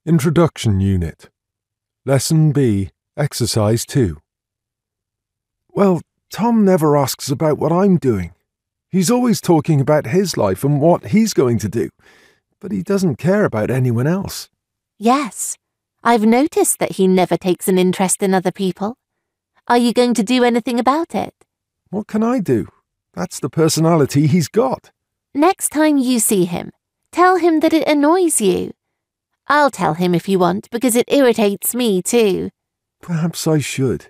Introduction Unit. Lesson B, Exercise 2. Well, Tom never asks about what I'm doing. He's always talking about his life and what he's going to do, but he doesn't care about anyone else. Yes, I've noticed that he never takes an interest in other people. Are you going to do anything about it? What can I do? That's the personality he's got. Next time you see him, tell him that it annoys you. I'll tell him if you want, because it irritates me too. Perhaps I should,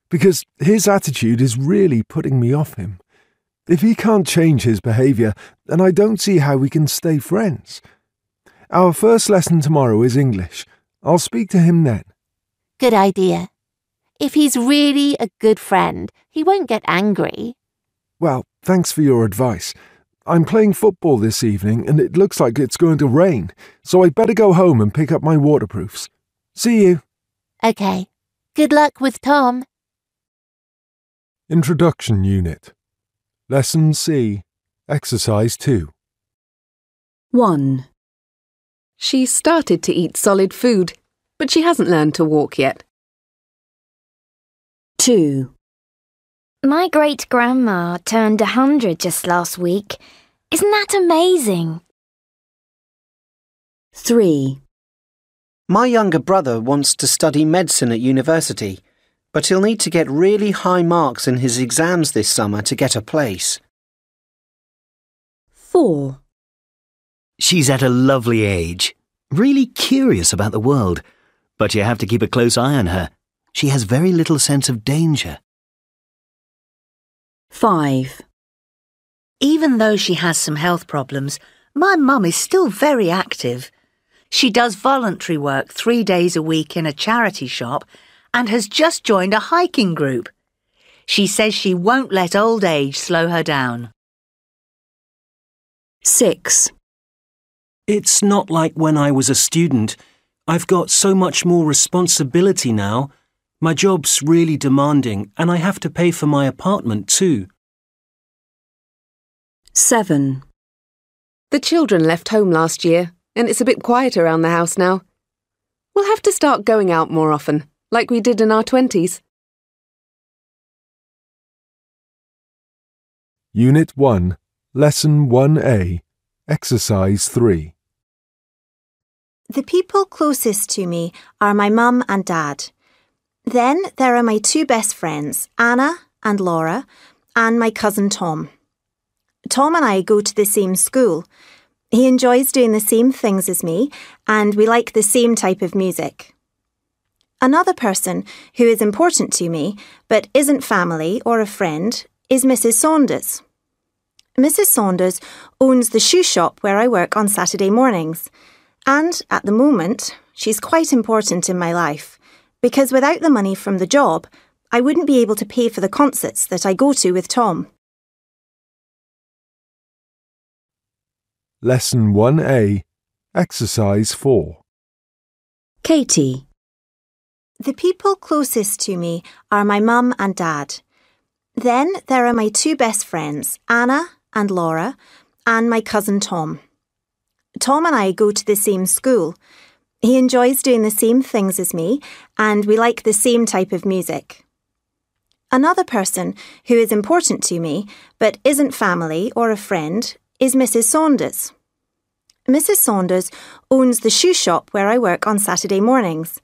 because his attitude is really putting me off him. If he can't change his behaviour, then I don't see how we can stay friends. Our first lesson tomorrow is English. I'll speak to him then. Good idea. If he's really a good friend, he won't get angry. Well, thanks for your advice. I'm playing football this evening and it looks like it's going to rain, so I'd better go home and pick up my waterproofs. See you. Okay. Good luck with Tom. Introduction Unit. Lesson C, Exercise 2. 1. She started to eat solid food, but she hasn't learned to walk yet. 2. My great-grandma turned 100 just last week. Isn't that amazing? 3. My younger brother wants to study medicine at university, but he'll need to get really high marks in his exams this summer to get a place. 4. She's at a lovely age, really curious about the world, but you have to keep a close eye on her. She has very little sense of danger. 5. Even though she has some health problems, my mum is still very active. She does voluntary work 3 days a week in a charity shop and has just joined a hiking group. She says she won't let old age slow her down. 6. It's not like when I was a student. I've got so much more responsibility now. My job's really demanding and I have to pay for my apartment too. 7. The children left home last year, and it's a bit quiet around the house now. We'll have to start going out more often, like we did in our 20s. Unit 1, Lesson 1A, Exercise 3. The people closest to me are my mum and dad. Then there are my 2 best friends, Anna and Laura, and my cousin Tom. Tom and I go to the same school. He enjoys doing the same things as me, and we like the same type of music. Another person who is important to me, but isn't family or a friend, is Mrs. Saunders. Mrs. Saunders owns the shoe shop where I work on Saturday mornings, and at the moment, she's quite important in my life, because without the money from the job, I wouldn't be able to pay for the concerts that I go to with Tom. Lesson 1A, Exercise 4. Katie. The people closest to me are my mum and dad. Then there are my 2 best friends, Anna and Laura, and my cousin Tom. Tom and I go to the same school. He enjoys doing the same things as me, and we like the same type of music. Another person who is important to me, but isn't family or a friend, is Mrs. Saunders. Mrs. Saunders owns the shoe shop where I work on Saturday mornings,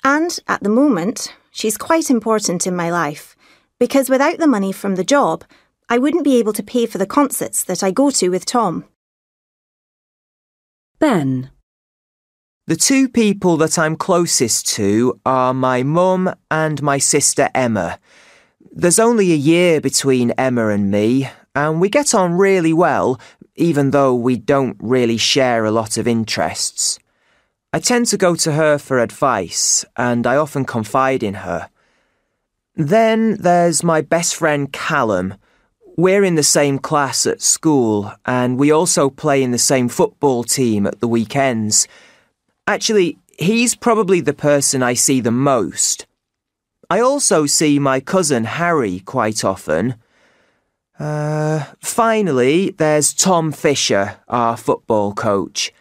and at the moment, she's quite important in my life, because without the money from the job, I wouldn't be able to pay for the concerts that I go to with Tom. Ben. The 2 people that I'm closest to are my mum and my sister Emma. There's only a year between Emma and me, and we get on really well, even though we don't really share a lot of interests. I tend to go to her for advice, and I often confide in her. Then there's my best friend Callum. We're in the same class at school, and we also play in the same football team at the weekends. Actually, he's probably the person I see the most. I also see my cousin Harry quite often. Finally, there's Tom Fisher, our football coach.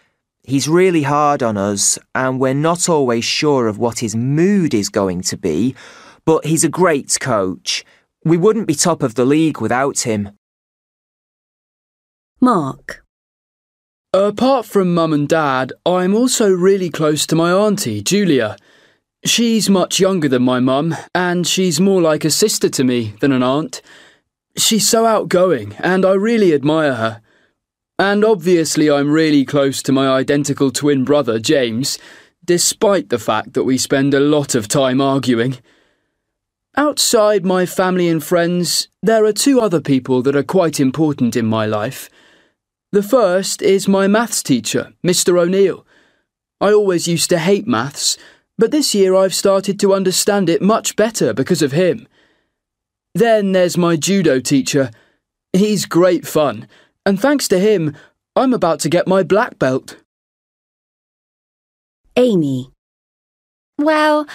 He's really hard on us, and we're not always sure of what his mood is going to be, but he's a great coach. We wouldn't be top of the league without him. Mark. Apart from Mum and Dad, I'm also really close to my auntie, Julia. She's much younger than my mum, and she's more like a sister to me than an aunt. She's so outgoing, and I really admire her. And obviously I'm really close to my identical twin brother, James, despite the fact that we spend a lot of time arguing. Outside my family and friends, there are two other people that are quite important in my life. The first is my maths teacher, Mr. O'Neill. I always used to hate maths, but this year I've started to understand it much better because of him. Then there's my judo teacher. He's great fun, and thanks to him, I'm about to get my black belt. Amy. Well,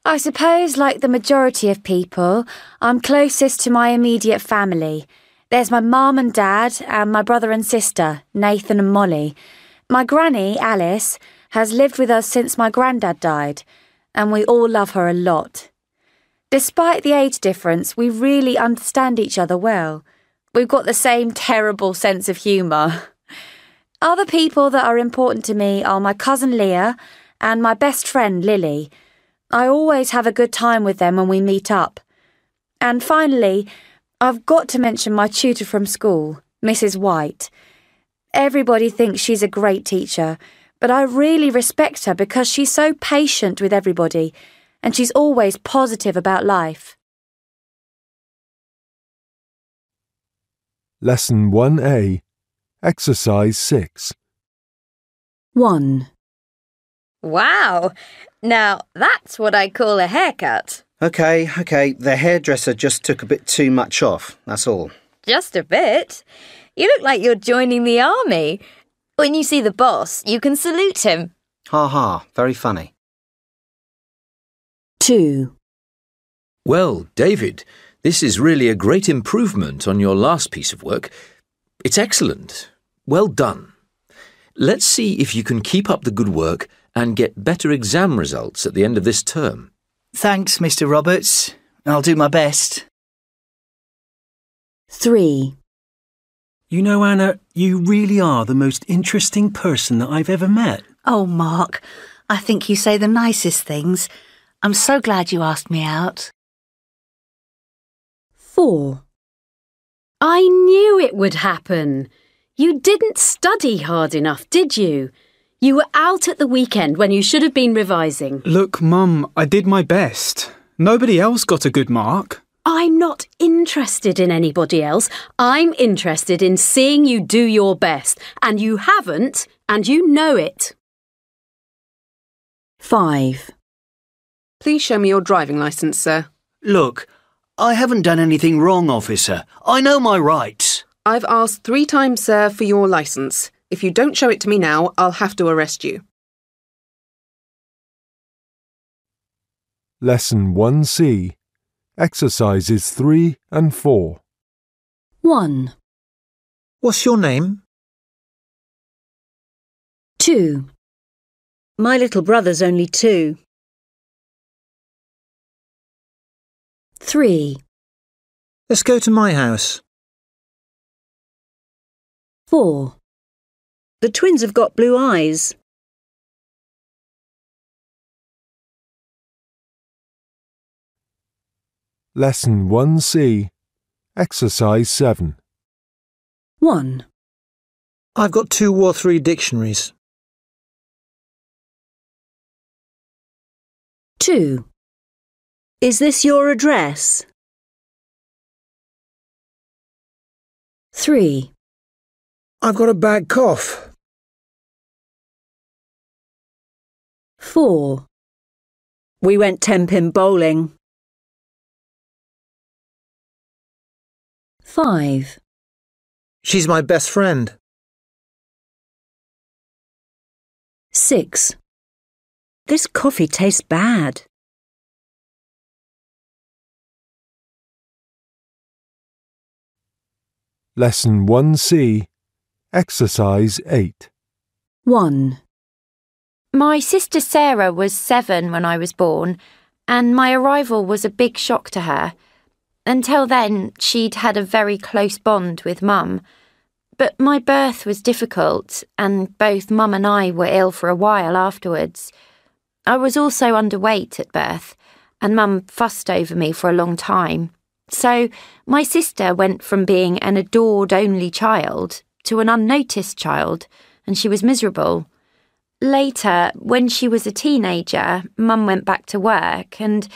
I suppose like the majority of people, I'm closest to my immediate family. There's my mum and dad and my brother and sister, Nathan and Molly. My granny, Alice, has lived with us since my granddad died, and we all love her a lot. Despite the age difference, we really understand each other well. We've got the same terrible sense of humour. Other people that are important to me are my cousin Leah and my best friend Lily. I always have a good time with them when we meet up. And finally, I've got to mention my tutor from school, Mrs. White. Everybody thinks she's a great teacher, but I really respect her because she's so patient with everybody, and she's always positive about life. Lesson 1A, Exercise 6. 1. Wow! Now, that's what I call a haircut. Okay, the hairdresser just took a bit too much off, that's all. Just a bit? You look like you're joining the army. When you see the boss, you can salute him. Ha ha, very funny. 2. Well, David, this is really a great improvement on your last piece of work. It's excellent. Well done. Let's see if you can keep up the good work and get better exam results at the end of this term. Thanks, Mr. Roberts. I'll do my best. 3. You know, Anna, you really are the most interesting person that I've ever met. Oh, Mark, I think you say the nicest things. I'm so glad you asked me out. 4. I knew it would happen. You didn't study hard enough, did you? You were out at the weekend when you should have been revising. Look, Mum, I did my best. Nobody else got a good mark. I'm not interested in anybody else. I'm interested in seeing you do your best. And you haven't, and you know it. 5. Please show me your driving licence, sir. Look, I haven't done anything wrong, officer. I know my rights. I've asked 3 times, sir, for your licence. If you don't show it to me now, I'll have to arrest you. Lesson 1C, Exercises 3 and 4. 1. What's your name? 2. My little brother's only 2. 3. Let's go to my house. 4. The twins have got blue eyes. Lesson 1C, Exercise 7. 1. I've got 2 or 3 dictionaries. 2. Is this your address? 3. I've got a bad cough. 4. We went 10-pin bowling. 5. She's my best friend. 6. This coffee tastes bad. Lesson 1C, Exercise 8. 1. My sister Sarah was 7 when I was born, and my arrival was a big shock to her. Until then, she'd had a very close bond with Mum. But my birth was difficult, and both Mum and I were ill for a while afterwards. I was also underweight at birth, and Mum fussed over me for a long time. So my sister went from being an adored only child to an unnoticed child, and she was miserable. Later, when she was a teenager, Mum went back to work, and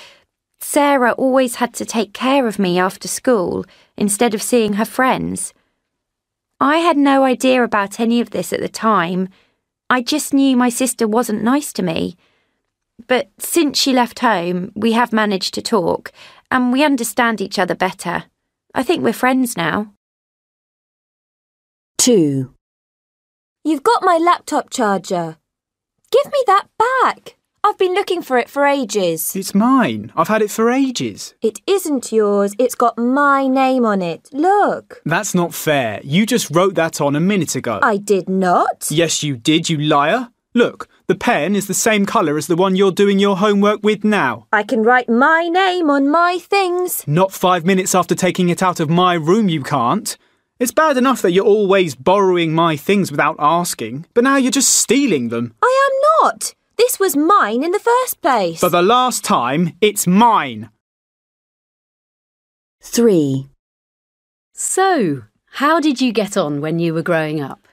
Sarah always had to take care of me after school instead of seeing her friends. I had no idea about any of this at the time. I just knew my sister wasn't nice to me. But since she left home, we have managed to talk, and we understand each other better. I think we're friends now. 2. You've got my laptop charger. Give me that back. I've been looking for it for ages. It's mine. I've had it for ages. It isn't yours. It's got my name on it. Look. That's not fair. You just wrote that on a minute ago. I did not. Yes, you did, you liar. Look, the pen is the same colour as the one you're doing your homework with now. I can write my name on my things. Not 5 minutes after taking it out of my room, you can't. It's bad enough that you're always borrowing my things without asking, but now you're just stealing them. I am not. This was mine in the first place. For the last time, it's mine. 3. So, how did you get on when you were growing up?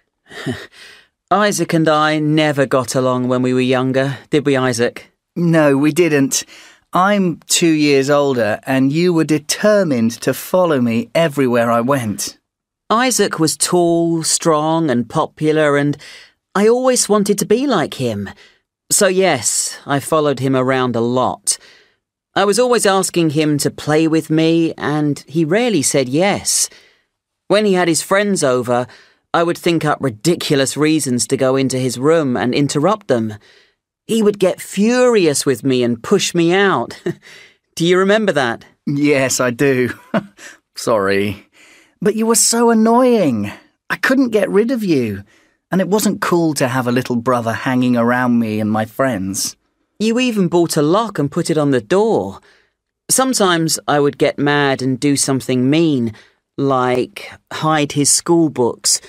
Isaac and I never got along when we were younger, did we, Isaac? No, we didn't. I'm 2 years older, and you were determined to follow me everywhere I went. Isaac was tall, strong and popular, and I always wanted to be like him. So yes, I followed him around a lot. I was always asking him to play with me, and he rarely said yes. When he had his friends over, I would think up ridiculous reasons to go into his room and interrupt them. He would get furious with me and push me out. Do you remember that? Yes, I do. Sorry. But you were so annoying. I couldn't get rid of you. And it wasn't cool to have a little brother hanging around me and my friends. You even bought a lock and put it on the door. Sometimes I would get mad and do something mean, like hide his school books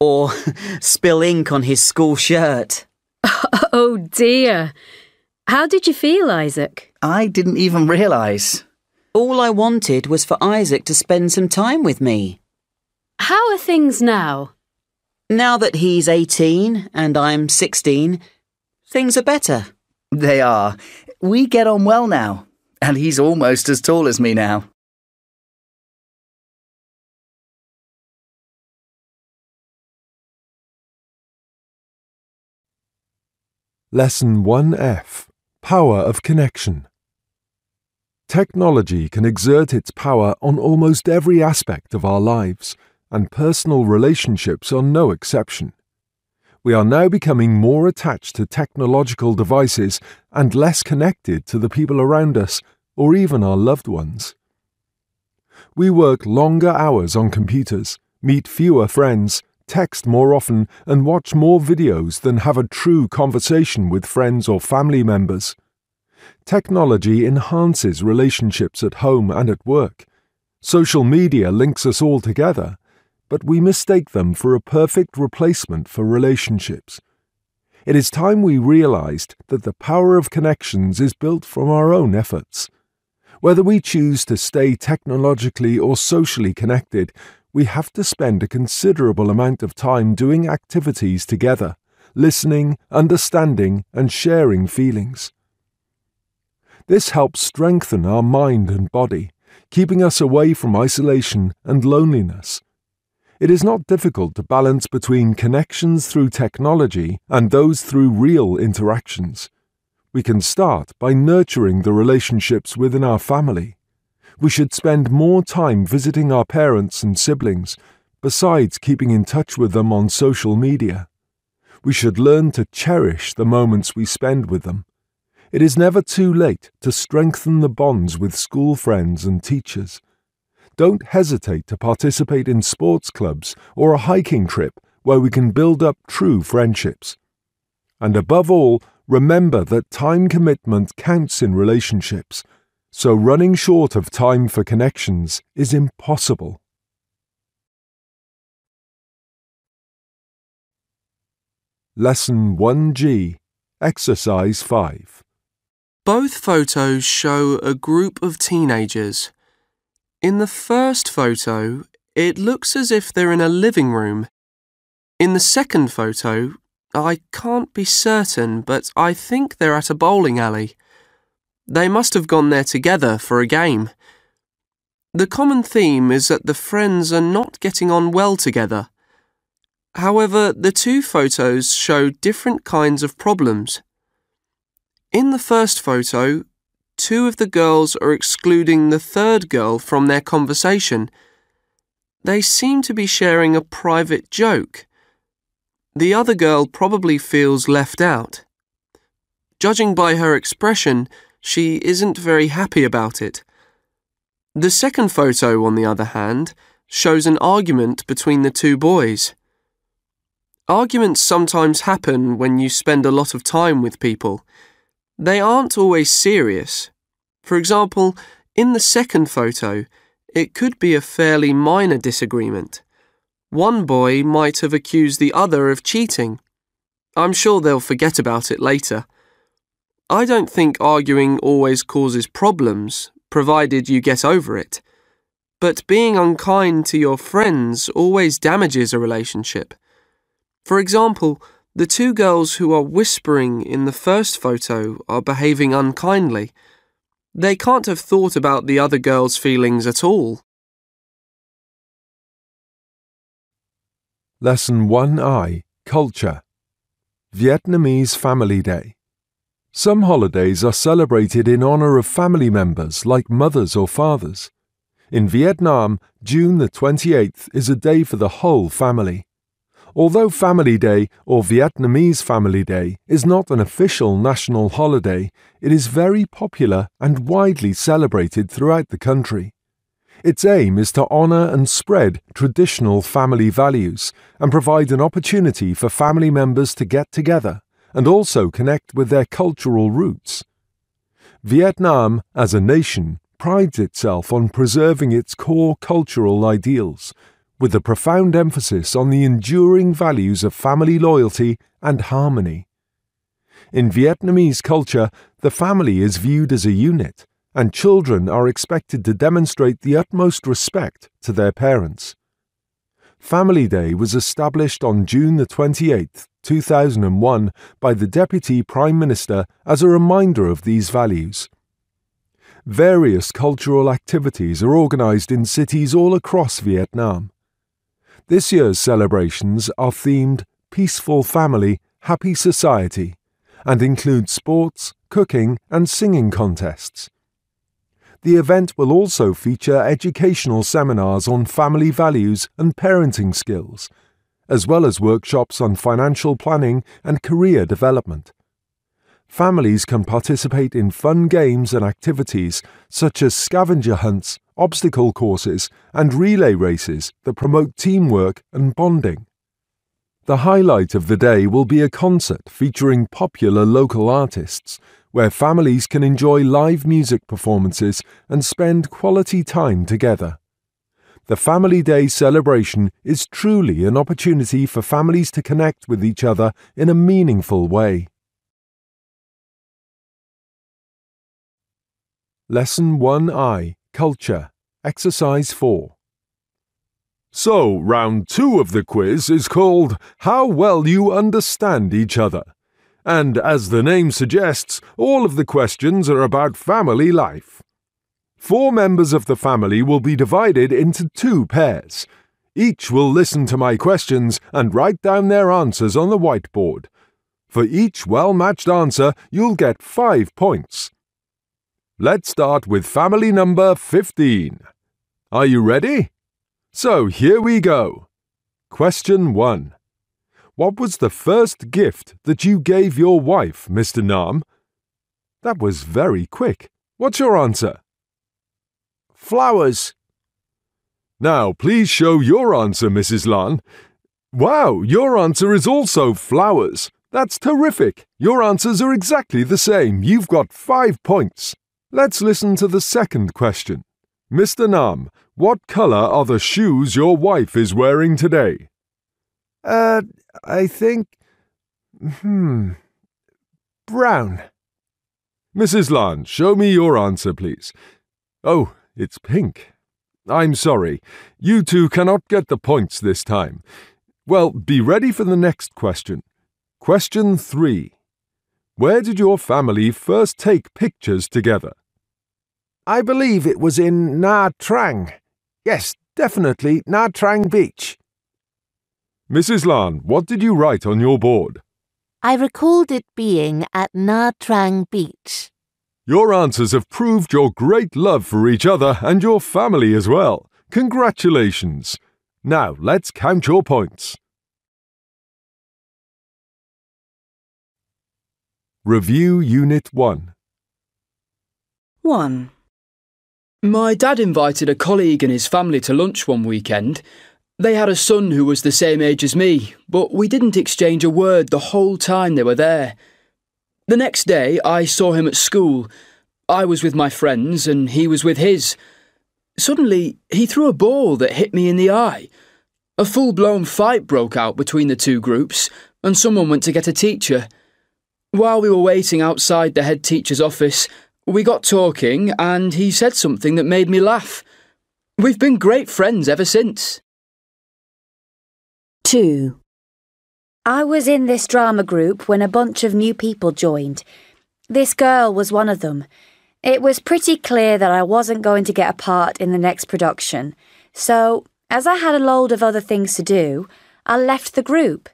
or spill ink on his school shirt. Oh dear. How did you feel, Isaac? I didn't even realise. All I wanted was for Isaac to spend some time with me. How are things now? Now that he's 18 and I'm 16, things are better. They are. We get on well now, and he's almost as tall as me now. Lesson 1F. Power of Connection. Technology can exert its power on almost every aspect of our lives, and personal relationships are no exception. We are now becoming more attached to technological devices and less connected to the people around us or even our loved ones. We work longer hours on computers, meet fewer friends, text more often, and watch more videos than have a true conversation with friends or family members. Technology enhances relationships at home and at work. Social media links us all together, but we mistake them for a perfect replacement for relationships. It is time we realized that the power of connections is built from our own efforts. Whether we choose to stay technologically or socially connected, we have to spend a considerable amount of time doing activities together, listening, understanding, and sharing feelings. This helps strengthen our mind and body, keeping us away from isolation and loneliness. It is not difficult to balance between connections through technology and those through real interactions. We can start by nurturing the relationships within our family. We should spend more time visiting our parents and siblings, besides keeping in touch with them on social media. We should learn to cherish the moments we spend with them. It is never too late to strengthen the bonds with school friends and teachers. Don't hesitate to participate in sports clubs or a hiking trip where we can build up true friendships. And above all, Remember that time commitment counts in relationships, so running short of time for connections is impossible. Lesson 1G, Exercise 5. Both photos show a group of teenagers. In the first photo, it looks as if they're in a living room. In the second photo, I can't be certain, but I think they're at a bowling alley. They must have gone there together for a game. The common theme is that the friends are not getting on well together. However, the two photos show different kinds of problems. In the first photo, two of the girls are excluding the third girl from their conversation. They seem to be sharing a private joke. The other girl probably feels left out. Judging by her expression, she isn't very happy about it. The second photo, on the other hand, shows an argument between the two boys. Arguments sometimes happen when you spend a lot of time with people. They aren't always serious. For example, in the second photo, it could be a fairly minor disagreement. One boy might have accused the other of cheating. I'm sure they'll forget about it later. I don't think arguing always causes problems, provided you get over it. But being unkind to your friends always damages a relationship. For example, the two girls who are whispering in the first photo are behaving unkindly. They can't have thought about the other girl's feelings at all. Lesson 1I, Culture. Vietnamese Family Day. Some holidays are celebrated in honor of family members like mothers or fathers. In Vietnam, June the 28th is a day for the whole family. Although Family Day or Vietnamese Family Day is not an official national holiday, it is very popular and widely celebrated throughout the country. Its aim is to honor and spread traditional family values and provide an opportunity for family members to get together and also connect with their cultural roots. Vietnam, as a nation, prides itself on preserving its core cultural ideals, with a profound emphasis on the enduring values of family loyalty and harmony. In Vietnamese culture, the family is viewed as a unit, and children are expected to demonstrate the utmost respect to their parents. Family Day was established on June the 28th, 2001, by the Deputy Prime Minister as a reminder of these values. Various cultural activities are organized in cities all across Vietnam. This year's celebrations are themed Peaceful Family, Happy Society and include sports, cooking and singing contests. The event will also feature educational seminars on family values and parenting skills, as well as workshops on financial planning and career development. Families can participate in fun games and activities such as scavenger hunts, obstacle courses, and relay races that promote teamwork and bonding. The highlight of the day will be a concert featuring popular local artists, where families can enjoy live music performances and spend quality time together. The Family Day celebration is truly an opportunity for families to connect with each other in a meaningful way. Lesson 1I, Culture, Exercise 4. So, round 2 of the quiz is called How Well You Understand Each Other. And as the name suggests, all of the questions are about family life. 4 members of the family will be divided into 2 pairs. Each will listen to my questions and write down their answers on the whiteboard. For each well-matched answer, you'll get 5 points. Let's start with family number 15. Are you ready? So here we go. Question 1. What was the first gift that you gave your wife, Mr. Nam? That was very quick. What's your answer? Flowers. Now, please show your answer, Mrs. Lan. Wow, your answer is also flowers. That's terrific. Your answers are exactly the same. You've got 5 points. Let's listen to the second question. Mr. Nam, what colour are the shoes your wife is wearing today? I think... brown. Mrs. Lan, show me your answer, please. Oh, it's pink. I'm sorry. You two cannot get the points this time. Well, be ready for the next question. Question 3. Where did your family first take pictures together? I believe it was in Nha Trang. Yes, definitely Nha Trang Beach. Mrs. Lan, what did you write on your board? I recalled it being at Nha Trang Beach. Your answers have proved your great love for each other and your family as well. Congratulations. Now, let's count your points. Review Unit 1. 1. My dad invited a colleague and his family to lunch one weekend. They had a son who was the same age as me, but we didn't exchange a word the whole time they were there. The next day, I saw him at school. I was with my friends and he was with his. Suddenly, he threw a ball that hit me in the eye. A full-blown fight broke out between the two groups, and someone went to get a teacher. While we were waiting outside the head teacher's office, we got talking and he said something that made me laugh. We've been great friends ever since. 2. I was in this drama group when a bunch of new people joined. This girl was one of them. It was pretty clear that I wasn't going to get a part in the next production, so as I had a load of other things to do, I left the group.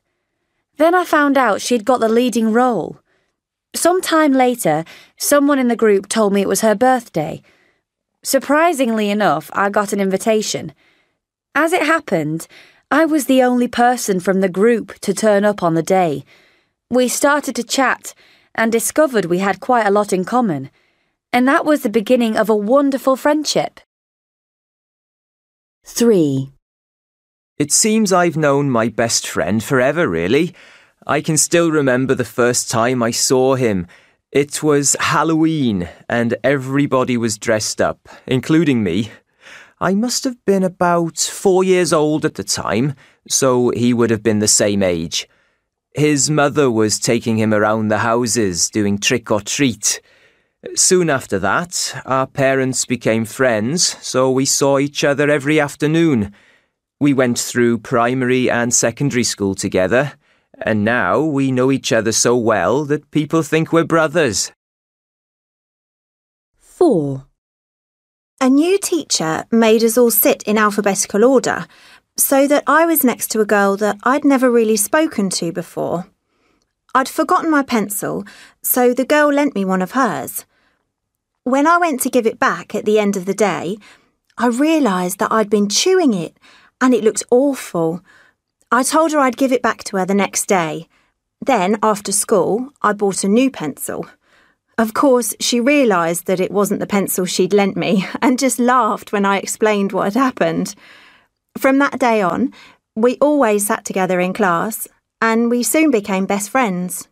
Then I found out she'd got the leading role. Some time later, someone in the group told me it was her birthday. Surprisingly enough, I got an invitation. As it happened, I was the only person from the group to turn up on the day. We started to chat and discovered we had quite a lot in common, and that was the beginning of a wonderful friendship. 3. It seems I've known my best friend forever, really. I can still remember the first time I saw him. It was Halloween, and everybody was dressed up, including me. I must have been about 4 years old at the time, so he would have been the same age. His mother was taking him around the houses, doing trick or treat. Soon after that, our parents became friends, so we saw each other every afternoon. We went through primary and secondary school together, and now we know each other so well that people think we're brothers. 4. A new teacher made us all sit in alphabetical order, so that I was next to a girl that I'd never really spoken to before. I'd forgotten my pencil, so the girl lent me one of hers. When I went to give it back at the end of the day, I realised that I'd been chewing it, and it looked awful. I told her I'd give it back to her the next day. Then, after school, I bought a new pencil. Of course, she realised that it wasn't the pencil she'd lent me and just laughed when I explained what had happened. From that day on, we always sat together in class, and we soon became best friends.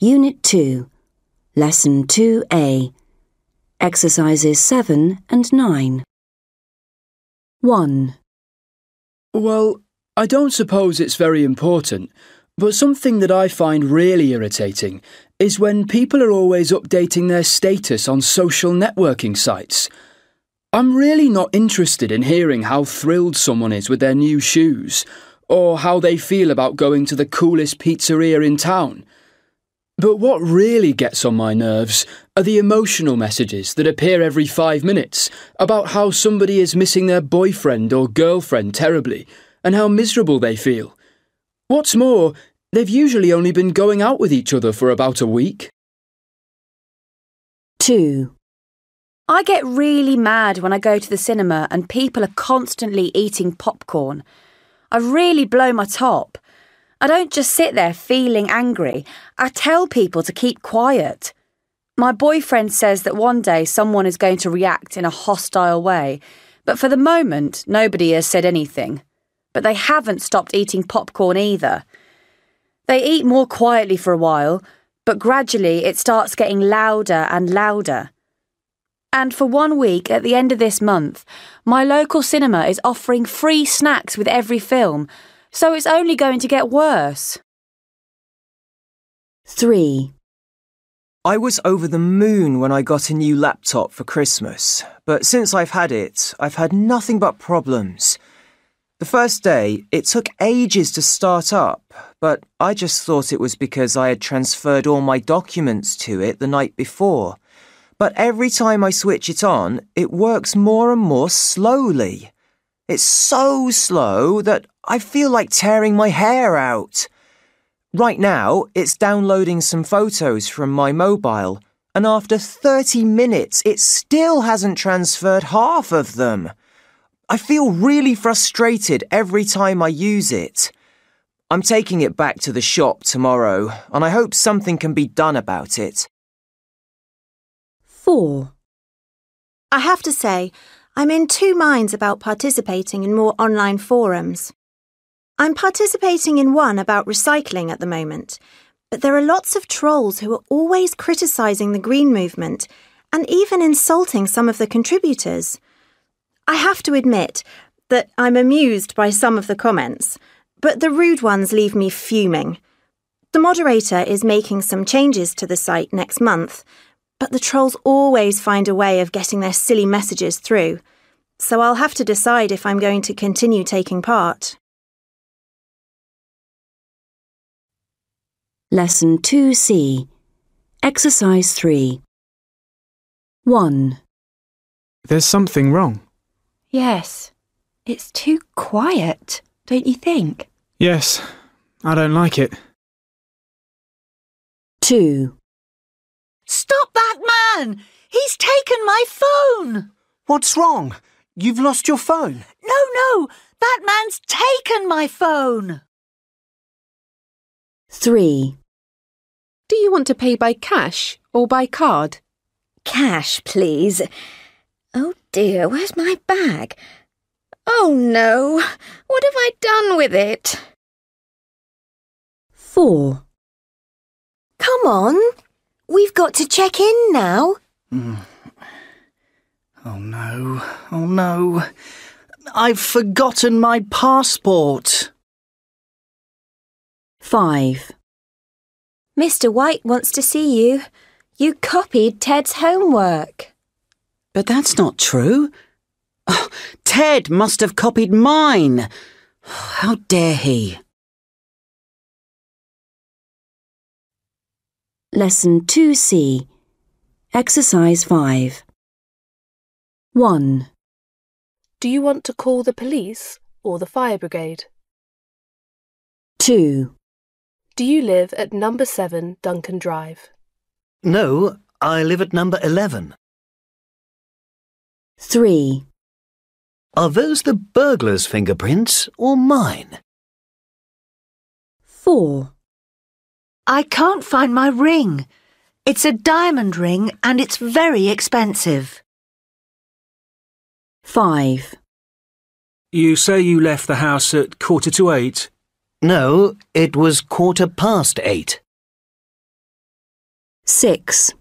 Unit 2, Lesson 2A, Exercises 7 and 9. 1. Well, I don't suppose it's very important, but something that I find really irritating is when people are always updating their status on social networking sites. I'm really not interested in hearing how thrilled someone is with their new shoes, or how they feel about going to the coolest pizzeria in town. But what really gets on my nerves are the emotional messages that appear every 5 minutes about how somebody is missing their boyfriend or girlfriend terribly and how miserable they feel. What's more, they've usually only been going out with each other for about a week. 2. I get really mad when I go to the cinema and people are constantly eating popcorn. I really blow my top. I don't just sit there feeling angry. I tell people to keep quiet. My boyfriend says that one day someone is going to react in a hostile way, but for the moment, nobody has said anything. but they haven't stopped eating popcorn either. They eat more quietly for a while, but gradually it starts getting louder and louder. And for 1 week at the end of this month, my local cinema is offering free snacks with every film, so it's only going to get worse. 3. I was over the moon when I got a new laptop for Christmas, but since I've had it, I've had nothing but problems. The first day, it took ages to start up, but I just thought it was because I had transferred all my documents to it the night before. But every time I switch it on, it works more and more slowly. It's so slow that I feel like tearing my hair out. Right now, it's downloading some photos from my mobile, and after 30 minutes, it still hasn't transferred half of them. I feel really frustrated every time I use it. I'm taking it back to the shop tomorrow, and I hope something can be done about it. 4. I have to say, I'm in two minds about participating in more online forums. I'm participating in one about recycling at the moment, but there are lots of trolls who are always criticising the green movement and even insulting some of the contributors. I have to admit that I'm amused by some of the comments, but the rude ones leave me fuming. The moderator is making some changes to the site next month, but the trolls always find a way of getting their silly messages through, so I'll have to decide if I'm going to continue taking part. Lesson 2C. Exercise 3. 1. There's something wrong. Yes. It's too quiet, don't you think? Yes, I don't like it. 2. Stop that man! He's taken my phone! What's wrong? You've lost your phone. No, that man's taken my phone! 3. Do you want to pay by cash or by card? Cash, please. Oh dear, where's my bag? Oh no, what have I done with it? 4. Come on, we've got to check in now. Oh no. I've forgotten my passport. 5. Mr. White wants to see you. You copied Ted's homework. But that's not true. Oh, Ted must have copied mine. How dare he? Lesson 2C. Exercise 5. 1. Do you want to call the police or the fire brigade? 2. Do you live at number 7 Duncan Drive? No, I live at number 11. 3. Are those the burglar's fingerprints or mine? 4. I can't find my ring. It's a diamond ring and it's very expensive. 5. You say you left the house at 7:45? No, it was 8:15. 6.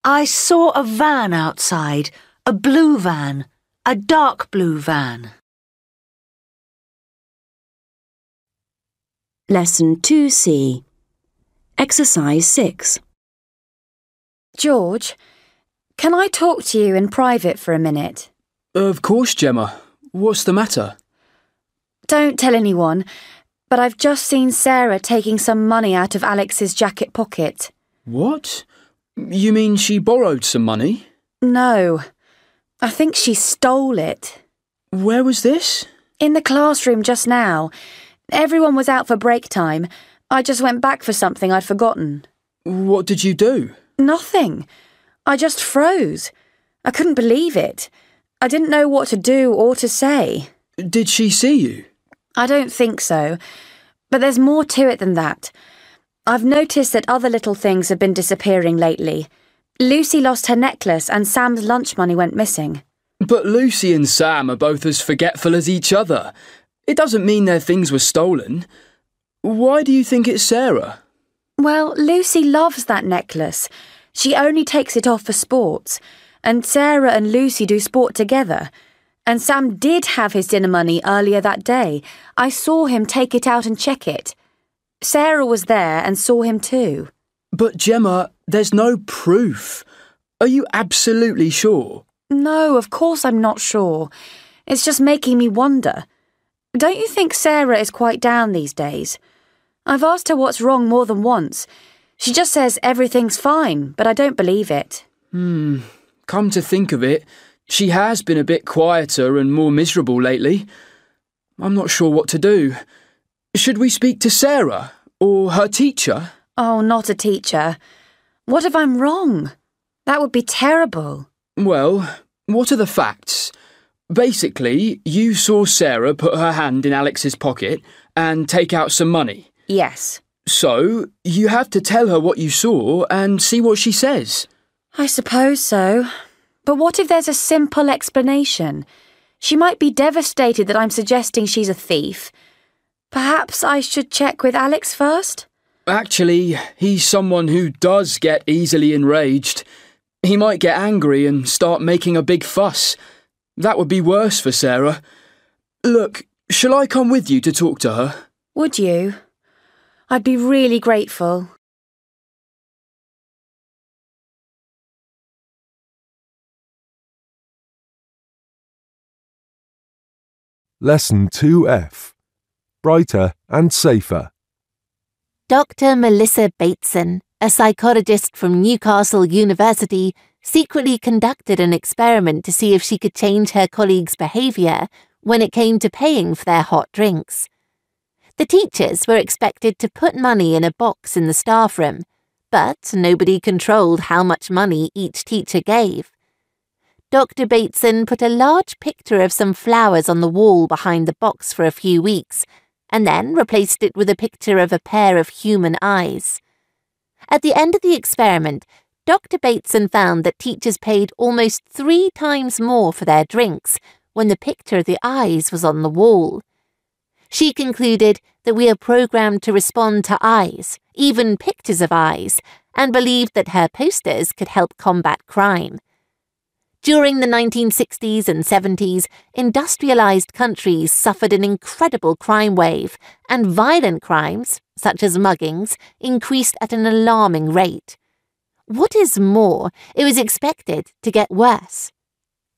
I saw a van outside, a blue van, a dark blue van. Lesson 2C. Exercise 6. George, can I talk to you in private for a minute? Of course, Gemma. What's the matter? Don't tell anyone, but I've just seen Sarah taking some money out of Alex's jacket pocket. What? You mean she borrowed some money? No, I think she stole it. Where was this? In the classroom just now. Everyone was out for break time. I just went back for something I'd forgotten. What did you do? Nothing. I just froze. I couldn't believe it. I didn't know what to do or to say. Did she see you? I don't think so. But there's more to it than that. I've noticed that other little things have been disappearing lately. Lucy lost her necklace and Sam's lunch money went missing. But Lucy and Sam are both as forgetful as each other. It doesn't mean their things were stolen. Why do you think it's Sarah? Well, Lucy loves that necklace. She only takes it off for sports. And Sarah and Lucy do sport together. And Sam did have his dinner money earlier that day. I saw him take it out and check it. Sarah was there and saw him too. But Gemma, there's no proof. Are you absolutely sure? No, of course I'm not sure. It's just making me wonder. Don't you think Sarah is quite down these days? I've asked her what's wrong more than once. She just says everything's fine, but I don't believe it. Come to think of it, she has been a bit quieter and more miserable lately. I'm not sure what to do. Should we speak to Sarah or her teacher? Oh, not a teacher. What if I'm wrong? That would be terrible. Well, what are the facts? Basically, you saw Sarah put her hand in Alex's pocket and take out some money. Yes. So, you have to tell her what you saw and see what she says. I suppose so. But what if there's a simple explanation? She might be devastated that I'm suggesting she's a thief. Perhaps I should check with Alex first? Actually, he's someone who does get easily enraged. He might get angry and start making a big fuss. That would be worse for Sarah. Look, shall I come with you to talk to her? Would you? I'd be really grateful. Lesson 2F. Brighter and Safer. Dr. Melissa Bateson, a psychologist from Newcastle University, secretly conducted an experiment to see if she could change her colleagues' behaviour when it came to paying for their hot drinks. The teachers were expected to put money in a box in the staff room, but nobody controlled how much money each teacher gave. Dr. Bateson put a large picture of some flowers on the wall behind the box for a few weeks, and then replaced it with a picture of a pair of human eyes. At the end of the experiment, Dr. Bateson found that teachers paid almost 3 times more for their drinks when the picture of the eyes was on the wall. She concluded that we are programmed to respond to eyes, even pictures of eyes, and believed that her posters could help combat crime. During the 1960s and 70s, industrialized countries suffered an incredible crime wave, and violent crimes, such as muggings, increased at an alarming rate. What is more, it was expected to get worse.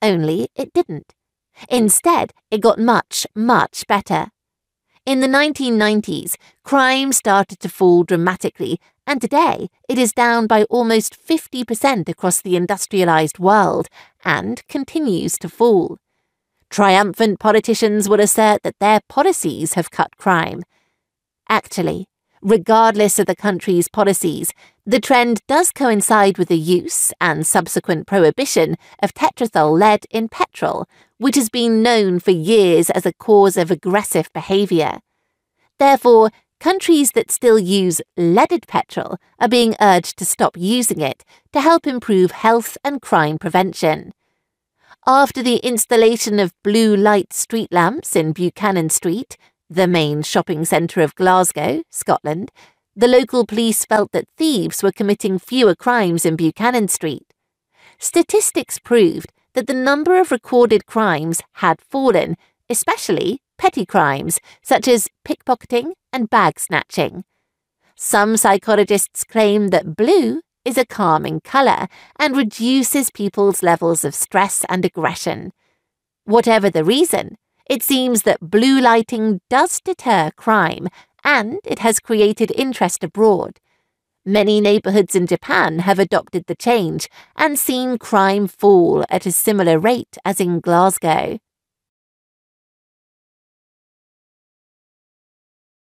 Only it didn't. Instead, it got much, much better. In the 1990s, crime started to fall dramatically, and today it is down by almost 50% across the industrialized world and continues to fall. Triumphant politicians will assert that their policies have cut crime. Actually, regardless of the country's policies, the trend does coincide with the use and subsequent prohibition of tetrazole lead in petrol, which has been known for years as a cause of aggressive behaviour. Therefore, countries that still use leaded petrol are being urged to stop using it to help improve health and crime prevention. After the installation of blue light street lamps in Buchanan Street, the main shopping centre of Glasgow, Scotland, the local police felt that thieves were committing fewer crimes in Buchanan Street. Statistics proved that the number of recorded crimes had fallen, especially petty crimes such as pickpocketing and bag snatching. Some psychologists claim that blue is a calming colour and reduces people's levels of stress and aggression. Whatever the reason, it seems that blue lighting does deter crime, and it has created interest abroad. Many neighbourhoods in Japan have adopted the change and seen crime fall at a similar rate as in Glasgow.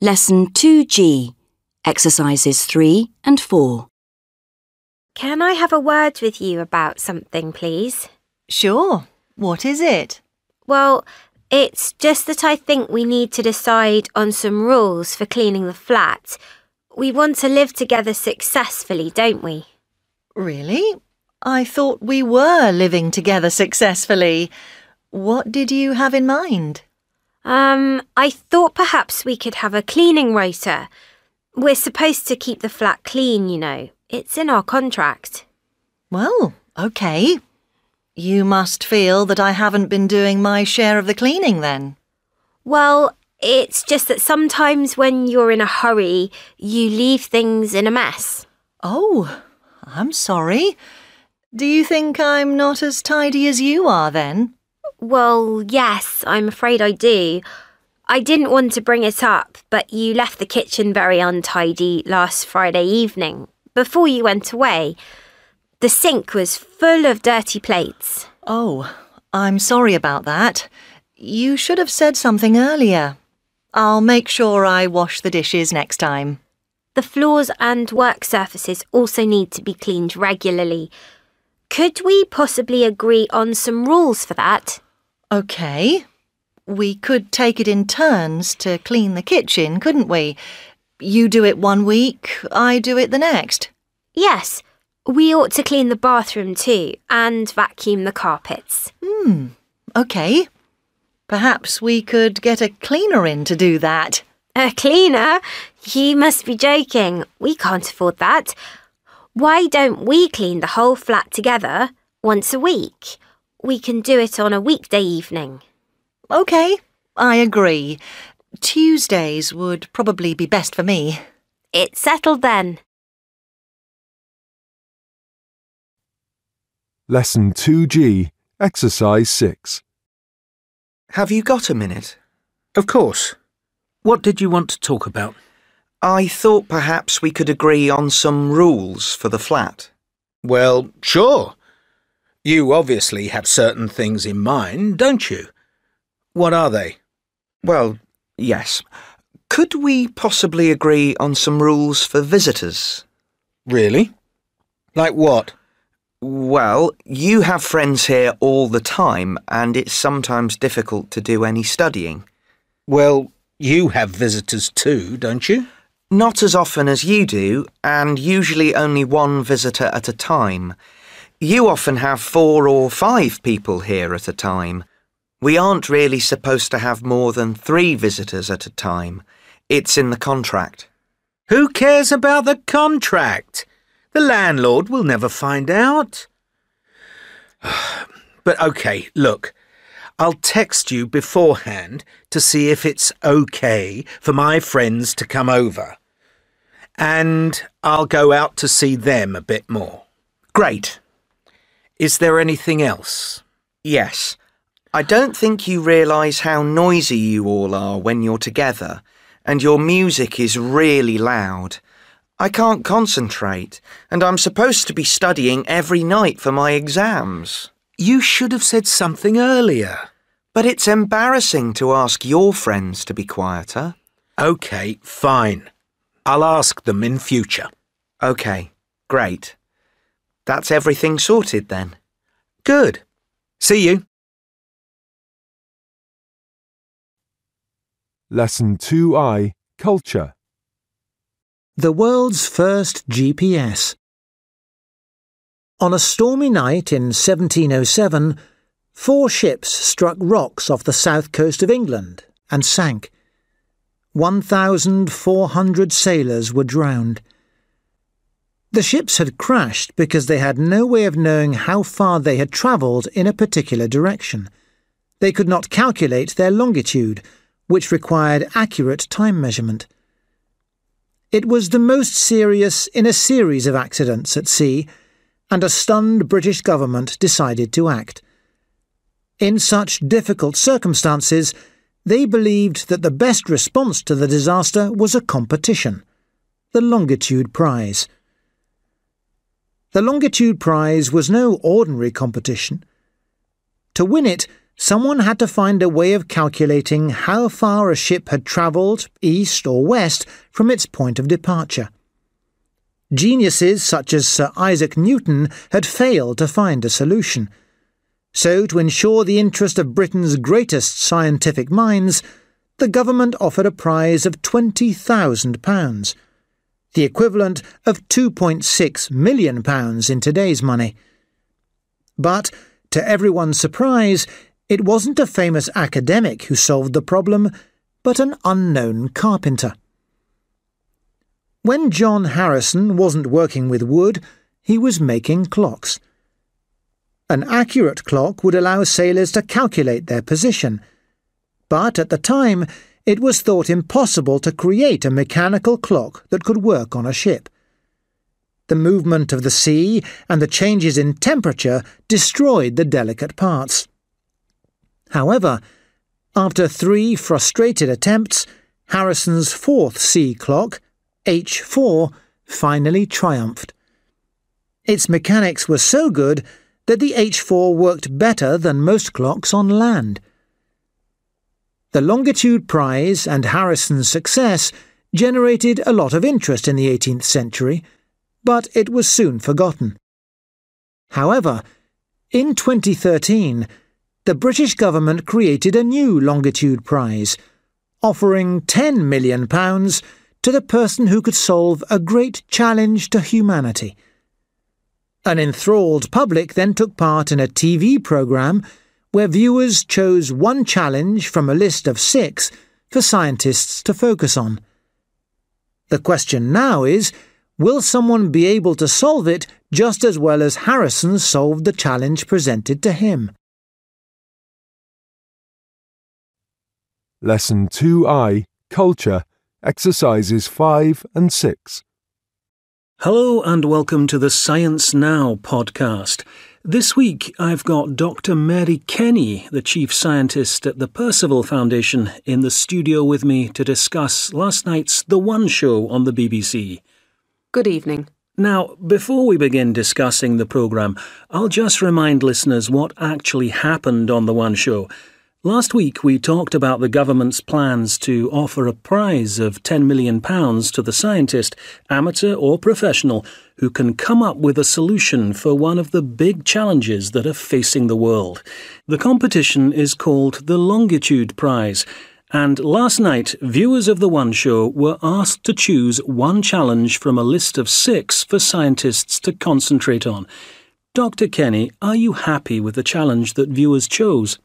Lesson 2G, Exercises 3 and 4. Can I have a word with you about something, please? Sure. What is it? Well, it's just that I think we need to decide on some rules for cleaning the flat. We want to live together successfully, don't we? Really? I thought we were living together successfully. What did you have in mind? I thought perhaps we could have a cleaning rota. We're supposed to keep the flat clean, you know. It's in our contract. Well, OK. You must feel that I haven't been doing my share of the cleaning then. Well, it's just that sometimes when you're in a hurry, you leave things in a mess. Oh, I'm sorry. Do you think I'm not as tidy as you are then? Well, yes, I'm afraid I do. I didn't want to bring it up, but you left the kitchen very untidy last Friday evening, before you went away. The sink was full of dirty plates. Oh, I'm sorry about that. You should have said something earlier. I'll make sure I wash the dishes next time. The floors and work surfaces also need to be cleaned regularly. Could we possibly agree on some rules for that? OK. We could take it in turns to clean the kitchen, couldn't we? You do it one week, I do it the next. Yes. We ought to clean the bathroom too, and vacuum the carpets. OK. Perhaps we could get a cleaner in to do that. A cleaner? You must be joking. We can't afford that. Why don't we clean the whole flat together once a week? We can do it on a weekday evening. OK, I agree. Tuesdays would probably be best for me. It's settled then. Lesson 2G, Exercise 6. Have you got a minute? Of course. What did you want to talk about? I thought perhaps we could agree on some rules for the flat. Well, sure. You obviously have certain things in mind, don't you? What are they? Well, yes. Could we possibly agree on some rules for visitors? Really? Like what? Well, you have friends here all the time, and it's sometimes difficult to do any studying. Well, you have visitors too, don't you? Not as often as you do, and usually only one visitor at a time. You often have 4 or 5 people here at a time. We aren't really supposed to have more than 3 visitors at a time. It's in the contract. Who cares about the contract? The landlord will never find out. But OK, look, I'll text you beforehand to see if it's OK for my friends to come over. And I'll go out to see them a bit more. Great. Is there anything else? Yes. I don't think you realise how noisy you all are when you're together, and your music is really loud. I can't concentrate, and I'm supposed to be studying every night for my exams. You should have said something earlier. But it's embarrassing to ask your friends to be quieter. OK, fine. I'll ask them in future. OK, great. That's everything sorted then. Good. See you. Lesson 2I, Culture. The world's first GPS. On a stormy night in 1707, 4 ships struck rocks off the south coast of England and sank. 1,400 sailors were drowned. The ships had crashed because they had no way of knowing how far they had travelled in a particular direction. They could not calculate their longitude, which required accurate time measurement. It was the most serious in a series of accidents at sea, and a stunned British government decided to act. In such difficult circumstances, they believed that the best response to the disaster was a competition, the Longitude Prize. The Longitude Prize was no ordinary competition. To win it, someone had to find a way of calculating how far a ship had travelled, east or west, from its point of departure. Geniuses such as Sir Isaac Newton had failed to find a solution. So, to ensure the interest of Britain's greatest scientific minds, the government offered a prize of £20,000, the equivalent of £2.6 million in today's money. But, to everyone's surprise, It wasn't a famous academic who solved the problem, but an unknown carpenter. When John Harrison wasn't working with wood, he was making clocks. An accurate clock would allow sailors to calculate their position, but at the time it was thought impossible to create a mechanical clock that could work on a ship. The movement of the sea and the changes in temperature destroyed the delicate parts. However, after 3 frustrated attempts, Harrison's fourth sea clock, H4, finally triumphed. Its mechanics were so good that the H4 worked better than most clocks on land. The Longitude Prize and Harrison's success generated a lot of interest in the 18th century, but it was soon forgotten. However, in 2013, the British government created a new Longitude Prize, offering £10 million to the person who could solve a great challenge to humanity. An enthralled public then took part in a TV programme where viewers chose one challenge from a list of 6 for scientists to focus on. The question now is, will someone be able to solve it just as well as Harrison solved the challenge presented to him? Lesson 2I, Culture, Exercises 5 and 6. Hello and welcome to the Science Now podcast. This week I've got Dr. Mary Kenny, the Chief Scientist at the Percival Foundation, in the studio with me to discuss last night's The One Show on the BBC. Good evening. Now, before we begin discussing the programme, I'll just remind listeners what actually happened on The One Show. Last week we talked about the government's plans to offer a prize of £10 million to the scientist, amateur or professional, who can come up with a solution for one of the big challenges that are facing the world. The competition is called the Longitude Prize, and last night viewers of The One Show were asked to choose one challenge from a list of 6 for scientists to concentrate on. Dr. Kenny, are you happy with the challenge that viewers chose?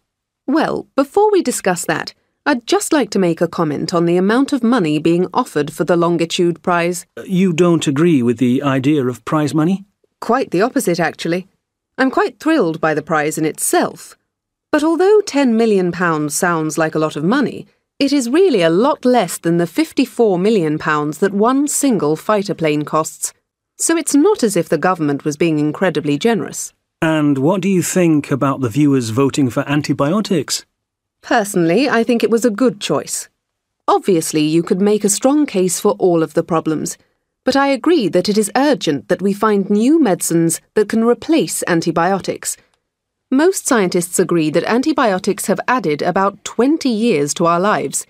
Well, before we discuss that, I'd just like to make a comment on the amount of money being offered for the Longitude Prize. You don't agree with the idea of prize money? Quite the opposite, actually. I'm quite thrilled by the prize in itself. But although £10 million sounds like a lot of money, it is really a lot less than the £54 million that one single fighter plane costs. So it's not as if the government was being incredibly generous. And what do you think about the viewers voting for antibiotics? Personally, I think it was a good choice. Obviously, you could make a strong case for all of the problems, but I agree that it is urgent that we find new medicines that can replace antibiotics. Most scientists agree that antibiotics have added about 20 years to our lives,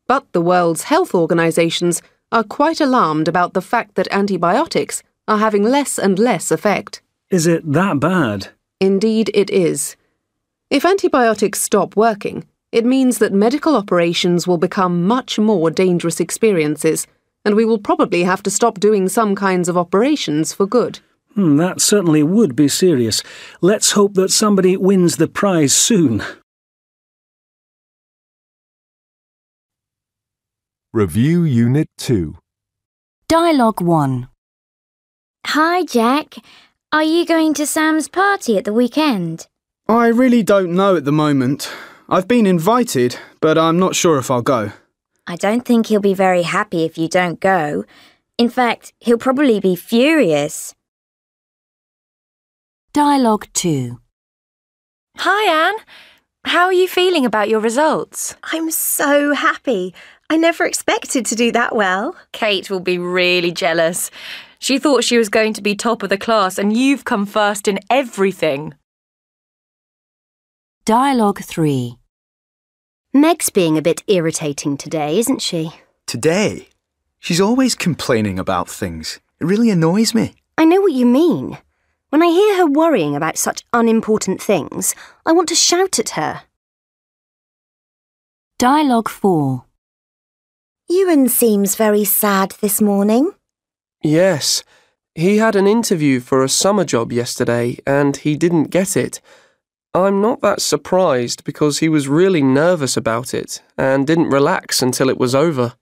but the World Health Organizations are quite alarmed about the fact that antibiotics are having less and less effect. Is it that bad? Indeed it is. If antibiotics stop working, it means that medical operations will become much more dangerous experiences, and we will probably have to stop doing some kinds of operations for good. That certainly would be serious. Let's hope that somebody wins the prize soon. Review Unit 2. Dialogue 1. Hi, Jack. Are you going to Sam's party at the weekend? I really don't know at the moment. I've been invited, but I'm not sure if I'll go. I don't think he'll be very happy if you don't go. In fact, he'll probably be furious. Dialogue 2. Hi, Anne. How are you feeling about your results? I'm so happy. I never expected to do that well. Kate will be really jealous. She thought she was going to be top of the class and you've come first in everything. Dialogue 3. Meg's being a bit irritating today, isn't she? Today? She's always complaining about things. It really annoys me. I know what you mean. When I hear her worrying about such unimportant things, I want to shout at her. Dialogue 4. Ewan seems very sad this morning. Yes, he had an interview for a summer job yesterday and he didn't get it. I'm not that surprised because he was really nervous about it and didn't relax until it was over.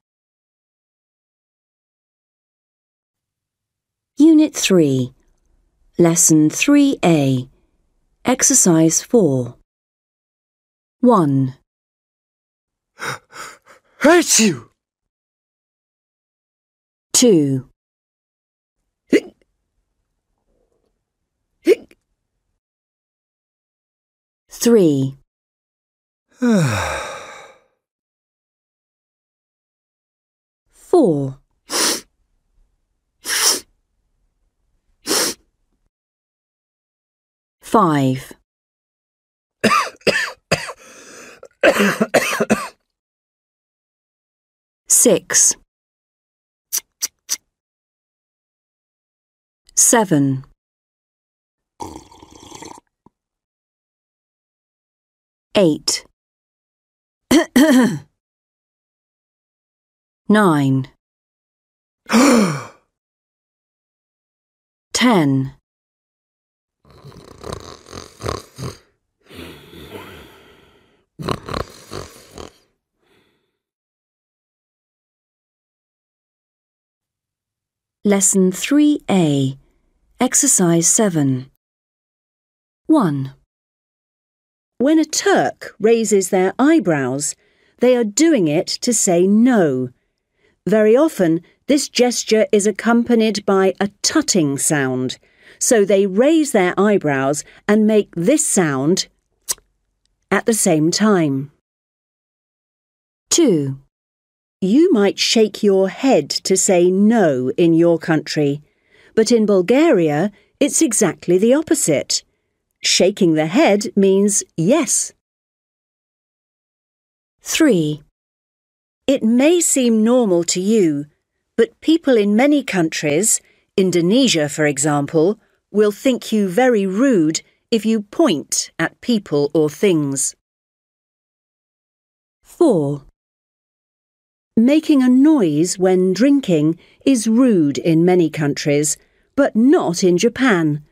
Unit 3, Lesson 3A, Exercise 4. 1. Hurt you! 2. 3. 4. 5. 6. 7. 8. 9. 10. 3A, Exercise 7. 1. When a Turk raises their eyebrows, they are doing it to say no. Very often, this gesture is accompanied by a tutting sound, so they raise their eyebrows and make this sound at the same time. 2. You might shake your head to say no in your country, but in Bulgaria, it's exactly the opposite. Shaking the head means yes. 3. It may seem normal to you, but people in many countries, Indonesia for example, will think you very rude if you point at people or things. 4. Making a noise when drinking is rude in many countries, but not in Japan.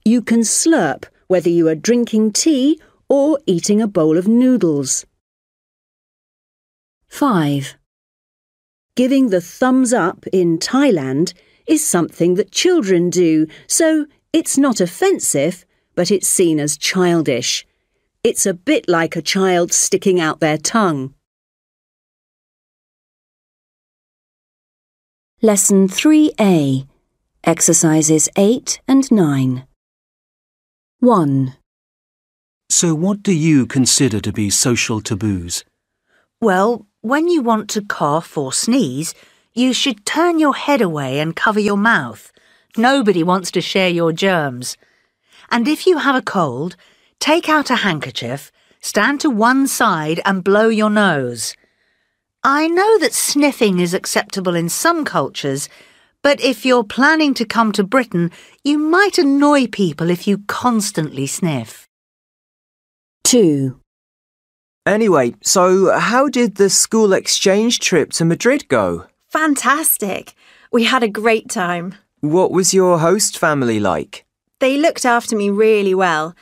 You can slurp whether you are drinking tea or eating a bowl of noodles. 5. Giving the thumbs up in Thailand is something that children do, so it's not offensive, but it's seen as childish. It's a bit like a child sticking out their tongue. Lesson 3A, Exercises 8 and 9. 1. So what do you consider to be social taboos? Well, when you want to cough or sneeze, you should turn your head away and cover your mouth. Nobody wants to share your germs. And if you have a cold, take out a handkerchief, stand to one side and blow your nose. I know that sniffing is acceptable in some cultures, but if you're planning to come to Britain, you might annoy people if you constantly sniff. 2. Anyway, so how did the school exchange trip to Madrid go? Fantastic. We had a great time. What was your host family like? They looked after me really well,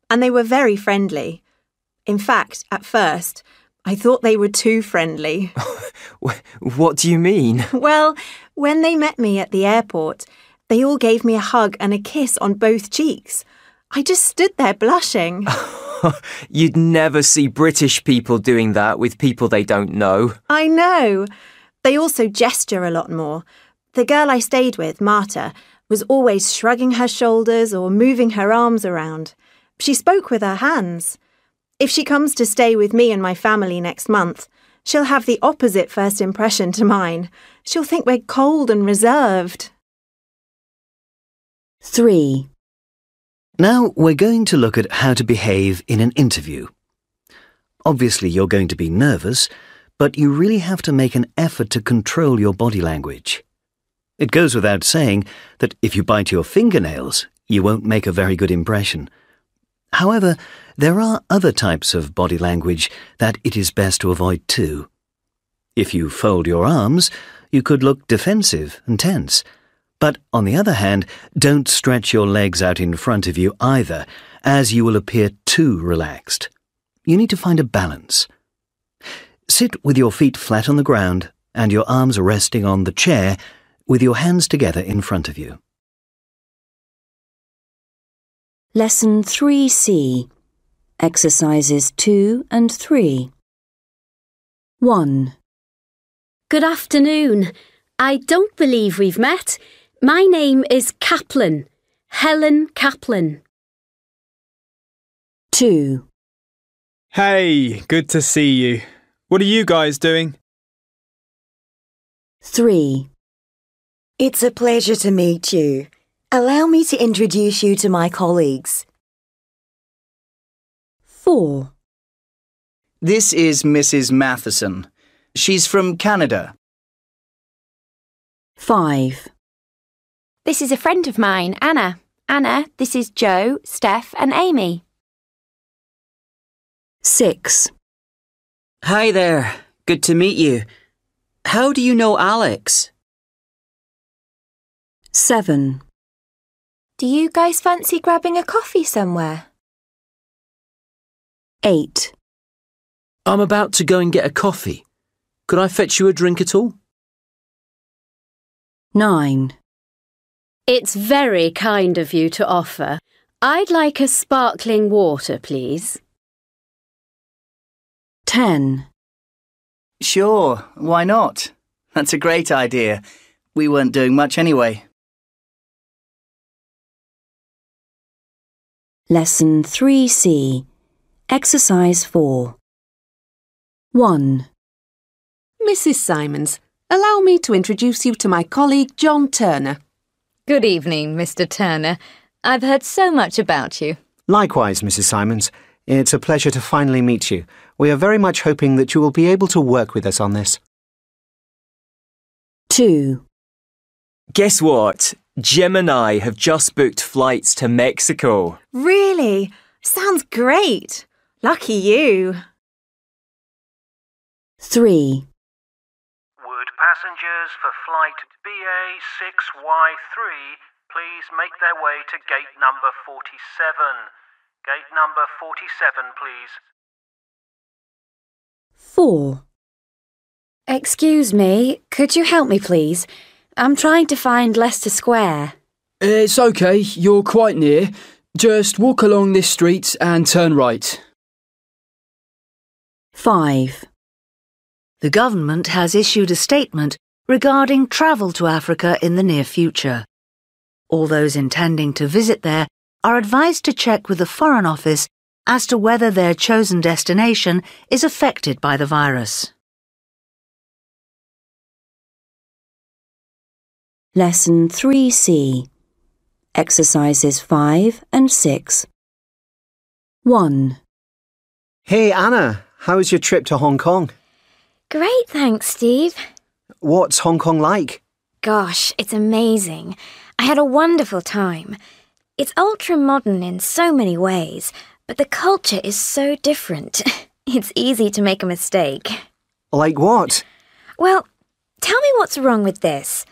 and they were very friendly. In fact, at first, I thought they were too friendly. What do you mean? Well, when they met me at the airport, they all gave me a hug and a kiss on both cheeks. I just stood there blushing. You'd never see British people doing that with people they don't know. I know. They also gesture a lot more. The girl I stayed with, Marta, was always shrugging her shoulders or moving her arms around. She spoke with her hands. If she comes to stay with me and my family next month, she'll have the opposite first impression to mine. She'll think we're cold and reserved. 3. Now we're going to look at how to behave in an interview. Obviously you're going to be nervous, but you really have to make an effort to control your body language. It goes without saying that if you bite your fingernails, you won't make a very good impression. However, there are other types of body language that it is best to avoid too. If you fold your arms, you could look defensive and tense, But on the other hand, don't stretch your legs out in front of you either, as you will appear too relaxed. You need to find a balance. Sit with your feet flat on the ground and your arms resting on the chair with your hands together in front of you. Lesson 3C. Exercises 2 and 3. 1. Good afternoon. I don't believe we've met. My name is Kaplan. Helen Kaplan. 2. Hey, good to see you. What are you guys doing? 3. It's a pleasure to meet you. Allow me to introduce you to my colleagues. 4. This is Mrs. Matheson. She's from Canada. 5. This is a friend of mine, Anna. Anna, this is Jo, Steph and Amy. 6. Hi there. Good to meet you. How do you know Alex? 7. Do you guys fancy grabbing a coffee somewhere? 8. I'm about to go and get a coffee. Could I fetch you a drink at all? 9. It's very kind of you to offer. I'd like a sparkling water, please. 10. Sure, why not? That's a great idea. We weren't doing much anyway. Lesson 3C. Exercise 4. 1. Mrs. Simons, allow me to introduce you to my colleague John Turner. Good evening, Mr. Turner. I've heard so much about you. Likewise, Mrs. Simons. It's a pleasure to finally meet you. We are very much hoping that you will be able to work with us on this. 2. Guess what? Jim and I have just booked flights to Mexico. Really? Sounds great. Lucky you. 3. Would passengers for flight BA6Y3 please make their way to gate number 47? Gate number 47, please. 4. Excuse me, could you help me please? I'm trying to find Leicester Square. It's okay, you're quite near. Just walk along this street and turn right. 5. The government has issued a statement regarding travel to Africa in the near future. All those intending to visit there are advised to check with the Foreign Office as to whether their chosen destination is affected by the virus. Lesson 3C. Exercises 5 and 6. 1. Hey, Anna. How was your trip to Hong Kong? Great, thanks, Steve. What's Hong Kong like? Gosh, it's amazing. I had a wonderful time. It's ultra-modern in so many ways, but the culture is so different. It's easy to make a mistake. Like what? Well, tell me what's wrong with this.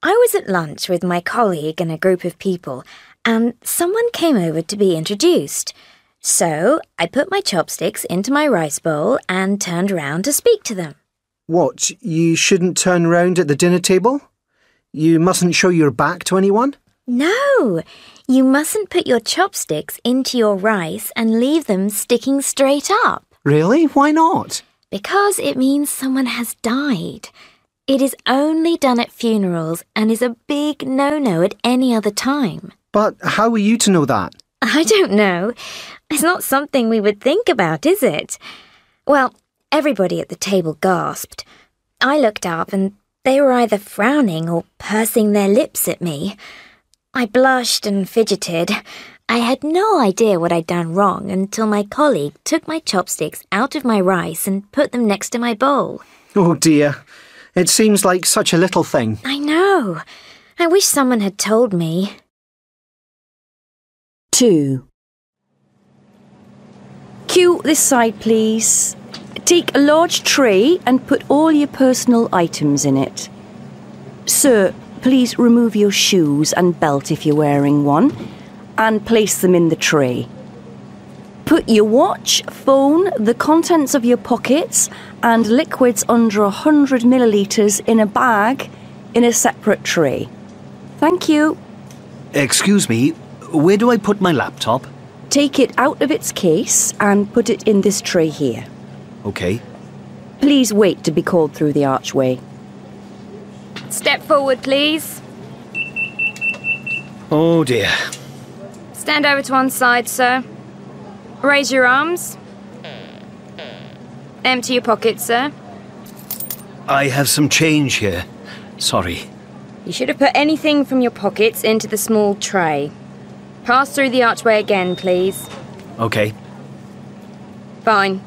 I was at lunch with my colleague and a group of people, and someone came over to be introduced. So I put my chopsticks into my rice bowl and turned around to speak to them. What, you shouldn't turn round at the dinner table? You mustn't show your back to anyone? No, you mustn't put your chopsticks into your rice and leave them sticking straight up. Really? Why not? Because it means someone has died. It is only done at funerals and is a big no-no at any other time. But how are you to know that? I don't know. It's not something we would think about, is it? Well, everybody at the table gasped. I looked up and they were either frowning or pursing their lips at me. I blushed and fidgeted. I had no idea what I'd done wrong until my colleague took my chopsticks out of my rice and put them next to my bowl. Oh dear. It seems like such a little thing. I know. I wish someone had told me. 2. Cue this side, please. Take a large tray and put all your personal items in it. Sir, please remove your shoes and belt if you're wearing one, and place them in the tray. Put your watch, phone, the contents of your pockets, and liquids under 100 millilitres in a bag in a separate tray. Thank you. Excuse me, where do I put my laptop? Take it out of its case and put it in this tray here. OK. Please wait to be called through the archway. Step forward, please. Oh dear. Stand over to one side, sir. Raise your arms. Empty your pockets, sir. I have some change here. Sorry. You should have put anything from your pockets into the small tray. Pass through the archway again, please. OK. Fine.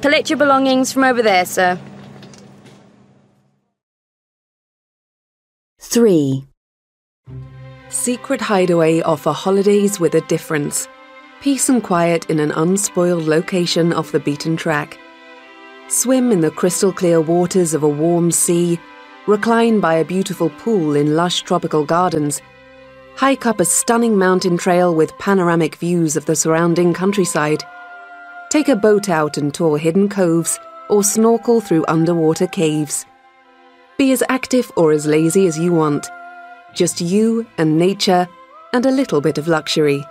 Collect your belongings from over there, sir. 3. Secret Hideaway offer holidays with a difference. Peace and quiet in an unspoiled location off the beaten track. Swim in the crystal-clear waters of a warm sea. Recline by a beautiful pool in lush tropical gardens. Hike up a stunning mountain trail with panoramic views of the surrounding countryside. Take a boat out and tour hidden coves or snorkel through underwater caves. Be as active or as lazy as you want. Just you and nature and a little bit of luxury.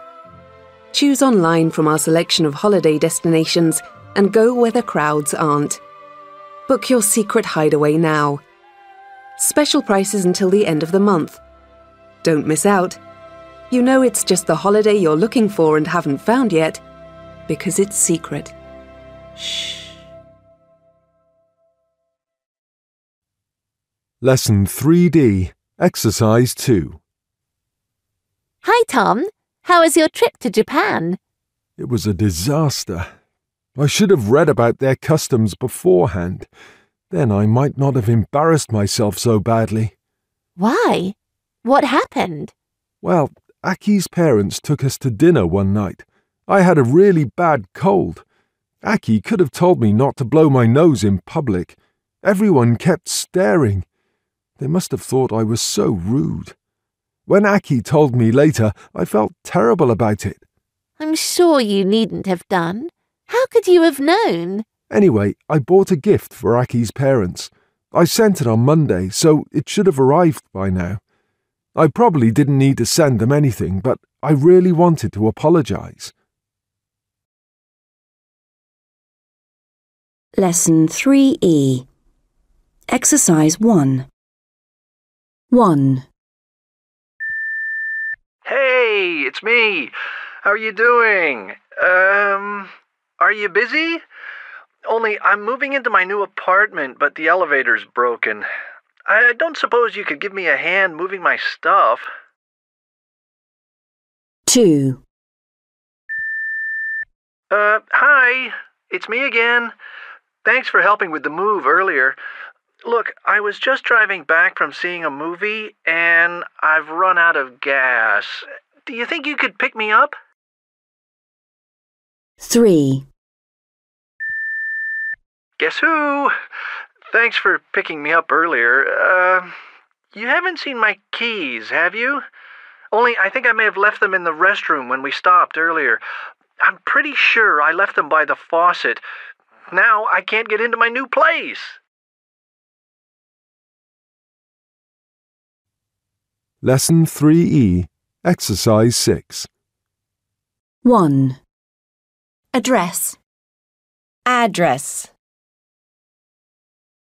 Choose online from our selection of holiday destinations and go where the crowds aren't. Book your secret hideaway now. Special prices until the end of the month. Don't miss out. You know it's just the holiday you're looking for and haven't found yet, because it's secret. Shh. Lesson 3D, Exercise 2. Hi, Tom. How was your trip to Japan? It was a disaster. I should have read about their customs beforehand. Then I might not have embarrassed myself so badly. Why? What happened? Well, Aki's parents took us to dinner one night. I had a really bad cold. Aki could have told me not to blow my nose in public. Everyone kept staring. They must have thought I was so rude. When Aki told me later, I felt terrible about it. I'm sure you needn't have done. How could you have known? Anyway, I bought a gift for Aki's parents. I sent it on Monday, so it should have arrived by now. I probably didn't need to send them anything, but I really wanted to apologize. Lesson 3E. Exercise 1. 1. Hey, it's me. How are you doing? Are you busy? Only I'm moving into my new apartment, but the elevator's broken. I don't suppose you could give me a hand moving my stuff. 2. Hi. It's me again. Thanks for helping with the move earlier. Look, I was just driving back from seeing a movie, and I've run out of gas. Do you think you could pick me up? 3. Guess who? Thanks for picking me up earlier. You haven't seen my keys, have you? Only I think I may have left them in the restroom when we stopped earlier. I'm pretty sure I left them by the faucet. Now I can't get into my new place. Lesson 3E, Exercise 6. 1. Address. Address.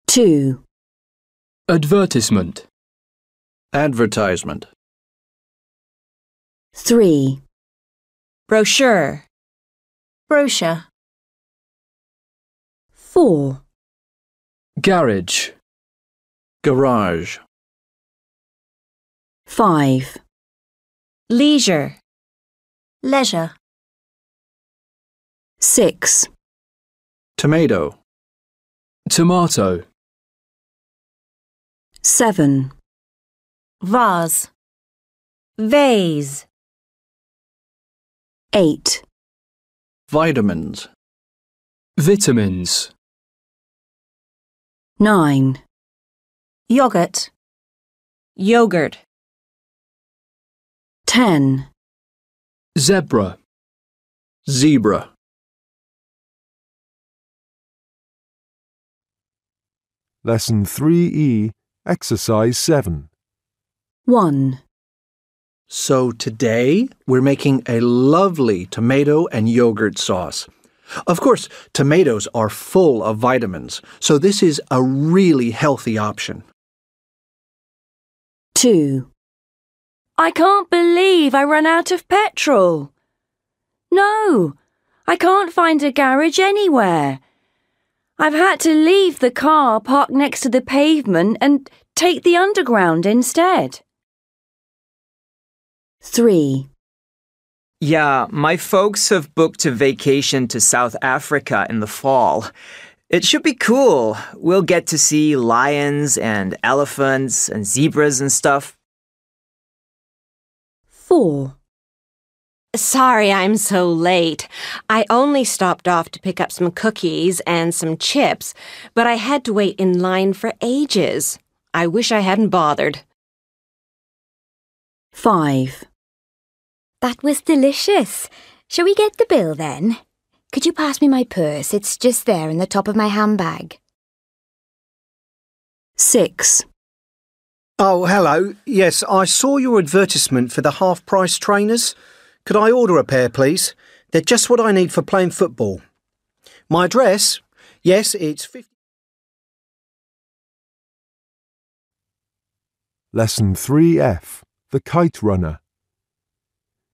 2. Advertisement. Advertisement. 3. Brochure. Brochure. 4. Garage. Garage. 5. Leisure. Leisure. 6. Tomato. Tomato. 7. Vase. Vase. 8. Vitamins. Vitamins. 9. Yogurt. Yogurt. 10. Zebra. Zebra. Lesson 3E, Exercise 7. 1. So today we're making a lovely tomato and yogurt sauce. Of course, tomatoes are full of vitamins, so this is a really healthy option. 2. I can't believe I ran out of petrol. No, I can't find a garage anywhere. I've had to leave the car parked next to the pavement and take the underground instead. 3. Yeah, my folks have booked a vacation to South Africa in the fall. It should be cool. We'll get to see lions and elephants and zebras and stuff. 4. Sorry I'm so late. I only stopped off to pick up some cookies and some chips, but I had to wait in line for ages. I wish I hadn't bothered. 5. That was delicious. Shall we get the bill then? Could you pass me my purse? It's just there in the top of my handbag. 6. Oh, hello. Yes, I saw your advertisement for the half-price trainers. Could I order a pair, please? They're just what I need for playing football. My address? Yes, it's 50... Lesson 3F, The Kite Runner.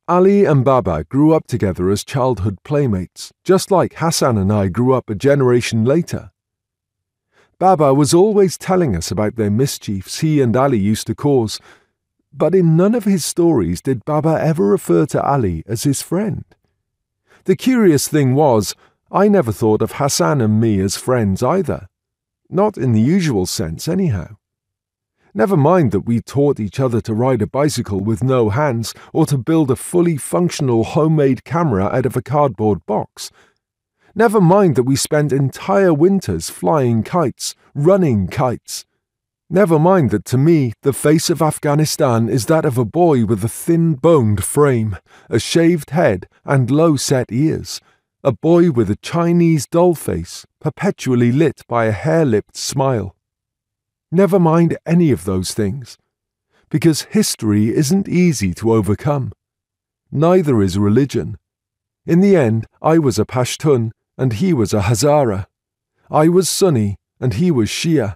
Ali and Baba grew up together as childhood playmates, just like Hassan and I grew up a generation later. Baba was always telling us about their mischiefs he and Ali used to cause, but in none of his stories did Baba ever refer to Ali as his friend. The curious thing was, I never thought of Hassan and me as friends either. Not in the usual sense, anyhow. Never mind that we taught each other to ride a bicycle with no hands or to build a fully functional homemade camera out of a cardboard box. Never mind that we spent entire winters flying kites, running kites. Never mind that to me, the face of Afghanistan is that of a boy with a thin-boned frame, a shaved head and low-set ears. A boy with a Chinese doll face, perpetually lit by a hair-lipped smile. Never mind any of those things, because history isn't easy to overcome. Neither is religion. In the end, I was a Pashtun and he was a Hazara. I was Sunni and he was Shia,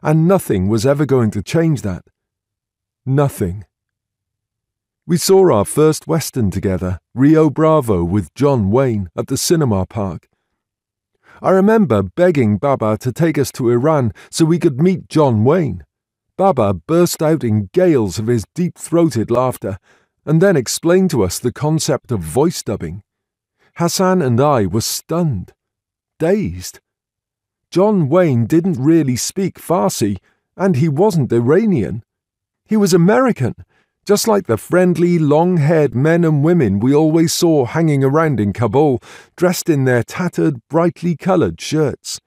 and nothing was ever going to change that. Nothing. We saw our first Western together, Rio Bravo with John Wayne, at the cinema park. I remember begging Baba to take us to Iran so we could meet John Wayne. Baba burst out in gales of his deep-throated laughter and then explained to us the concept of voice dubbing. Hassan and I were stunned, dazed. John Wayne didn't really speak Farsi, and he wasn't Iranian. He was American, just like the friendly, long-haired men and women we always saw hanging around in Kabul, dressed in their tattered, brightly coloured shirts.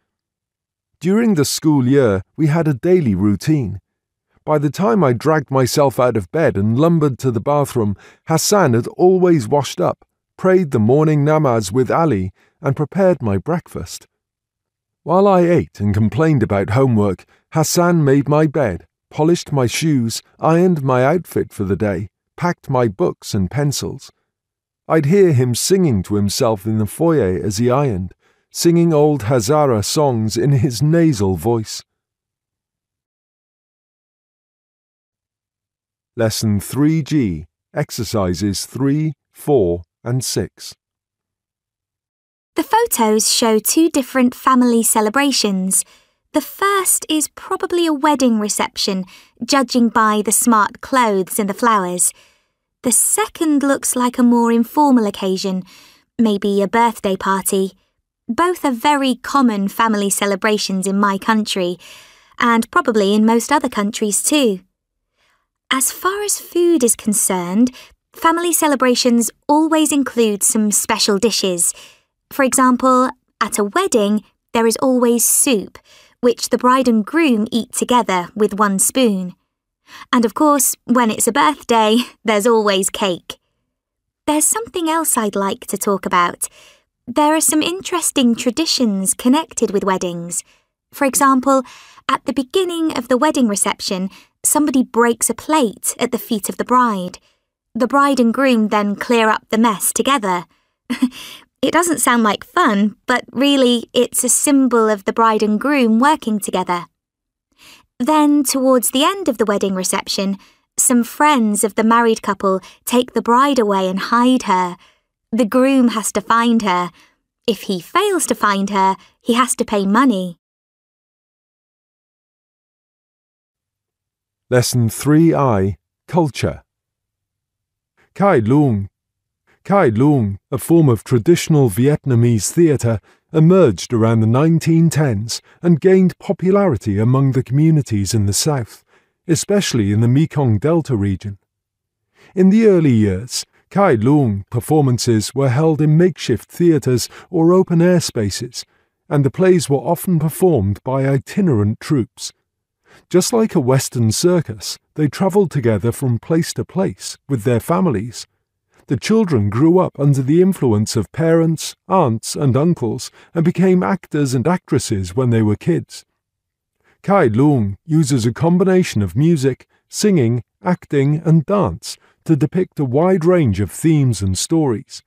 During the school year, we had a daily routine. By the time I dragged myself out of bed and lumbered to the bathroom, Hassan had always washed up, prayed the morning namaz with Ali, and prepared my breakfast. While I ate and complained about homework, Hassan made my bed, polished my shoes, ironed my outfit for the day, packed my books and pencils. I'd hear him singing to himself in the foyer as he ironed, singing old Hazara songs in his nasal voice. Lesson 3G, Exercises 3, 4 and 6. The photos show two different family celebrations. The first is probably a wedding reception, judging by the smart clothes and the flowers. The second looks like a more informal occasion, maybe a birthday party. Both are very common family celebrations in my country, and probably in most other countries too. As far as food is concerned, family celebrations always include some special dishes. For example, at a wedding, there is always soup, which the bride and groom eat together with one spoon. And of course, when it's a birthday, there's always cake. There's something else I'd like to talk about. There are some interesting traditions connected with weddings. For example, at the beginning of the wedding reception, somebody breaks a plate at the feet of the bride. The bride and groom then clear up the mess together. It doesn't sound like fun, but really it's a symbol of the bride and groom working together. Then, towards the end of the wedding reception, some friends of the married couple take the bride away and hide her. The groom has to find her. If he fails to find her, he has to pay money. Lesson 3I, Culture. Kai Lung. Kai Lung, a form of traditional Vietnamese theatre, emerged around the 1910s and gained popularity among the communities in the south, especially in the Mekong Delta region. In the early years, Kai Lung performances were held in makeshift theatres or open-air spaces, and the plays were often performed by itinerant troupes. Just like a Western circus, they travelled together from place to place with their families. The children grew up under the influence of parents, aunts and uncles and became actors and actresses when they were kids. Kai Lung uses a combination of music, singing, acting and dance to depict a wide range of themes and stories.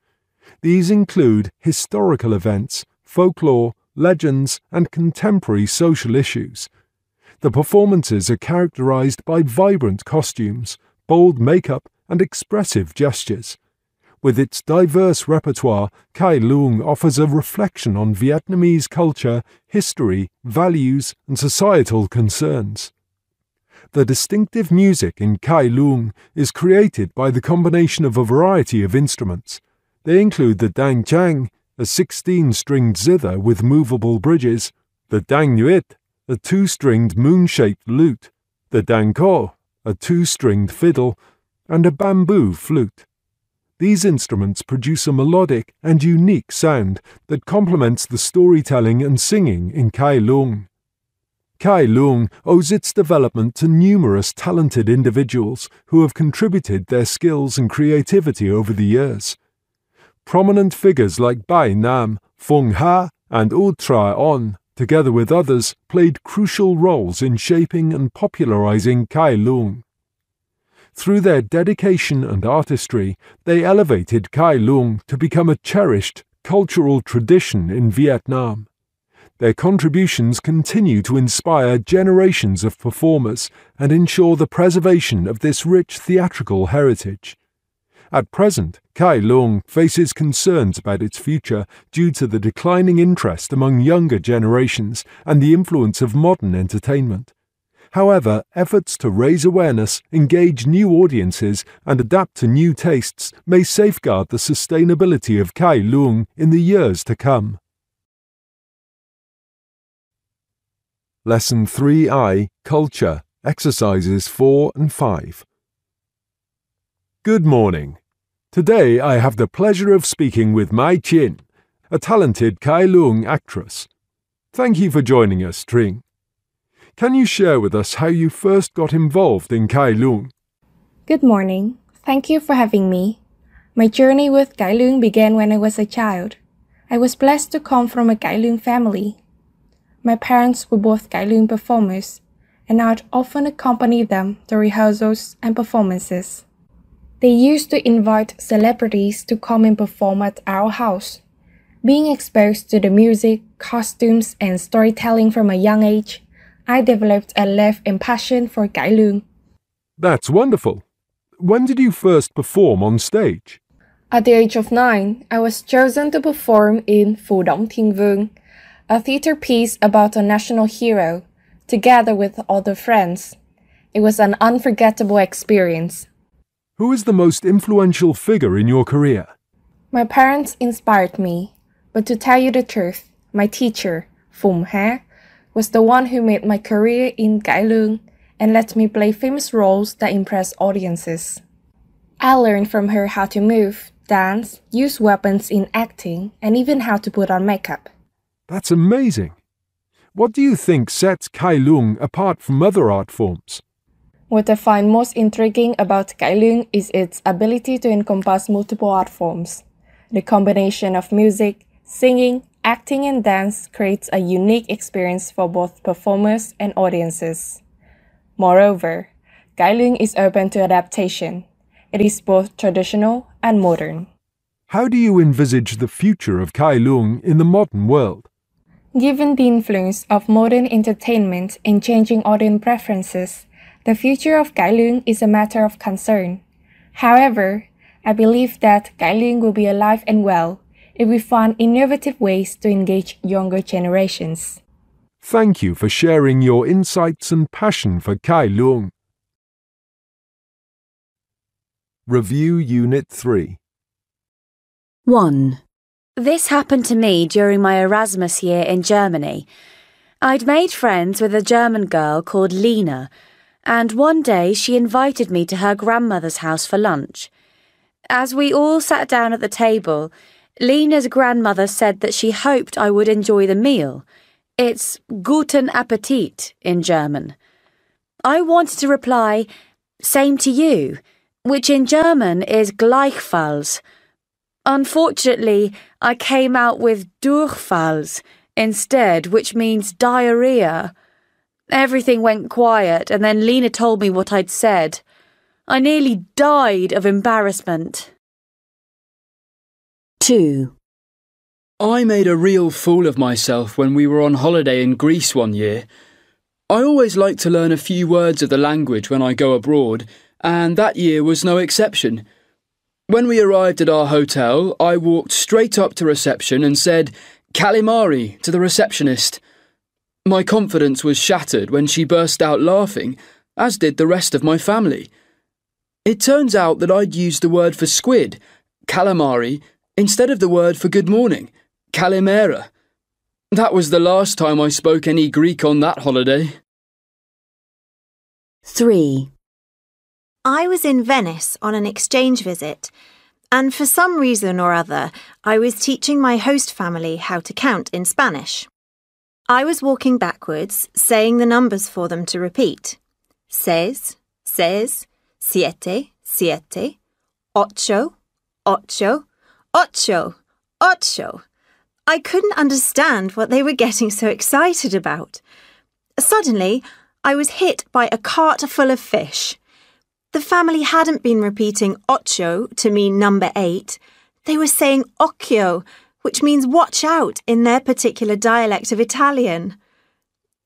These include historical events, folklore, legends and contemporary social issues. The performances are characterized by vibrant costumes, bold makeup and expressive gestures. With its diverse repertoire, Kai Lung offers a reflection on Vietnamese culture, history, values, and societal concerns. The distinctive music in Kai Lung is created by the combination of a variety of instruments. They include the dang chang, a 16-stringed zither with movable bridges, the dang nuit, a 2-stringed moon-shaped lute, the dang ko, a 2-stringed fiddle, and a bamboo flute. These instruments produce a melodic and unique sound that complements the storytelling and singing in Kai Lung. Kai Lung owes its development to numerous talented individuals who have contributed their skills and creativity over the years. Prominent figures like Bai Nam, Fung Ha, and U Tra On, together with others, played crucial roles in shaping and popularizing Kai Lung. Through their dedication and artistry, they elevated Kai Lung to become a cherished cultural tradition in Vietnam. Their contributions continue to inspire generations of performers and ensure the preservation of this rich theatrical heritage. At present, Kai Lung faces concerns about its future due to the declining interest among younger generations and the influence of modern entertainment. However, efforts to raise awareness, engage new audiences, and adapt to new tastes may safeguard the sustainability of Kai Lung in the years to come. Lesson 3I, Culture, Exercises 4 and 5. Good morning. Today I have the pleasure of speaking with Mai Chin, a talented Kai Lung actress. Thank you for joining us, Tring. Can you share with us how you first got involved in Kai Lung? Good morning. Thank you for having me. My journey with Kai Lung began when I was a child. I was blessed to come from a Kai Lung family. My parents were both Kai Lung performers, and I'd often accompany them to rehearsals and performances. They used to invite celebrities to come and perform at our house. Being exposed to the music, costumes, and storytelling from a young age, I developed a love and passion for Kai Lung. That's wonderful. When did you first perform on stage? At the age of 9, I was chosen to perform in Phu Dong Thiên Vương, a theater piece about a national hero, together with other friends. It was an unforgettable experience. Who is the most influential figure in your career? My parents inspired me, but to tell you the truth, my teacher, Phùng Ha, was the one who made my career in Kai Lung and let me play famous roles that impress audiences. I learned from her how to move, dance, use weapons in acting, and even how to put on makeup. That's amazing. What do you think sets Kai Lung apart from other art forms? What I find most intriguing about cải lương is its ability to encompass multiple art forms. The combination of music, singing, acting and dance creates a unique experience for both performers and audiences. Moreover, cải lương is open to adaptation. It is both traditional and modern. How do you envisage the future of cải lương in the modern world? Given the influence of modern entertainment and changing audience preferences, the future of cải lương is a matter of concern. However, I believe that cải lương will be alive and well if we find innovative ways to engage younger generations. Thank you for sharing your insights and passion for cải lương. Review Unit 3. 1. This happened to me during my Erasmus year in Germany. I'd made friends with a German girl called Lena, and one day she invited me to her grandmother's house for lunch. As we all sat down at the table, Lena's grandmother said that she hoped I would enjoy the meal. It's Guten Appetit in German. I wanted to reply, same to you, which in German is gleichfalls. Unfortunately, I came out with Durchfalls instead, which means diarrhea. Everything went quiet, and then Lena told me what I'd said. I nearly died of embarrassment. 2. I made a real fool of myself when we were on holiday in Greece one year. I always like to learn a few words of the language when I go abroad, and that year was no exception. When we arrived at our hotel, I walked straight up to reception and said, "Calamari," to the receptionist. My confidence was shattered when she burst out laughing, as did the rest of my family. It turns out that I'd used the word for squid, calamari, instead of the word for good morning, kalimera. That was the last time I spoke any Greek on that holiday. 3. I was in Venice on an exchange visit, and for some reason or other, I was teaching my host family how to count in Spanish. I was walking backwards, saying the numbers for them to repeat. 6, 6, 7, 7, 8, 8, 8, 8. I couldn't understand what they were getting so excited about. Suddenly, I was hit by a cart full of fish. The family hadn't been repeating ocho to mean number 8. They were saying occhio, which means watch out in their particular dialect of Italian.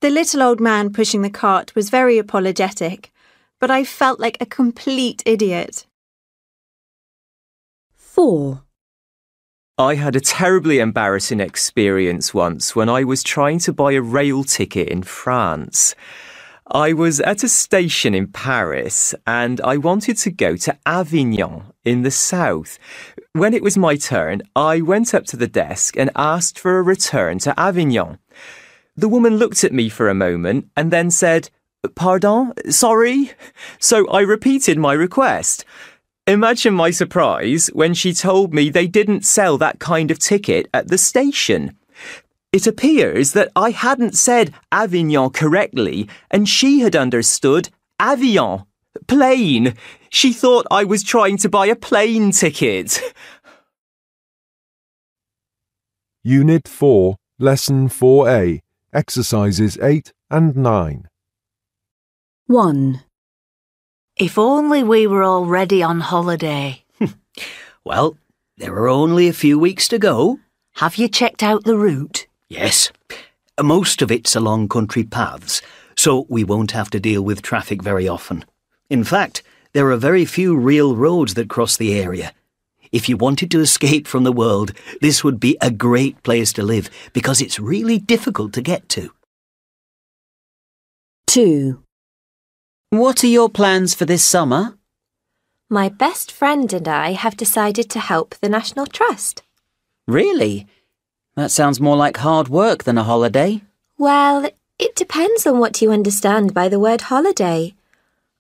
The little old man pushing the cart was very apologetic, but I felt like a complete idiot. 4. I had a terribly embarrassing experience once when I was trying to buy a rail ticket in France. I was at a station in Paris and I wanted to go to Avignon in the south. When it was my turn, I went up to the desk and asked for a return to Avignon. The woman looked at me for a moment and then said, "Pardon? Sorry?" So I repeated my request. Imagine my surprise when she told me they didn't sell that kind of ticket at the station. It appears that I hadn't said Avignon correctly and she had understood avion, plane. She thought I was trying to buy a plane ticket. Unit 4, Lesson 4A, Exercises 8 and 9. 1. If only we were already on holiday. Well, there are only a few weeks to go. Have you checked out the route? Yes. Most of it's along country paths, so we won't have to deal with traffic very often. In fact, there are very few real roads that cross the area. If you wanted to escape from the world, this would be a great place to live because it's really difficult to get to. 2. What are your plans for this summer? My best friend and I have decided to help the National Trust. Really? That sounds more like hard work than a holiday. Well, it depends on what you understand by the word holiday.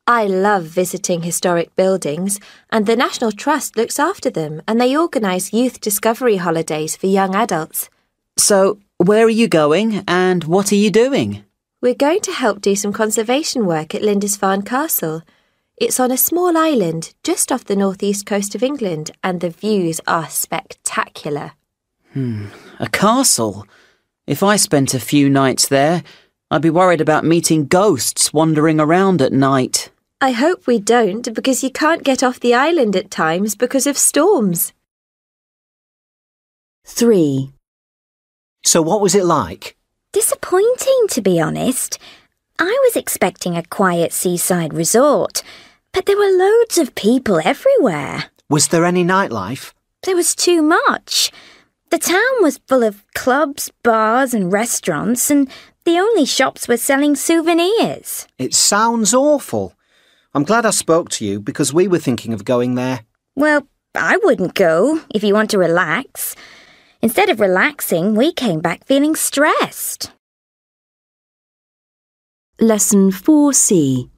I love visiting historic buildings, and the National Trust looks after them, and they organise youth discovery holidays for young adults. So, where are you going, and what are you doing? We're going to help do some conservation work at Lindisfarne Castle. It's on a small island just off the northeast coast of England, and the views are spectacular. A castle? If I spent a few nights there, I'd be worried about meeting ghosts wandering around at night. I hope we don't, because you can't get off the island at times because of storms. 3. So what was it like? Disappointing, to be honest. I was expecting a quiet seaside resort, but there were loads of people everywhere. Was there any nightlife? There was too much. The town was full of clubs, bars and restaurants, and the only shops were selling souvenirs. It sounds awful. I'm glad I spoke to you because we were thinking of going there. Well, I wouldn't go if you want to relax. Instead of relaxing, we came back feeling stressed. Lesson 4C.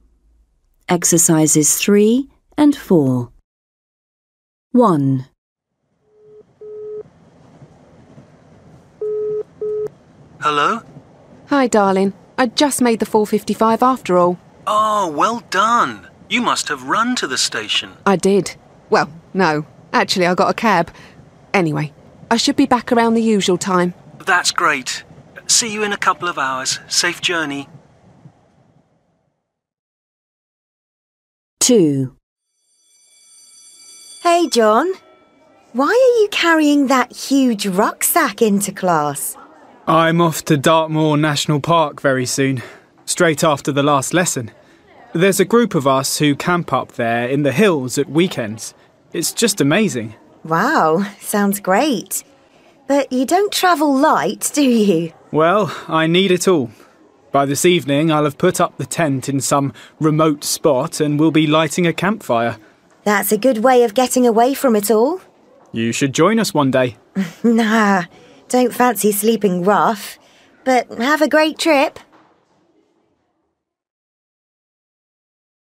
Exercises 3 and 4. 1. Hello? Hi, darling. I just made the 4:55 after all. Oh, well done. You must have run to the station. I did. Well, no. Actually, I got a cab. Anyway, I should be back around the usual time. That's great. See you in a couple of hours. Safe journey. 2. Hey, John. Why are you carrying that huge rucksack into class? I'm off to Dartmoor National Park very soon, straight after the last lesson. There's a group of us who camp up there in the hills at weekends. It's just amazing. Wow, sounds great. But you don't travel light, do you? Well, I need it all. By this evening, I'll have put up the tent in some remote spot and we'll be lighting a campfire. That's a good way of getting away from it all. You should join us one day. Nah, don't fancy sleeping rough. But have a great trip.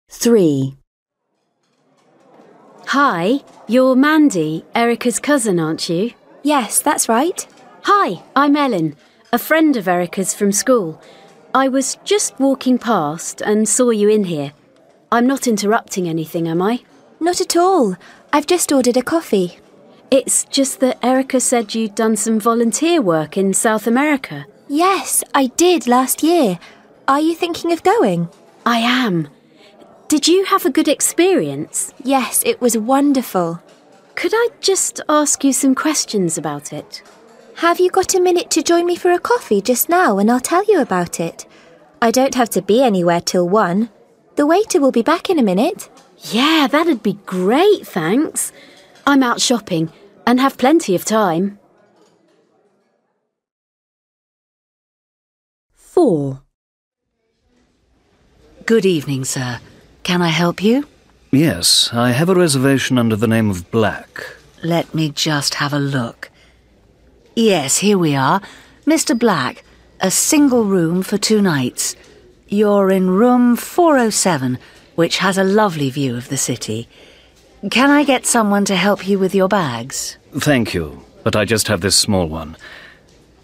3. Hi, you're Mandy, Erica's cousin, aren't you? Yes, that's right. Hi, I'm Ellen, a friend of Erica's from school. I was just walking past and saw you in here. I'm not interrupting anything, am I? Not at all. I've just ordered a coffee. It's just that Erica said you'd done some volunteer work in South America. Yes, I did last year. Are you thinking of going? I am. Did you have a good experience? Yes, it was wonderful. Could I just ask you some questions about it? Have you got a minute to join me for a coffee just now and I'll tell you about it? I don't have to be anywhere till 1. The waiter will be back in a minute. Yeah, that'd be great, thanks. I'm out shopping and have plenty of time. 4. Good evening, sir. Can I help you? Yes, I have a reservation under the name of Black. Let me just have a look. Yes, here we are. Mr. Black, a single room for 2 nights. You're in room 407, which has a lovely view of the city. Can I get someone to help you with your bags? Thank you, but I just have this small one.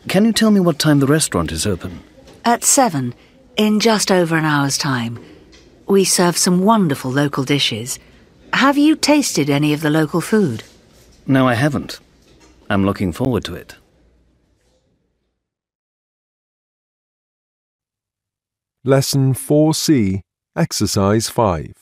Can you tell me what time the restaurant is open? At 7, in just over an hour's time. We serve some wonderful local dishes. Have you tasted any of the local food? No, I haven't. I'm looking forward to it. Lesson 4C, Exercise 5.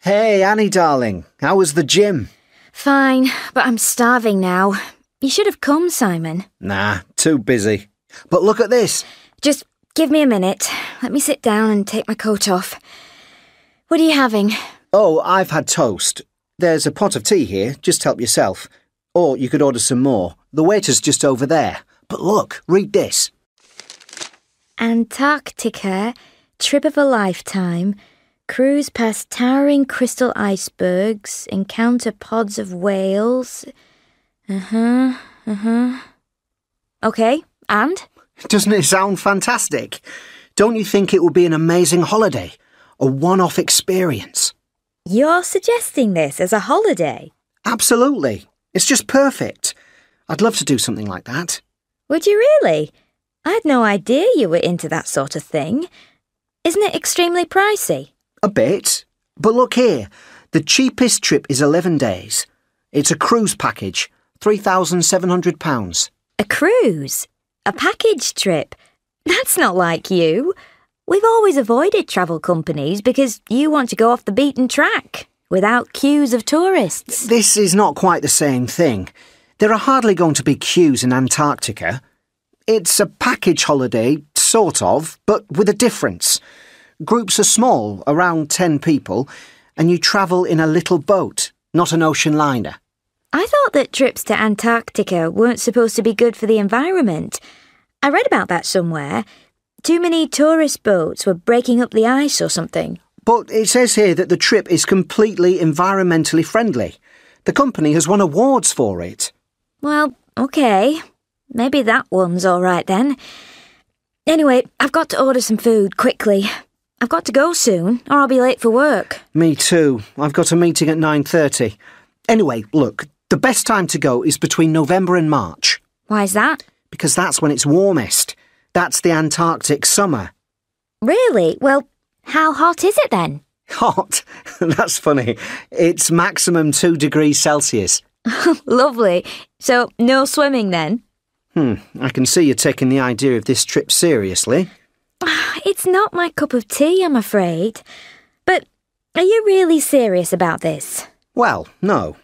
Hey, Annie, darling. How was the gym? Fine, but I'm starving now. You should have come, Simon. Nah, too busy. But look at this. Just give me a minute. Let me sit down and take my coat off. What are you having? Oh, I've had toast. There's a pot of tea here. Just help yourself. Or you could order some more. The waiter's just over there. But look, read this. Antarctica, trip of a lifetime. Cruise past towering crystal icebergs. Encounter pods of whales. Okay, and? Doesn't it sound fantastic? Don't you think it would be an amazing holiday? A one-off experience? You're suggesting this as a holiday? Absolutely. It's just perfect. I'd love to do something like that. Would you really? I had no idea you were into that sort of thing. Isn't it extremely pricey? A bit. But look here, the cheapest trip is 11 days. It's a cruise package, £3,700. A cruise? A package trip? That's not like you. We've always avoided travel companies because you want to go off the beaten track, without queues of tourists. This is not quite the same thing. There are hardly going to be queues in Antarctica. It's a package holiday, sort of, but with a difference. Groups are small, around 10 people, and you travel in a little boat, not an ocean liner. I thought that trips to Antarctica weren't supposed to be good for the environment. I read about that somewhere. Too many tourist boats were breaking up the ice or something. But it says here that the trip is completely environmentally friendly. The company has won awards for it. Well, OK. Maybe that one's all right then. Anyway, I've got to order some food quickly. I've got to go soon, or I'll be late for work. Me too. I've got a meeting at 9:30. Anyway, look, the best time to go is between November and March. Why's that? Because that's when it's warmest. That's the Antarctic summer. Really? Well, how hot is it then? Hot? That's funny. It's maximum 2 degrees Celsius. Lovely. So, no swimming then? I can see you're taking the idea of this trip seriously. It's not my cup of tea, I'm afraid. But are you really serious about this? Well, no.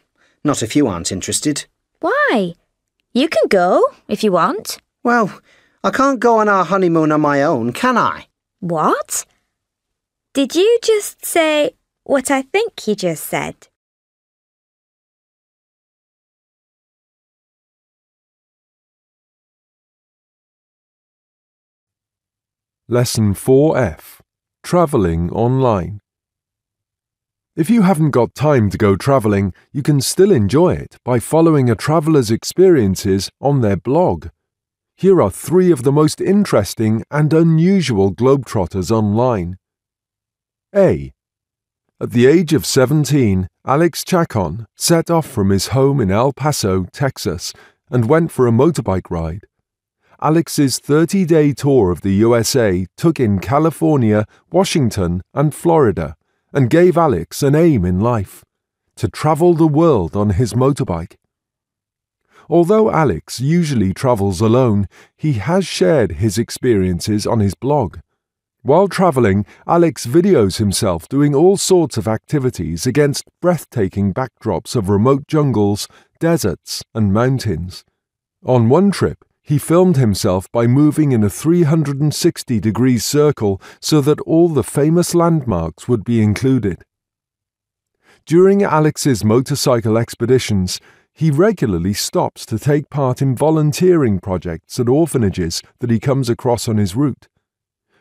Not if you aren't interested. Why? You can go, if you want. Well, I can't go on our honeymoon on my own, can I? What? Did you just say what I think you just said? Lesson 4F. Travelling online. If you haven't got time to go travelling, you can still enjoy it by following a traveller's experiences on their blog. Here are 3 of the most interesting and unusual globetrotters online. A. At the age of 17, Alex Chacon set off from his home in El Paso, Texas, and went for a motorbike ride. Alex's 30-day tour of the USA took in California, Washington, and Florida, and gave Alex an aim in life: to travel the world on his motorbike. Although Alex usually travels alone, he has shared his experiences on his blog. While traveling, Alex videos himself doing all sorts of activities against breathtaking backdrops of remote jungles, deserts, and mountains. On one trip, he filmed himself by moving in a 360-degree circle so that all the famous landmarks would be included. During Alex's motorcycle expeditions, he regularly stops to take part in volunteering projects at orphanages that he comes across on his route.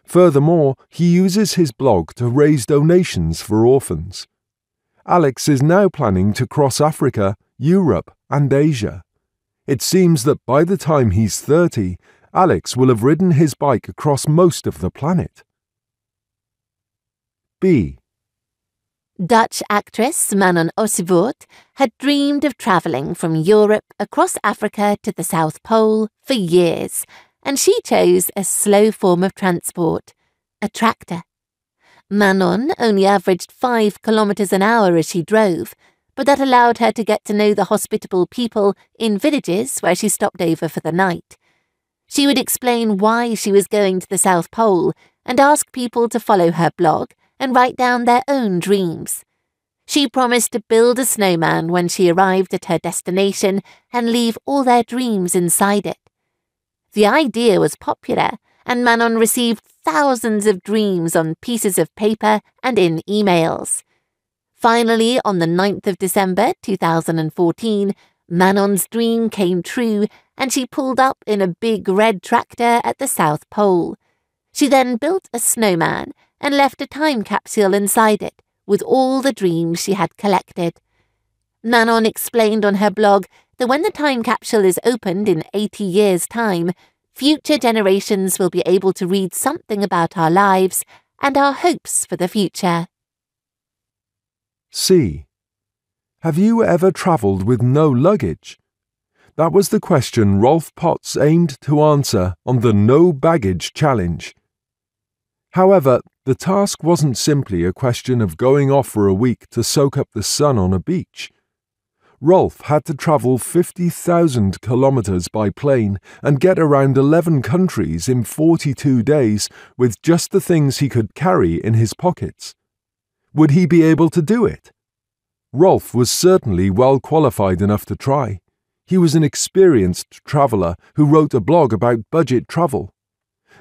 Furthermore, he uses his blog to raise donations for orphans. Alex is now planning to cross Africa, Europe, and Asia. It seems that by the time he's 30, Alex will have ridden his bike across most of the planet. B. Dutch actress Manon Ossevoort had dreamed of travelling from Europe across Africa to the South Pole for years, and she chose a slow form of transport, a tractor. Manon only averaged 5 kilometres an hour as she drove, but that allowed her to get to know the hospitable people in villages where she stopped over for the night. She would explain why she was going to the South Pole and ask people to follow her blog and write down their own dreams. She promised to build a snowman when she arrived at her destination and leave all their dreams inside it. The idea was popular, and Manon received thousands of dreams on pieces of paper and in emails. Finally, on the 9th of December 2014, Manon's dream came true and she pulled up in a big red tractor at the South Pole. She then built a snowman and left a time capsule inside it with all the dreams she had collected. Manon explained on her blog that when the time capsule is opened in 80 years' time, future generations will be able to read something about our lives and our hopes for the future. C. Have you ever travelled with no luggage? That was the question Rolf Potts aimed to answer on the No Baggage Challenge. However, the task wasn't simply a question of going off for a week to soak up the sun on a beach. Rolf had to travel 50,000 kilometers by plane and get around 11 countries in 42 days with just the things he could carry in his pockets. Would he be able to do it? Rolf was certainly well qualified enough to try. He was an experienced traveller who wrote a blog about budget travel.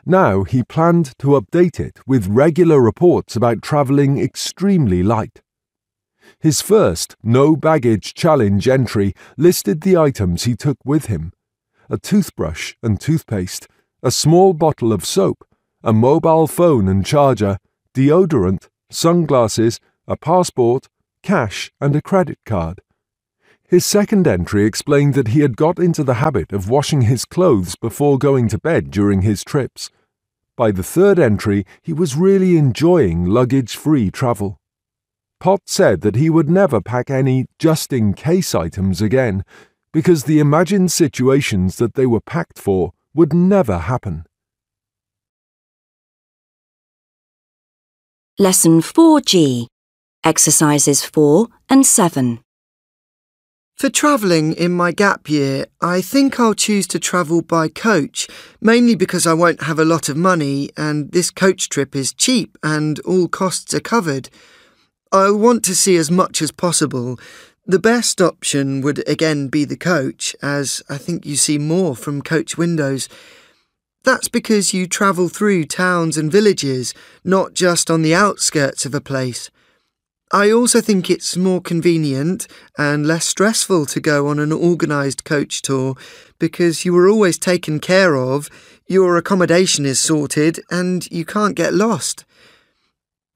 Now he planned to update it with regular reports about travelling extremely light. His first No Baggage Challenge entry listed the items he took with him: a toothbrush and toothpaste, a small bottle of soap, a mobile phone and charger, deodorant, sunglasses, a passport, cash and a credit card. His second entry explained that he had got into the habit of washing his clothes before going to bed during his trips. By the third entry, he was really enjoying luggage-free travel. Pot said that he would never pack any just-in-case items again, because the imagined situations that they were packed for would never happen. Lesson 4G, Exercises 4 and 7. For travelling in my gap year, I think I'll choose to travel by coach, mainly because I won't have a lot of money and this coach trip is cheap and all costs are covered. I'll want to see as much as possible. The best option would again be the coach, as I think you see more from coach windows. That's because you travel through towns and villages, not just on the outskirts of a place. I also think it's more convenient and less stressful to go on an organised coach tour because you are always taken care of, your accommodation is sorted and you can't get lost.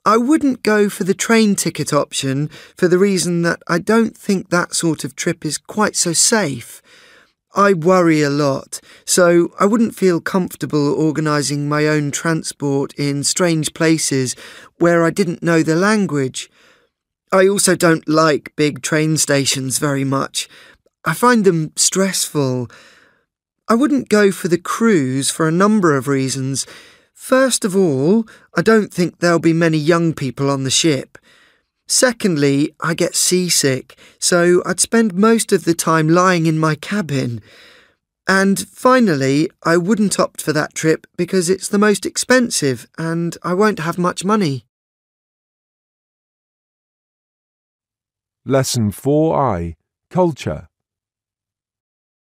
I wouldn't go for the train ticket option for the reason that I don't think that sort of trip is quite so safe. I worry a lot, so I wouldn't feel comfortable organising my own transport in strange places where I didn't know the language. I also don't like big train stations very much. I find them stressful. I wouldn't go for the cruise for a number of reasons. First of all, I don't think there'll be many young people on the ship. Secondly, I get seasick, so I'd spend most of the time lying in my cabin. And finally, I wouldn't opt for that trip because it's the most expensive and I won't have much money. Lesson 4I, Culture.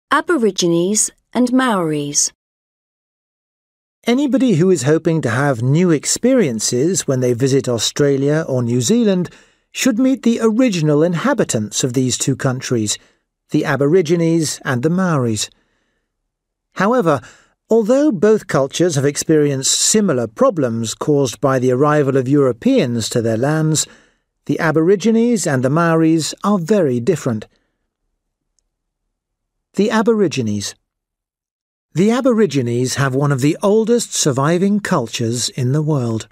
Aborigines and Maoris. Anybody who is hoping to have new experiences when they visit Australia or New Zealand should meet the original inhabitants of these two countries, the Aborigines and the Maoris. However, although both cultures have experienced similar problems caused by the arrival of Europeans to their lands, the Aborigines and the Maoris are very different. The Aborigines. The Aborigines have one of the oldest surviving cultures in the world.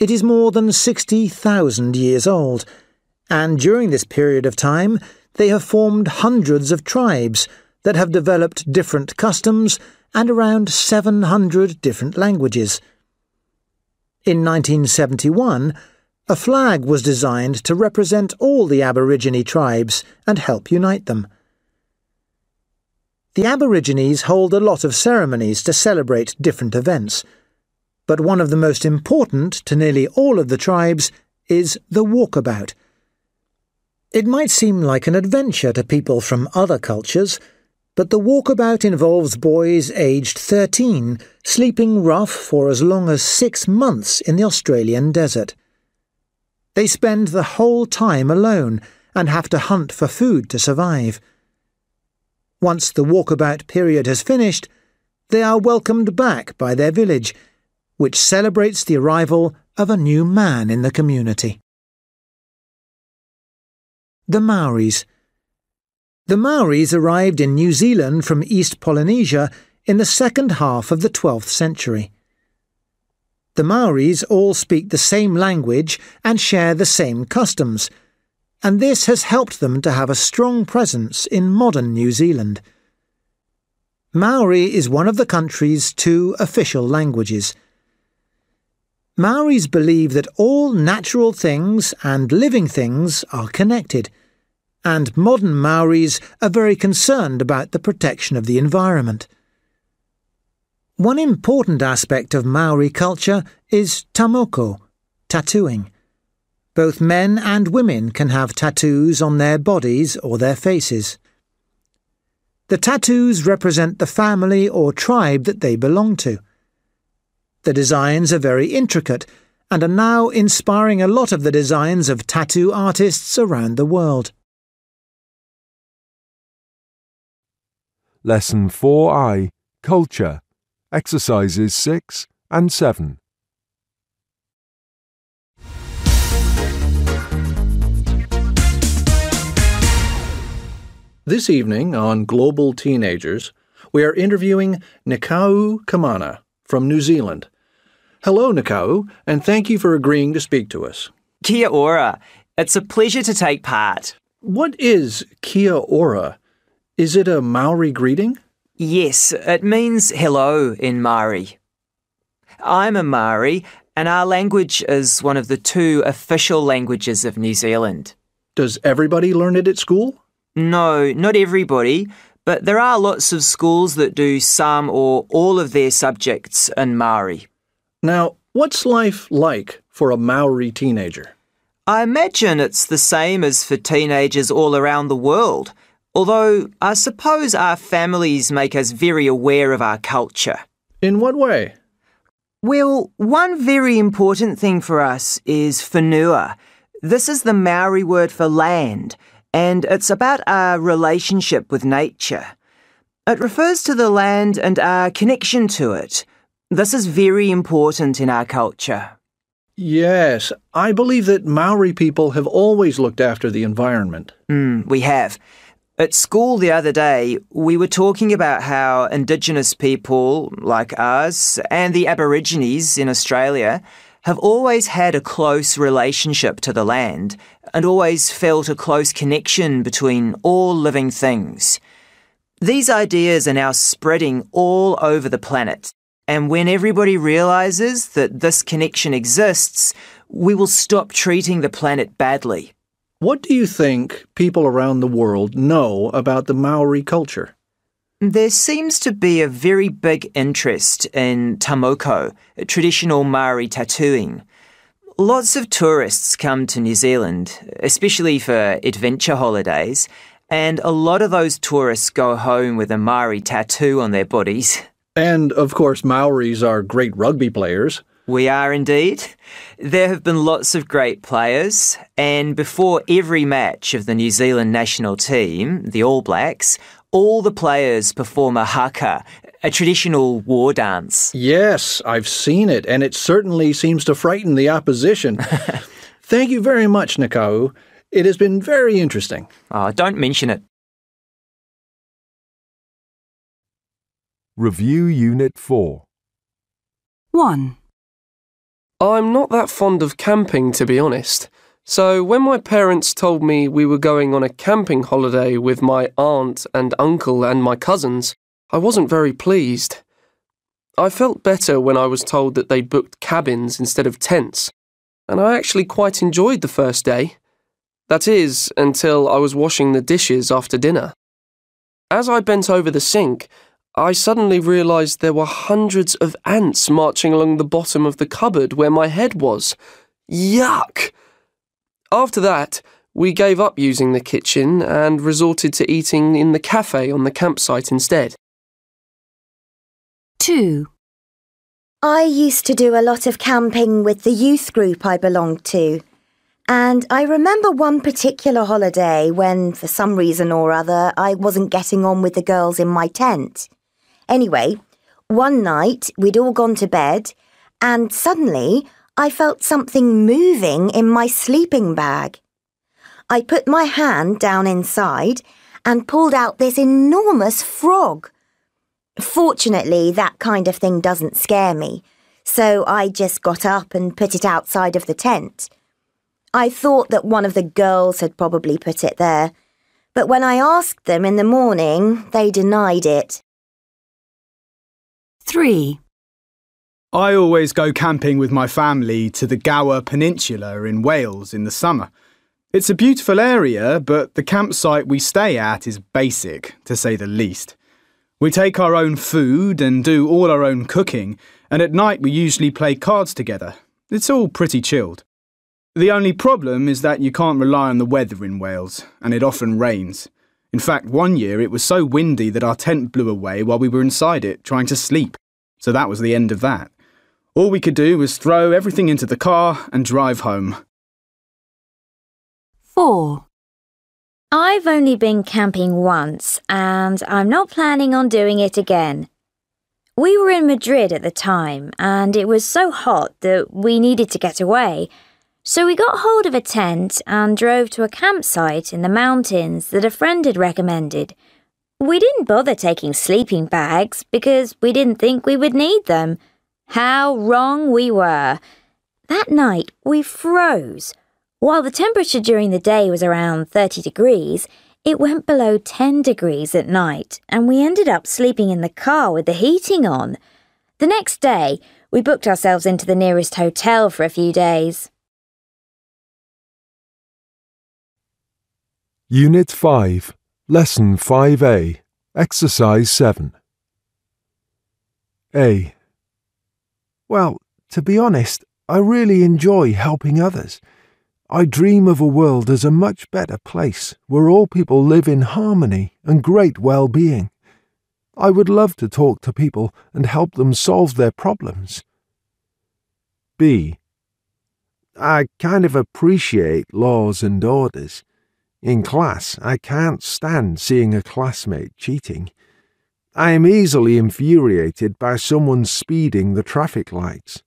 It is more than 60,000 years old, and during this period of time they have formed hundreds of tribes that have developed different customs and around 700 different languages. In 1971, a flag was designed to represent all the Aborigine tribes and help unite them. The Aborigines hold a lot of ceremonies to celebrate different events, but one of the most important to nearly all of the tribes is the walkabout. It might seem like an adventure to people from other cultures, but the walkabout involves boys aged 13 sleeping rough for as long as 6 months in the Australian desert. They spend the whole time alone and have to hunt for food to survive. Once the walkabout period has finished, they are welcomed back by their village, which celebrates the arrival of a new man in the community. The Maoris. The Maoris arrived in New Zealand from East Polynesia in the second half of the 12th century. The Maoris all speak the same language and share the same customs, and this has helped them to have a strong presence in modern New Zealand. Maori is one of the country's 2 official languages. Maoris believe that all natural things and living things are connected, and modern Maoris are very concerned about the protection of the environment. One important aspect of Maori culture is tamoko, tattooing. Both men and women can have tattoos on their bodies or their faces. The tattoos represent the family or tribe that they belong to. The designs are very intricate and are now inspiring a lot of the designs of tattoo artists around the world. Lesson 4I, Culture, Exercises 6 and 7. This evening on Global Teenagers, we are interviewing Nikau Kamana from New Zealand. Hello, Nikau, and thank you for agreeing to speak to us. Kia ora. It's a pleasure to take part. What is kia ora? Is it a Maori greeting? Yes, it means hello in Maori. I'm a Maori, and our language is one of the 2 official languages of New Zealand. Does everybody learn it at school? No, not everybody, but there are lots of schools that do some or all of their subjects in Maori. Now, what's life like for a Maori teenager? I imagine it's the same as for teenagers all around the world, although I suppose our families make us very aware of our culture. In what way? Well, one very important thing for us is whenua. This is the Maori word for land, and it's about our relationship with nature. It refers to the land and our connection to it. This is very important in our culture. Yes, I believe that Maori people have always looked after the environment. We have. At school the other day, we were talking about how Indigenous people, like us, and the Aborigines in Australia, have always had a close relationship to the land and always felt a close connection between all living things. These ideas are now spreading all over the planet, and when everybody realises that this connection exists, we will stop treating the planet badly. What do you think people around the world know about the Maori culture? There seems to be a very big interest in tamoko, traditional Maori tattooing. Lots of tourists come to New Zealand, especially for adventure holidays, and a lot of those tourists go home with a Maori tattoo on their bodies. And, of course, Maoris are great rugby players. We are indeed. There have been lots of great players, and before every match of the New Zealand national team, the All Blacks, all the players perform a haka, a traditional war dance. Yes, I've seen it, and it certainly seems to frighten the opposition. Thank you very much, Nikau. It has been very interesting. Oh, don't mention it. Review Unit 4. 1. I'm not that fond of camping, to be honest. So when my parents told me we were going on a camping holiday with my aunt and uncle and my cousins, I wasn't very pleased. I felt better when I was told that they booked cabins instead of tents, and I actually quite enjoyed the first day. That is, until I was washing the dishes after dinner. As I bent over the sink, I suddenly realised there were hundreds of ants marching along the bottom of the cupboard where my head was. Yuck! After that, we gave up using the kitchen and resorted to eating in the cafe on the campsite instead. 2. I used to do a lot of camping with the youth group I belonged to. And I remember one particular holiday when, for some reason or other, I wasn't getting on with the girls in my tent. Anyway, one night we'd all gone to bed, and suddenly I felt something moving in my sleeping bag. I put my hand down inside and pulled out this enormous frog. Fortunately, that kind of thing doesn't scare me, so I just got up and put it outside of the tent. I thought that one of the girls had probably put it there, but when I asked them in the morning, they denied it. 3. I always go camping with my family to the Gower Peninsula in Wales in the summer. It's a beautiful area, but the campsite we stay at is basic, to say the least. We take our own food and do all our own cooking, and at night we usually play cards together. It's all pretty chilled. The only problem is that you can't rely on the weather in Wales, and it often rains. In fact, one year it was so windy that our tent blew away while we were inside it trying to sleep, so that was the end of that. All we could do was throw everything into the car and drive home. 4. I've only been camping once, and I'm not planning on doing it again. We were in Madrid at the time, and it was so hot that we needed to get away. So we got hold of a tent and drove to a campsite in the mountains that a friend had recommended. We didn't bother taking sleeping bags because we didn't think we would need them. How wrong we were. That night we froze. While the temperature during the day was around 30 degrees, it went below 10 degrees at night, and we ended up sleeping in the car with the heating on. The next day, we booked ourselves into the nearest hotel for a few days. Unit 5, Lesson 5A, Exercise 7. A. Well, to be honest, I really enjoy helping others. I dream of a world as a much better place where all people live in harmony and great well-being. I would love to talk to people and help them solve their problems. B. I kind of appreciate laws and orders. In class, I can't stand seeing a classmate cheating. I am easily infuriated by someone speeding the traffic lights.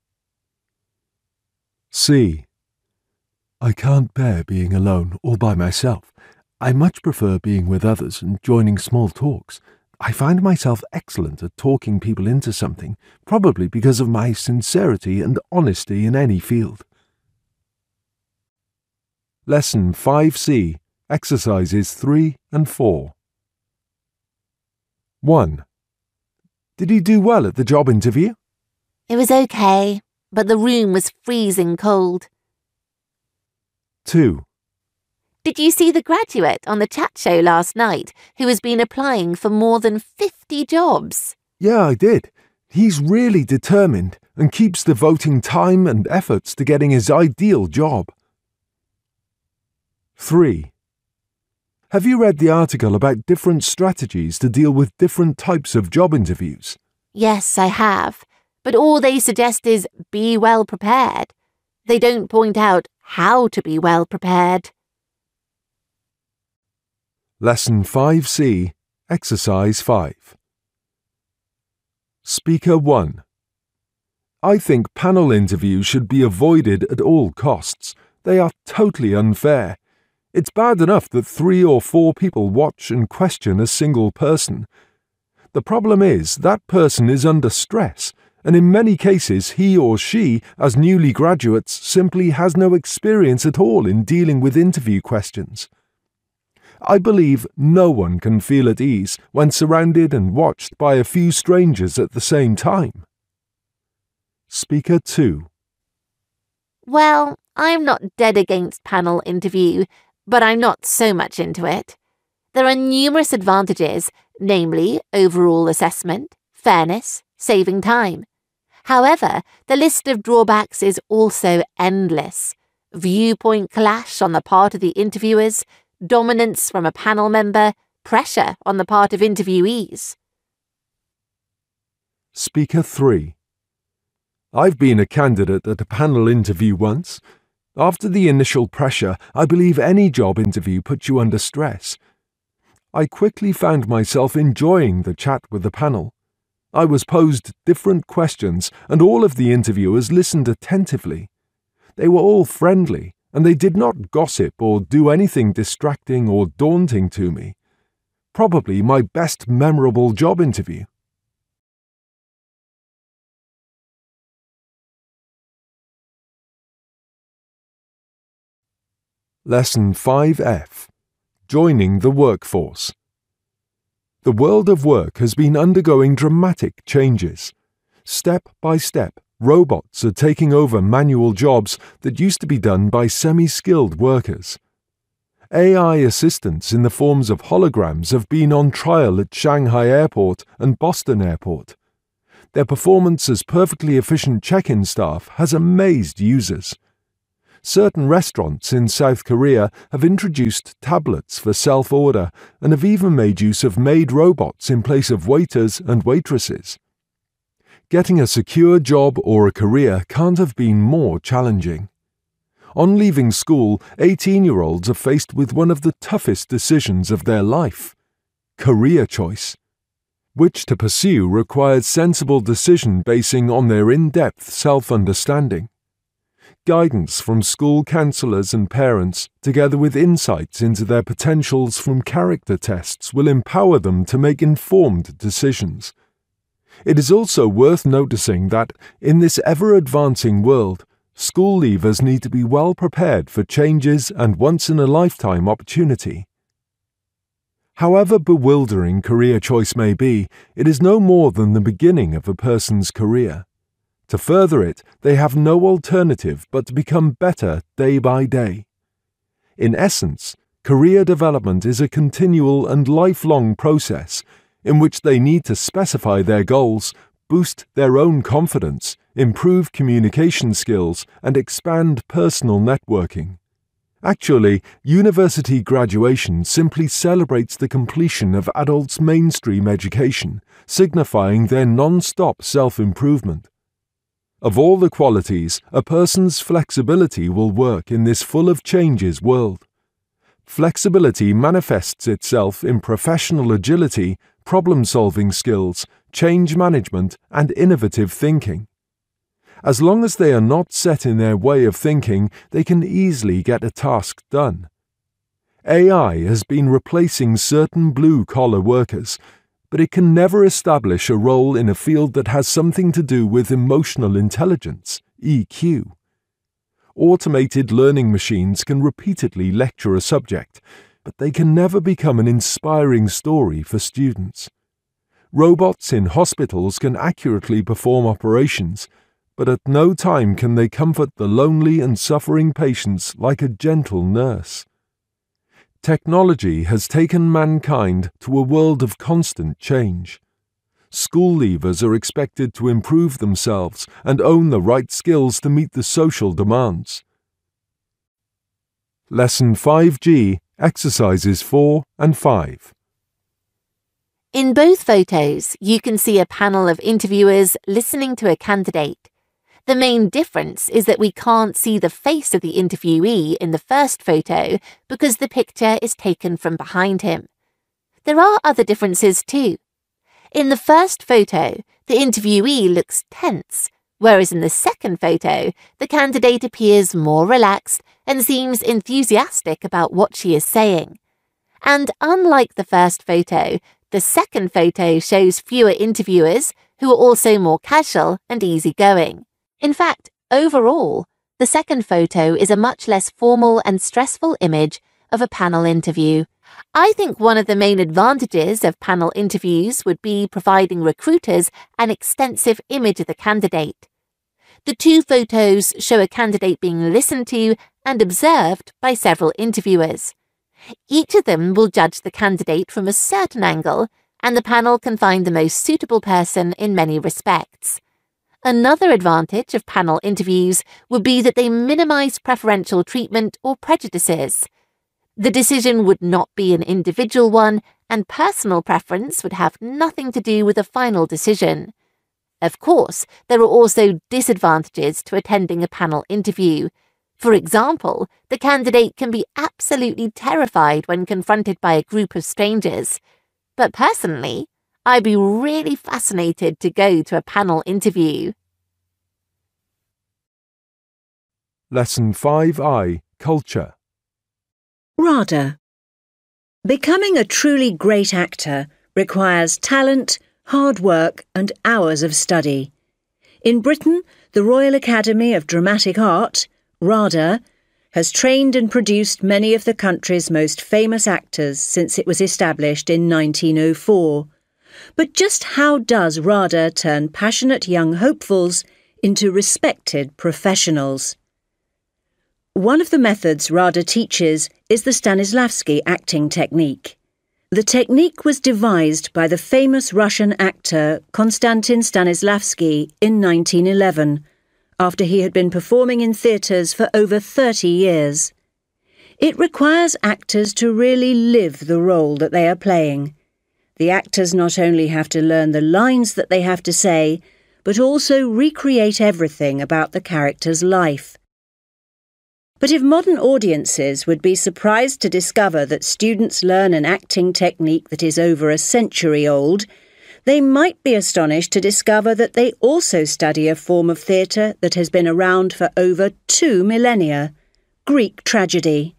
C. I can't bear being alone all by myself. I much prefer being with others and joining small talks. I find myself excellent at talking people into something, probably because of my sincerity and honesty in any field. Lesson 5C, Exercises 3 and 4. 1. Did you do well at the job interview? It was okay, but the room was freezing cold. 2. Did you see the graduate on the chat show last night who has been applying for more than 50 jobs? Yeah, I did. He's really determined and keeps devoting time and efforts to getting his ideal job. 3. Have you read the article about different strategies to deal with different types of job interviews? Yes, I have. But all they suggest is be well prepared. They don't point out how to be well prepared. Lesson 5C, Exercise 5. Speaker 1. I think panel interviews should be avoided at all costs. They are totally unfair. It's bad enough that 3 or 4 people watch and question a single person. The problem is that person is under stress, and in many cases he or she, as newly graduates, simply has no experience at all in dealing with interview questions. I believe no one can feel at ease when surrounded and watched by a few strangers at the same time. Speaker 2. Well, I'm not dead against panel interview, but I'm not so much into it. There are numerous advantages, namely overall assessment, fairness, saving time. However, the list of drawbacks is also endless. Viewpoint clash on the part of the interviewers, dominance from a panel member, pressure on the part of interviewees. Speaker 3. I've been a candidate at a panel interview once. After the initial pressure, I believe any job interview puts you under stress. I quickly found myself enjoying the chat with the panel. I was posed different questions, and all of the interviewers listened attentively. They were all friendly, and they did not gossip or do anything distracting or daunting to me. Probably my best memorable job interview. Lesson 5F, Joining the Workforce. The world of work has been undergoing dramatic changes. Step by step, robots are taking over manual jobs that used to be done by semi-skilled workers. AI assistants in the forms of holograms have been on trial at Shanghai Airport and Boston Airport. Their performance as perfectly efficient check-in staff has amazed users. Certain restaurants in South Korea have introduced tablets for self-order and have even made use of maid robots in place of waiters and waitresses. Getting a secure job or a career can't have been more challenging. On leaving school, 18-year-olds are faced with one of the toughest decisions of their life: career choice. Which to pursue requires sensible decision basing on their in-depth self-understanding. Guidance from school counsellors and parents, together with insights into their potentials from character tests, will empower them to make informed decisions. It is also worth noticing that, in this ever-advancing world, school leavers need to be well prepared for changes and once-in-a-lifetime opportunity. However bewildering career choice may be, it is no more than the beginning of a person's career. To further it, they have no alternative but to become better day by day. In essence, career development is a continual and lifelong process in which they need to specify their goals, boost their own confidence, improve communication skills, and expand personal networking. Actually, university graduation simply celebrates the completion of adults' mainstream education, signifying their non-stop self-improvement. Of all the qualities, a person's flexibility will work in this full of changes world. Flexibility manifests itself in professional agility, problem-solving skills, change management, and innovative thinking. As long as they are not set in their way of thinking, they can easily get a task done. AI has been replacing certain blue-collar workers, but it can never establish a role in a field that has something to do with emotional intelligence, EQ. Automated learning machines can repeatedly lecture a subject, but they can never become an inspiring story for students. Robots in hospitals can accurately perform operations, but at no time can they comfort the lonely and suffering patients like a gentle nurse. Technology has taken mankind to a world of constant change. School leavers are expected to improve themselves and own the right skills to meet the social demands. Lesson 5G, Exercises 4 and 5. In both photos, you can see a panel of interviewers listening to a candidate. The main difference is that we can't see the face of the interviewee in the first photo because the picture is taken from behind him. There are other differences too. In the first photo, the interviewee looks tense, whereas in the second photo, the candidate appears more relaxed and seems enthusiastic about what she is saying. And unlike the first photo, the second photo shows fewer interviewers who are also more casual and easygoing. In fact, overall, the second photo is a much less formal and stressful image of a panel interview. I think one of the main advantages of panel interviews would be providing recruiters an extensive image of the candidate. The two photos show a candidate being listened to and observed by several interviewers. Each of them will judge the candidate from a certain angle, and the panel can find the most suitable person in many respects. Another advantage of panel interviews would be that they minimize preferential treatment or prejudices. The decision would not be an individual one, and personal preference would have nothing to do with the final decision. Of course, there are also disadvantages to attending a panel interview. For example, the candidate can be absolutely terrified when confronted by a group of strangers. But personally, I'd be really fascinated to go to a panel interview. Lesson 5I, Culture. RADA. Becoming a truly great actor requires talent, hard work, and hours of study. In Britain, the Royal Academy of Dramatic Art, RADA, has trained and produced many of the country's most famous actors since it was established in 1904. But just how does RADA turn passionate young hopefuls into respected professionals? One of the methods RADA teaches is the Stanislavski acting technique. The technique was devised by the famous Russian actor Konstantin Stanislavski in 1911, after he had been performing in theatres for over 30 years. It requires actors to really live the role that they are playing. The actors not only have to learn the lines that they have to say, but also recreate everything about the character's life. But if modern audiences would be surprised to discover that students learn an acting technique that is over a century old, they might be astonished to discover that they also study a form of theatre that has been around for over 2 millennia, Greek tragedy.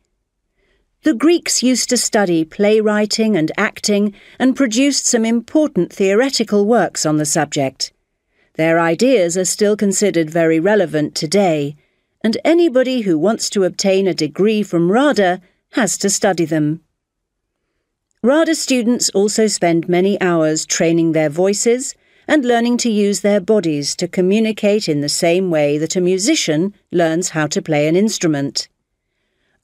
The Greeks used to study playwriting and acting and produced some important theoretical works on the subject. Their ideas are still considered very relevant today, and anybody who wants to obtain a degree from RADA has to study them. RADA students also spend many hours training their voices and learning to use their bodies to communicate in the same way that a musician learns how to play an instrument.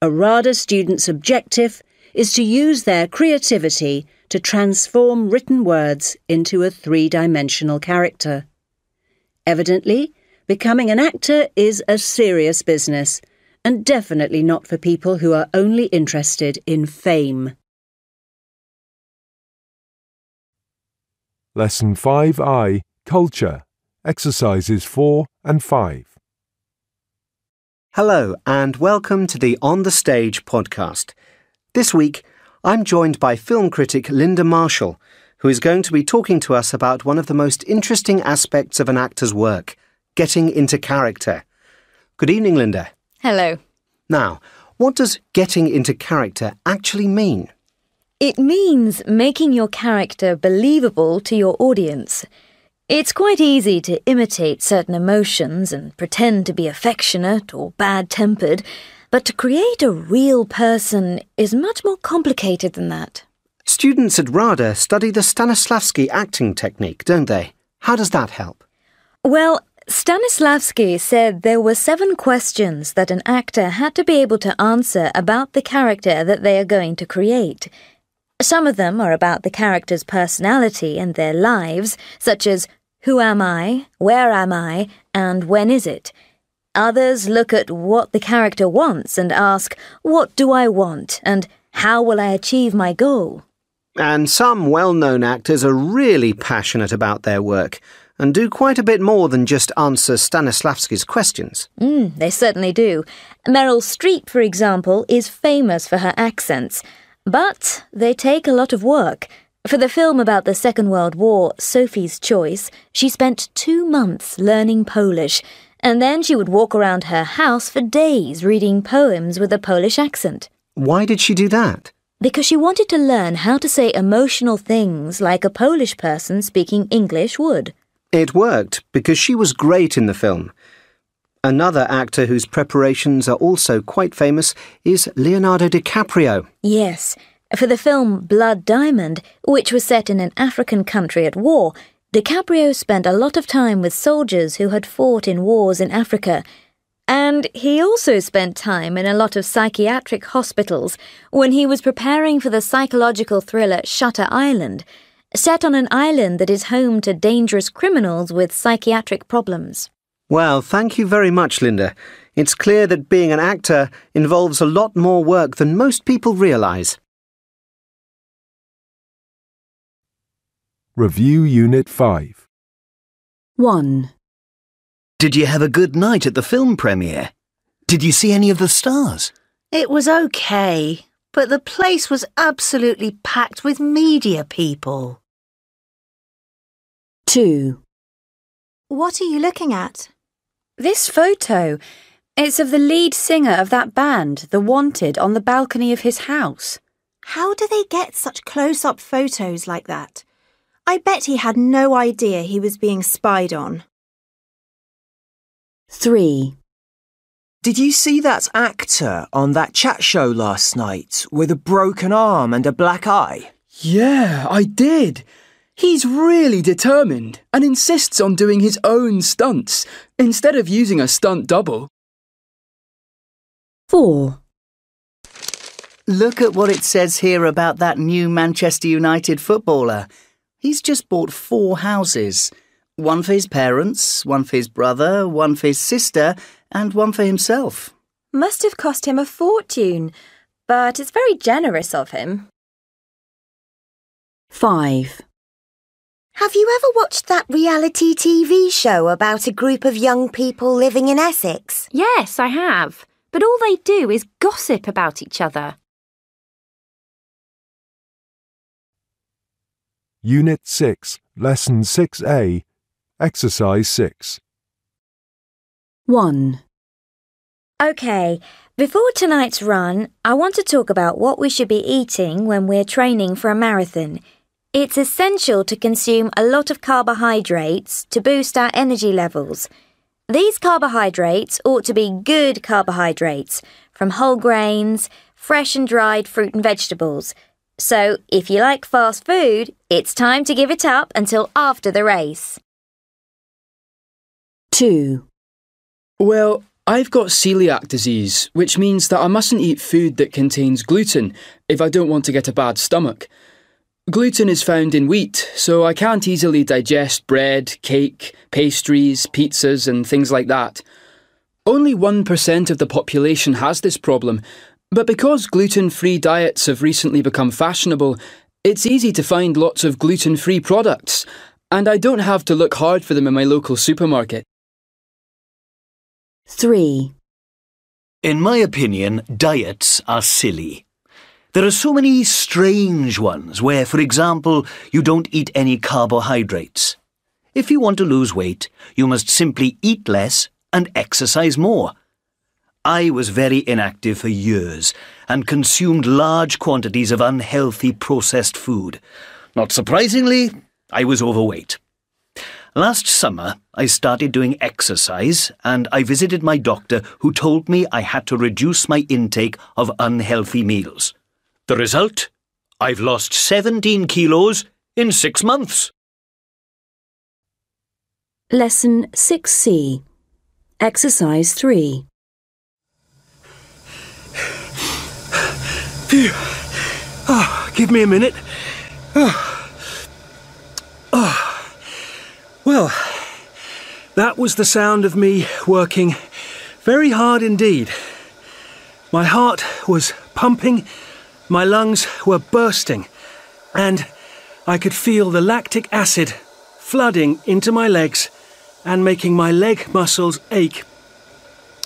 A RADA student's objective is to use their creativity to transform written words into a three-dimensional character. Evidently, becoming an actor is a serious business, and definitely not for people who are only interested in fame. Lesson 5I, Culture, Exercises 4 and 5. Hello and welcome to the On the Stage podcast. This week, I'm joined by film critic Linda Marshall, who is going to be talking to us about one of the most interesting aspects of an actor's work, getting into character. Good evening, Linda. Hello. Now, what does getting into character actually mean? It means making your character believable to your audience. It's quite easy to imitate certain emotions and pretend to be affectionate or bad-tempered, but to create a real person is much more complicated than that. Students at RADA study the Stanislavski acting technique, don't they? How does that help? Well, Stanislavski said there were 7 questions that an actor had to be able to answer about the character that they are going to create. Some of them are about the character's personality and their lives, such as who am I, where am I, and when is it? Others look at what the character wants and ask, what do I want, and how will I achieve my goal? And some well-known actors are really passionate about their work and do quite a bit more than just answer Stanislavski's questions. They certainly do. Meryl Streep, for example, is famous for her accents, but they take a lot of work. For the film about the Second World War, Sophie's Choice, she spent 2 months learning Polish, and then she would walk around her house for days reading poems with a Polish accent. Why did she do that? Because she wanted to learn how to say emotional things like a Polish person speaking English would. It worked because she was great in the film. Another actor whose preparations are also quite famous is Leonardo DiCaprio. Yes. For the film Blood Diamond, which was set in an African country at war, DiCaprio spent a lot of time with soldiers who had fought in wars in Africa. And he also spent time in a lot of psychiatric hospitals when he was preparing for the psychological thriller Shutter Island, set on an island that is home to dangerous criminals with psychiatric problems. Well, thank you very much, Linda. It's clear that being an actor involves a lot more work than most people realise. Review Unit 5. 1. Did you have a good night at the film premiere? Did you see any of the stars? It was okay, but the place was absolutely packed with media people. 2. What are you looking at? This photo. It's of the lead singer of that band, The Wanted, on the balcony of his house. How do they get such close-up photos like that? I bet he had no idea he was being spied on. 3. Did you see that actor on that chat show last night with a broken arm and a black eye? Yeah, I did. He's really determined and insists on doing his own stunts instead of using a stunt double. 4. Look at what it says here about that new Manchester United footballer. He's just bought 4 houses. One for his parents, one for his brother, one for his sister, and one for himself. Must have cost him a fortune, but it's very generous of him. 5. Have you ever watched that reality TV show about a group of young people living in Essex? Yes, I have. But all they do is gossip about each other. Unit 6, Lesson 6A, Exercise 6. 1. OK, before tonight's run, I want to talk about what we should be eating when we're training for a marathon. It's essential to consume a lot of carbohydrates to boost our energy levels. These carbohydrates ought to be good carbohydrates from whole grains, fresh and dried fruit and vegetables. So, if you like fast food, it's time to give it up until after the race. 2. Well, I've got celiac disease, which means that I mustn't eat food that contains gluten if I don't want to get a bad stomach. Gluten is found in wheat, so I can't easily digest bread, cake, pastries, pizzas and things like that. Only 1% of the population has this problem, but because gluten-free diets have recently become fashionable, it's easy to find lots of gluten-free products, and I don't have to look hard for them in my local supermarket. 3. In my opinion, diets are silly. There are so many strange ones where, for example, you don't eat any carbohydrates. If you want to lose weight, you must simply eat less and exercise more. I was very inactive for years and consumed large quantities of unhealthy processed food. Not surprisingly, I was overweight. Last summer, I started doing exercise and I visited my doctor who told me I had to reduce my intake of unhealthy meals. The result? I've lost 17 kilos in 6 months. Lesson 6C, Exercise 3. Phew. Give me a minute. Well, that was the sound of me working very hard indeed. My heart was pumping, my lungs were bursting, and I could feel the lactic acid flooding into my legs and making my leg muscles ache.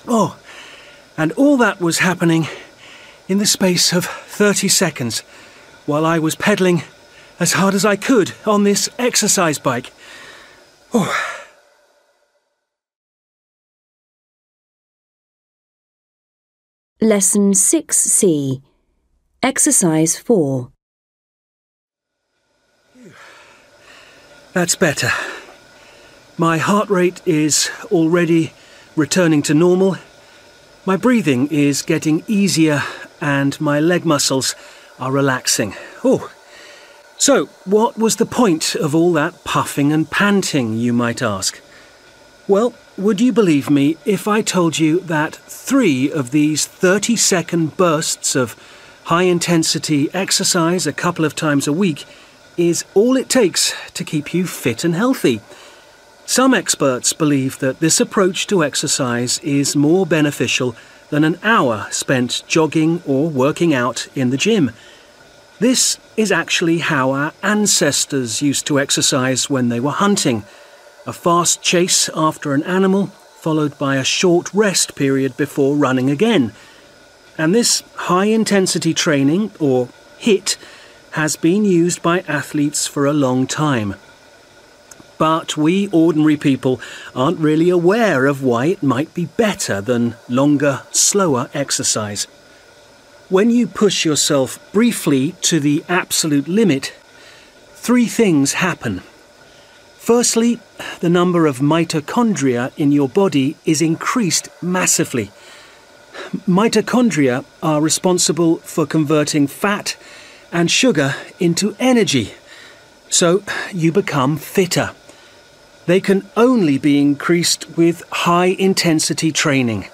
Oh, and all that was happening in the space of 30 seconds while I was pedalling as hard as I could on this exercise bike. Oh. Lesson 6C, Exercise 4. That's better. My heart rate is already returning to normal. My breathing is getting easier and my leg muscles are relaxing. Oh. So, what was the point of all that puffing and panting, you might ask? Well, would you believe me if I told you that 3 of these 30-second bursts of high-intensity exercise a couple of times a week is all it takes to keep you fit and healthy? Some experts believe that this approach to exercise is more beneficial than an hour spent jogging or working out in the gym. This is actually how our ancestors used to exercise when they were hunting. A fast chase after an animal, followed by a short rest period before running again. And this high-intensity training, or HIIT, has been used by athletes for a long time. But we ordinary people aren't really aware of why it might be better than longer, slower exercise. When you push yourself briefly to the absolute limit, 3 things happen. Firstly, the number of mitochondria in your body is increased massively. Mitochondria are responsible for converting fat and sugar into energy. so you become fitter. They can only be increased with high-intensity training.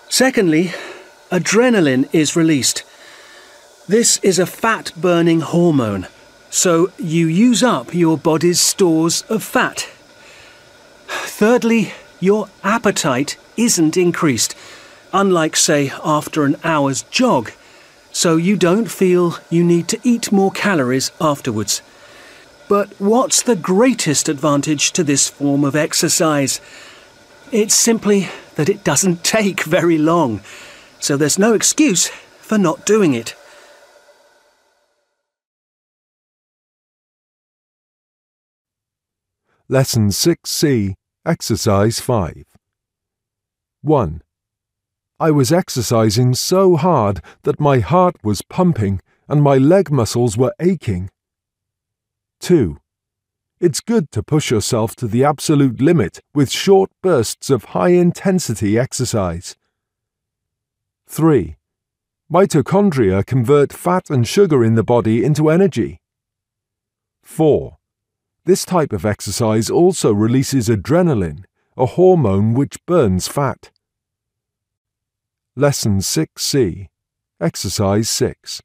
Secondly, adrenaline is released. This is a fat-burning hormone, so you use up your body's stores of fat. Thirdly, your appetite isn't increased, unlike, say, after an hour's jog, so you don't feel you need to eat more calories afterwards. But what's the greatest advantage to this form of exercise? It's simply that it doesn't take very long, so there's no excuse for not doing it. Lesson 6C, Exercise 5. 1. I was exercising so hard that my heart was pumping and my leg muscles were aching. 2. It's good to push yourself to the absolute limit with short bursts of high-intensity exercise. 3. Mitochondria convert fat and sugar in the body into energy. 4. This type of exercise also releases adrenaline, a hormone which burns fat. Lesson 6C, Exercise 6.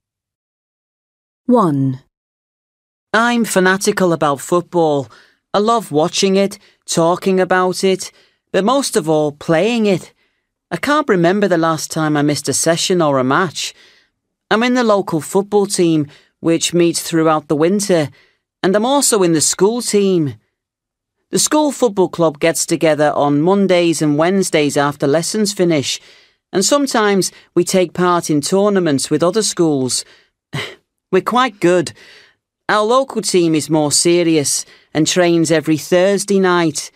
1. I'm fanatical about football. I love watching it, talking about it, but most of all, playing it. I can't remember the last time I missed a session or a match. I'm in the local football team, which meets throughout the winter, and I'm also in the school team. The school football club gets together on Mondays and Wednesdays after lessons finish, and sometimes we take part in tournaments with other schools. We're quite good. Our local team is more serious and trains every Thursday night.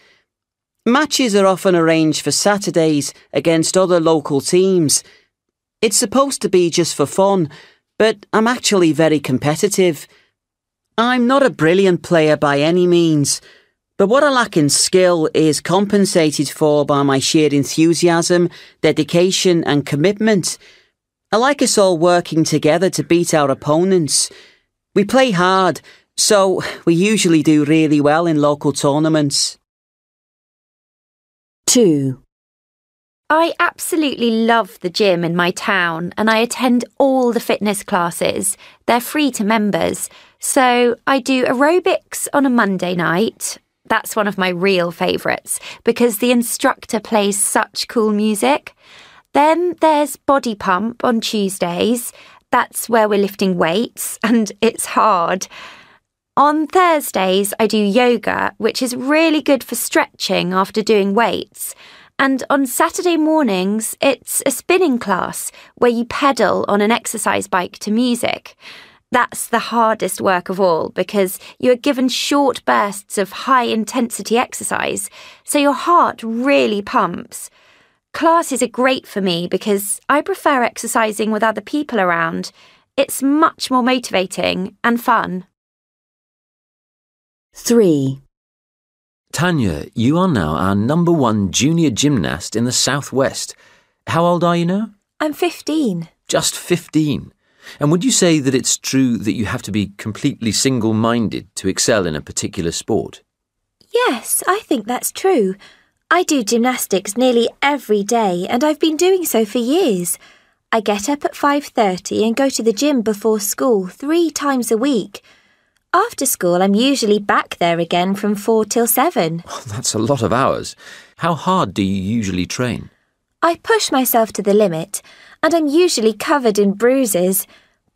Matches are often arranged for Saturdays against other local teams. It's supposed to be just for fun, but I'm actually very competitive. I'm not a brilliant player by any means, but what I lack in skill is compensated for by my sheer enthusiasm, dedication and commitment. I like us all working together to beat our opponents. We play hard, so we usually do really well in local tournaments. 2. I absolutely love the gym in my town and I attend all the fitness classes. They're free to members. So I do aerobics on a Monday night. That's one of my real favourites because the instructor plays such cool music. Then there's body pump on Tuesdays. That's where we're lifting weights and it's hard. On Thursdays, I do yoga, which is really good for stretching after doing weights. And on Saturday mornings, it's a spinning class where you pedal on an exercise bike to music. That's the hardest work of all because you are given short bursts of high-intensity exercise, so your heart really pumps. Classes are great for me because I prefer exercising with other people around. It's much more motivating and fun. 3. Tanya, you are now our #1 junior gymnast in the Southwest. How old are you now? I'm 15. Just 15. And would you say that it's true that you have to be completely single-minded to excel in a particular sport? Yes, I think that's true. I do gymnastics nearly every day and I've been doing so for years. I get up at 5:30 and go to the gym before school 3 times a week. After school, I'm usually back there again from 4 till 7. Oh, that's a lot of hours. How hard do you usually train? I push myself to the limit, and I'm usually covered in bruises.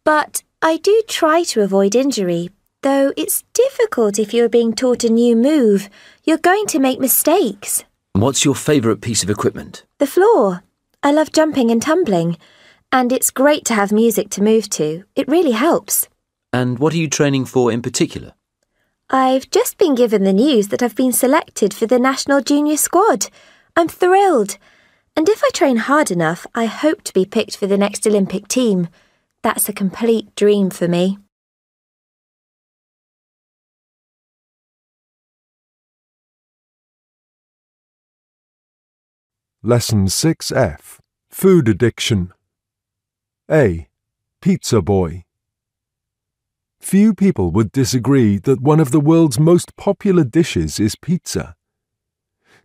But I do try to avoid injury, though it's difficult if you're being taught a new move. You're going to make mistakes. What's your favourite piece of equipment? The floor. I love jumping and tumbling, and it's great to have music to move to. It really helps. And what are you training for in particular? I've just been given the news that I've been selected for the national junior squad. I'm thrilled. And if I train hard enough, I hope to be picked for the next Olympic team. That's a complete dream for me. Lesson 6F, Food Addiction. A. Pizza Boy. Few people would disagree that one of the world's most popular dishes is pizza.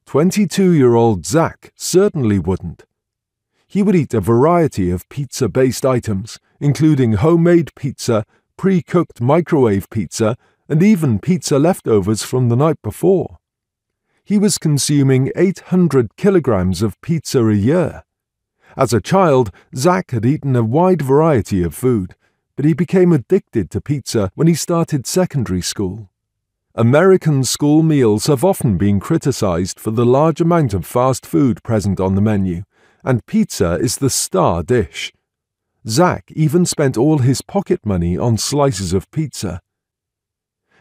22-year-old Zach certainly wouldn't. He would eat a variety of pizza-based items, including homemade pizza, pre-cooked microwave pizza, and even pizza leftovers from the night before. He was consuming 800 kilograms of pizza a year. As a child, Zach had eaten a wide variety of food, but he became addicted to pizza when he started secondary school. American school meals have often been criticized for the large amount of fast food present on the menu, and pizza is the star dish. Zach even spent all his pocket money on slices of pizza.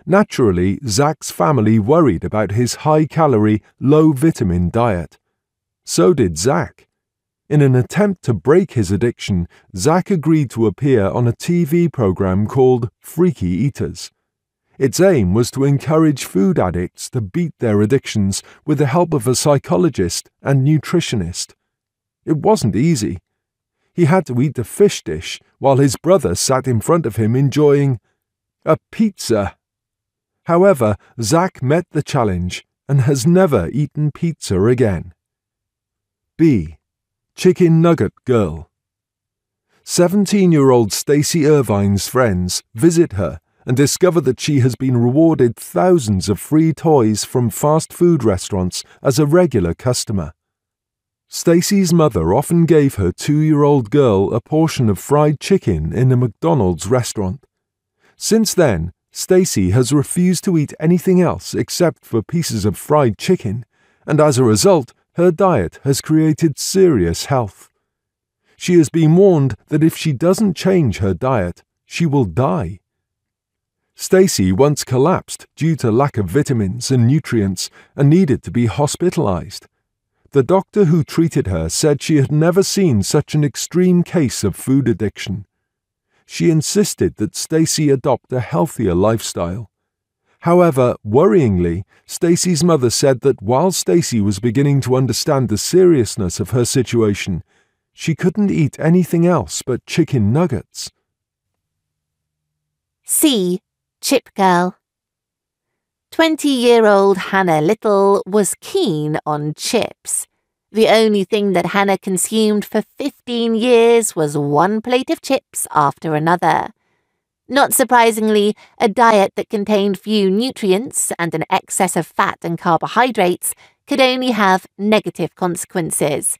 Naturally, Zach's family worried about his high-calorie, low-vitamin diet. So did Zach. In an attempt to break his addiction, Zach agreed to appear on a TV program called Freaky Eaters. Its aim was to encourage food addicts to beat their addictions with the help of a psychologist and nutritionist. It wasn't easy. He had to eat a fish dish while his brother sat in front of him enjoying a pizza. However, Zach met the challenge and has never eaten pizza again. B. Chicken Nugget Girl. 17-year-old Stacey Irvine's friends visit her and discover that she has been rewarded thousands of free toys from fast food restaurants as a regular customer. Stacey's mother often gave her 2-year-old girl a portion of fried chicken in a McDonald's restaurant. Since then, Stacey has refused to eat anything else except for pieces of fried chicken, and as a result, her diet has created serious health. She has been warned that if she doesn't change her diet, she will die. Stacey once collapsed due to lack of vitamins and nutrients and needed to be hospitalized. The doctor who treated her said she had never seen such an extreme case of food addiction. She insisted that Stacey adopt a healthier lifestyle. However, worryingly, Stacey's mother said that while Stacey was beginning to understand the seriousness of her situation, she couldn't eat anything else but chicken nuggets. C. Chip Girl. 20-year-old Hannah Little was keen on chips. The only thing that Hannah consumed for 15 years was one plate of chips after another. Not surprisingly, a diet that contained few nutrients and an excess of fat and carbohydrates could only have negative consequences.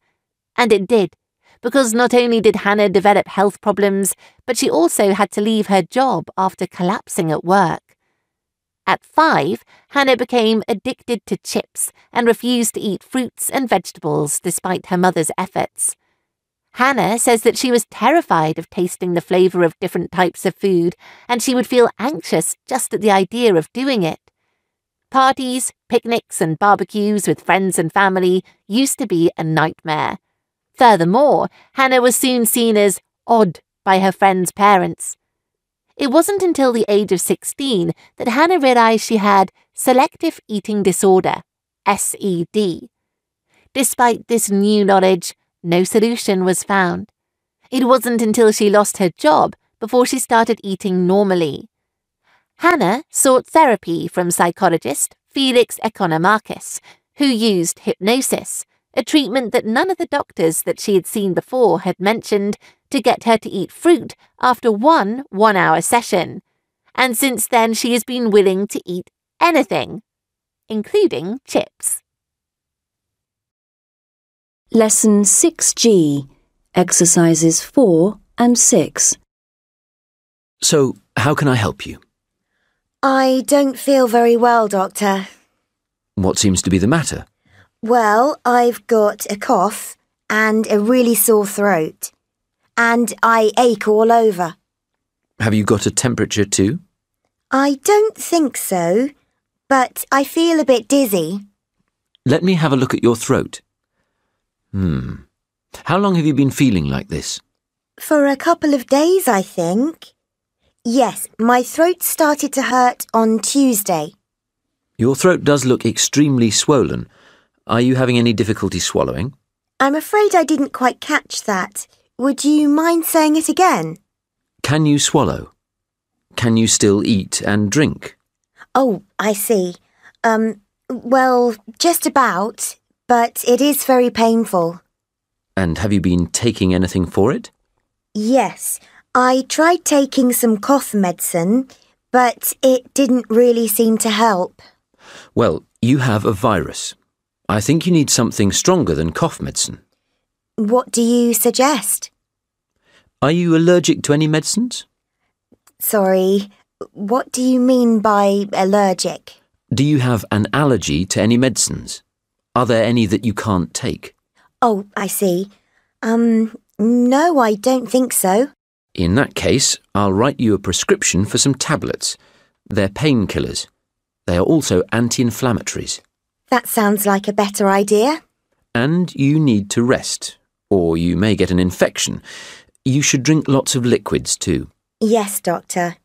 And it did, because not only did Hannah develop health problems, but she also had to leave her job after collapsing at work. At 5, Hannah became addicted to chips and refused to eat fruits and vegetables despite her mother's efforts. Hannah says that she was terrified of tasting the flavour of different types of food, and she would feel anxious just at the idea of doing it. Parties, picnics and barbecues with friends and family used to be a nightmare. Furthermore, Hannah was soon seen as odd by her friends' parents. It wasn't until the age of 16 that Hannah realised she had selective eating disorder, SED. Despite this new knowledge, no solution was found. It wasn't until she lost her job before she started eating normally. Hannah sought therapy from psychologist Felix Economachus, who used hypnosis, a treatment that none of the doctors that she had seen before had mentioned, to get her to eat fruit after one 1-hour session. And since then she has been willing to eat anything, including chips. Lesson 6G, Exercises 4 and 6. So, how can I help you? I don't feel very well, Doctor. What seems to be the matter? Well, I've got a cough and a really sore throat. And I ache all over. Have you got a temperature too? I don't think so, but I feel a bit dizzy. Let me have a look at your throat. How long have you been feeling like this? For a couple of days, I think. Yes, my throat started to hurt on Tuesday. Your throat does look extremely swollen. Are you having any difficulty swallowing? I'm afraid I didn't quite catch that. Would you mind saying it again? Can you swallow? Can you still eat and drink? Oh, I see. Well, just about, but it is very painful. And have you been taking anything for it? Yes, I tried taking some cough medicine, but it didn't really seem to help. Well, you have a virus. I think you need something stronger than cough medicine. What do you suggest? Are you allergic to any medicines? Sorry, what do you mean by allergic? Do you have an allergy to any medicines? Are there any that you can't take? Oh, I see. No, I don't think so. In that case, I'll write you a prescription for some tablets. They're painkillers. They are also anti-inflammatories. That sounds like a better idea. And you need to rest, or you may get an infection. You should drink lots of liquids too. Yes, Doctor.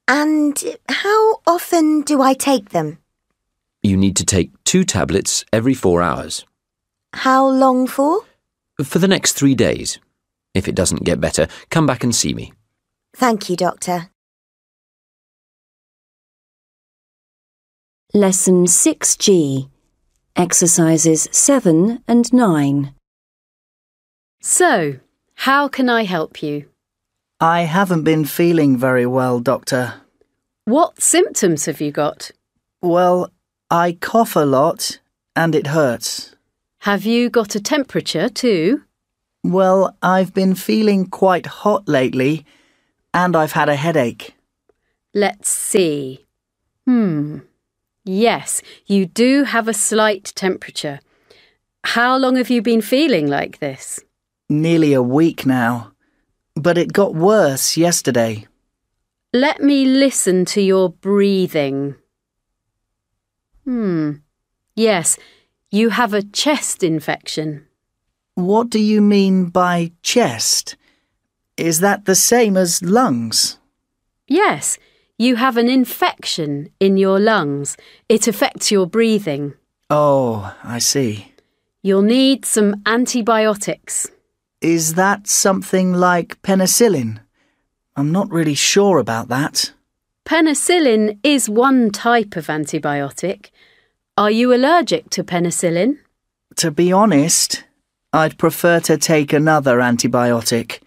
And how often do I take them? You need to take 2 tablets every 4 hours. How long for? For the next 3 days. If it doesn't get better, come back and see me. Thank you, Doctor. Lesson 6G, Exercises 7 and 9. So, how can I help you? I haven't been feeling very well, Doctor. What symptoms have you got? Well, I cough a lot and it hurts. Have you got a temperature too? Well, I've been feeling quite hot lately and I've had a headache. Let's see. Yes, you do have a slight temperature. How long have you been feeling like this? Nearly a week now, but it got worse yesterday. Let me listen to your breathing. Yes, you have a chest infection. What do you mean by chest? Is that the same as lungs? Yes, you have an infection in your lungs. It affects your breathing. Oh, I see. You'll need some antibiotics. Is that something like penicillin? I'm not really sure about that. Penicillin is one type of antibiotic. Are you allergic to penicillin? To be honest, I'd prefer to take another antibiotic.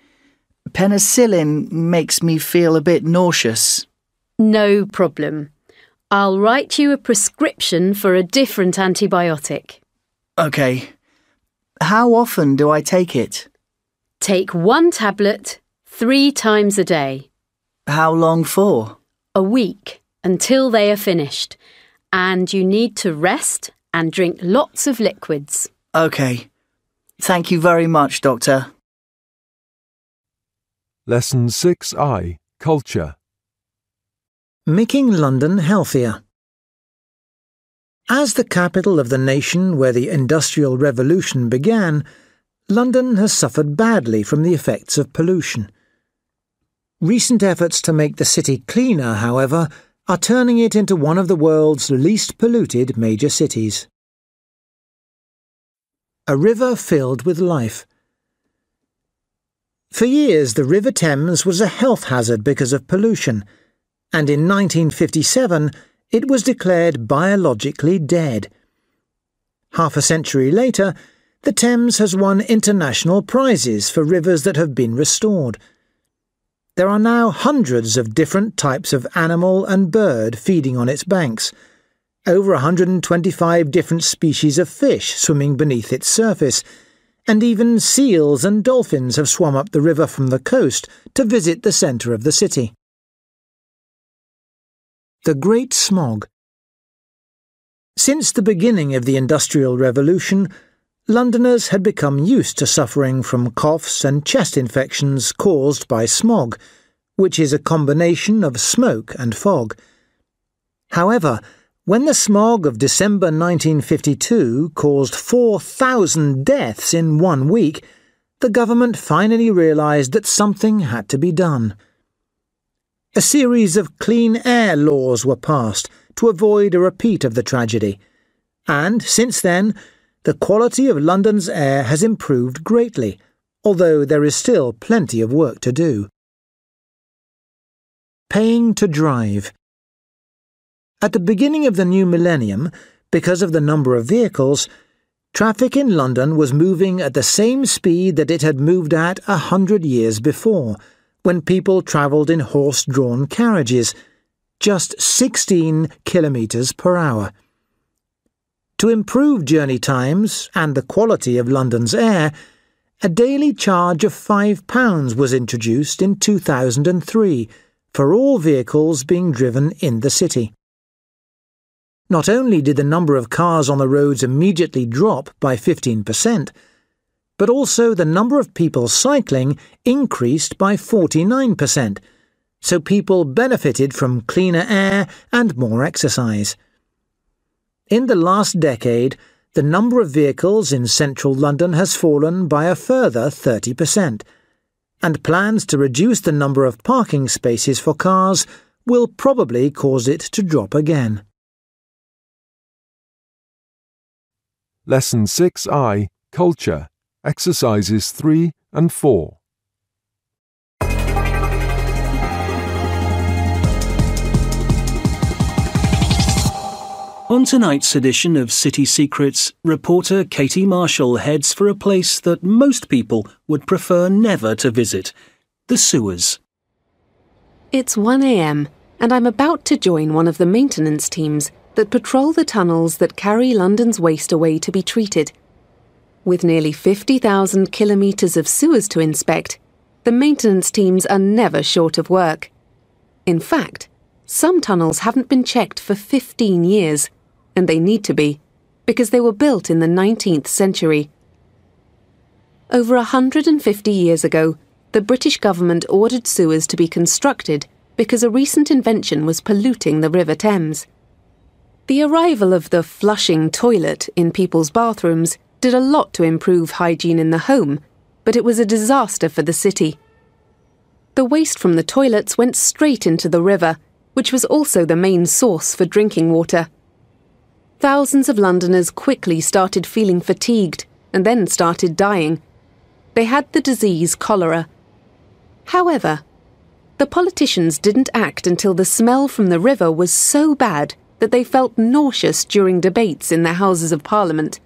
Penicillin makes me feel a bit nauseous. No problem. I'll write you a prescription for a different antibiotic. OK. How often do I take it? Take 1 tablet 3 times a day. How long for? A week, until they are finished. And you need to rest and drink lots of liquids. OK. Thank you very much, Doctor. Lesson 6I, Culture. Making London healthier. As the capital of the nation where the Industrial Revolution began, London has suffered badly from the effects of pollution. Recent efforts to make the city cleaner, however, are turning it into one of the world's least polluted major cities. A river filled with life. For years, the River Thames was a health hazard because of pollution, and in 1957 it was declared biologically dead. Half a century later, the Thames has won international prizes for rivers that have been restored. There are now hundreds of different types of animal and bird feeding on its banks, over 125 different species of fish swimming beneath its surface, and even seals and dolphins have swum up the river from the coast to visit the centre of the city. The Great Smog. Since the beginning of the Industrial Revolution, Londoners had become used to suffering from coughs and chest infections caused by smog, which is a combination of smoke and fog. However, when the smog of December 1952 caused 4,000 deaths in 1 week, the government finally realised that something had to be done. A series of clean air laws were passed to avoid a repeat of the tragedy, and since then, the quality of London's air has improved greatly, although there is still plenty of work to do. paying to drive. At the beginning of the new millennium, because of the number of vehicles, traffic in London was moving at the same speed that it had moved at 100 years before, when people travelled in horse-drawn carriages, just 16 kilometres per hour. To improve journey times and the quality of London's air, a daily charge of £5 was introduced in 2003 for all vehicles being driven in the city. Not only did the number of cars on the roads immediately drop by 15%, but also the number of people cycling increased by 49%, so people benefited from cleaner air and more exercise. In the last decade, the number of vehicles in central London has fallen by a further 30%, and plans to reduce the number of parking spaces for cars will probably cause it to drop again. Lesson 6I, Culture, Exercises 3 and 4. On tonight's edition of City Secrets, reporter Katie Marshall heads for a place that most people would prefer never to visit, the sewers. It's 1 a.m. and I'm about to join one of the maintenance teams that patrol the tunnels that carry London's waste away to be treated. With nearly 50,000 kilometres of sewers to inspect, the maintenance teams are never short of work. In fact, some tunnels haven't been checked for 15 years, and they need to be, because they were built in the 19th century. Over 150 years ago, the British government ordered sewers to be constructed because a recent invention was polluting the River Thames. The arrival of the flushing toilet in people's bathrooms did a lot to improve hygiene in the home, but it was a disaster for the city. The waste from the toilets went straight into the river, which was also the main source for drinking water. Thousands of Londoners quickly started feeling fatigued and then started dying. They had the disease cholera. However, the politicians didn't act until the smell from the river was so bad that they felt nauseous during debates in their Houses of Parliament.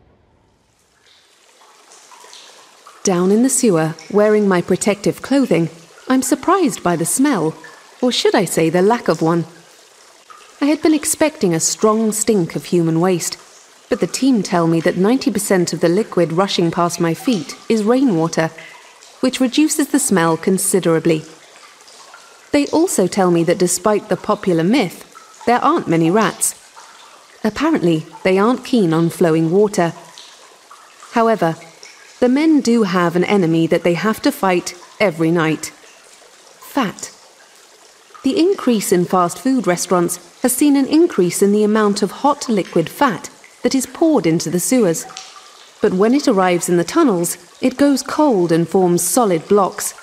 Down in the sewer, wearing my protective clothing, I'm surprised by the smell, or should I say the lack of one. I had been expecting a strong stink of human waste, but the team tell me that 90% of the liquid rushing past my feet is rainwater, which reduces the smell considerably. They also tell me that despite the popular myth, there aren't many rats. Apparently, they aren't keen on flowing water. However, the men do have an enemy that they have to fight every night: fat. The increase in fast food restaurants has seen an increase in the amount of hot liquid fat that is poured into the sewers. But when it arrives in the tunnels, it goes cold and forms solid blocks.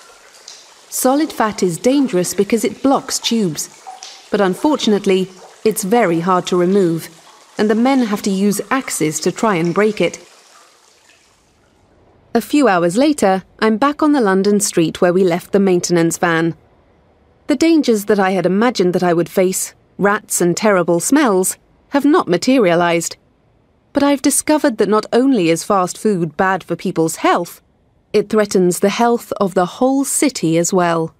Solid fat is dangerous because it blocks tubes, but unfortunately, it's very hard to remove, and the men have to use axes to try and break it. A few hours later, I'm back on the London street where we left the maintenance van. The dangers that I had imagined that I would face, rats and terrible smells, have not materialised. But I've discovered that not only is fast food bad for people's health, it threatens the health of the whole city as well.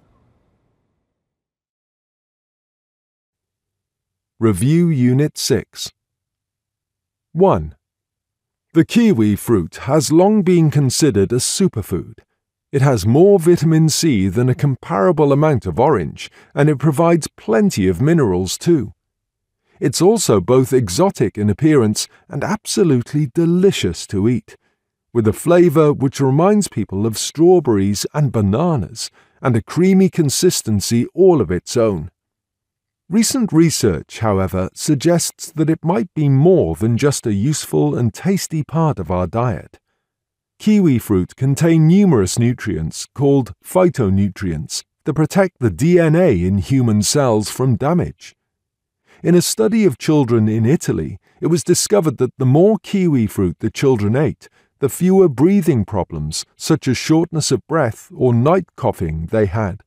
Review Unit 6. 1. The kiwi fruit has long been considered a superfood. It has more vitamin C than a comparable amount of orange, and it provides plenty of minerals too. It's also both exotic in appearance and absolutely delicious to eat, with a flavour which reminds people of strawberries and bananas, and a creamy consistency all of its own. Recent research, however, suggests that it might be more than just a useful and tasty part of our diet. Kiwi fruit contain numerous nutrients called phytonutrients that protect the DNA in human cells from damage. In a study of children in Italy, it was discovered that the more kiwi fruit the children ate, the fewer breathing problems, such as shortness of breath or night coughing, they had.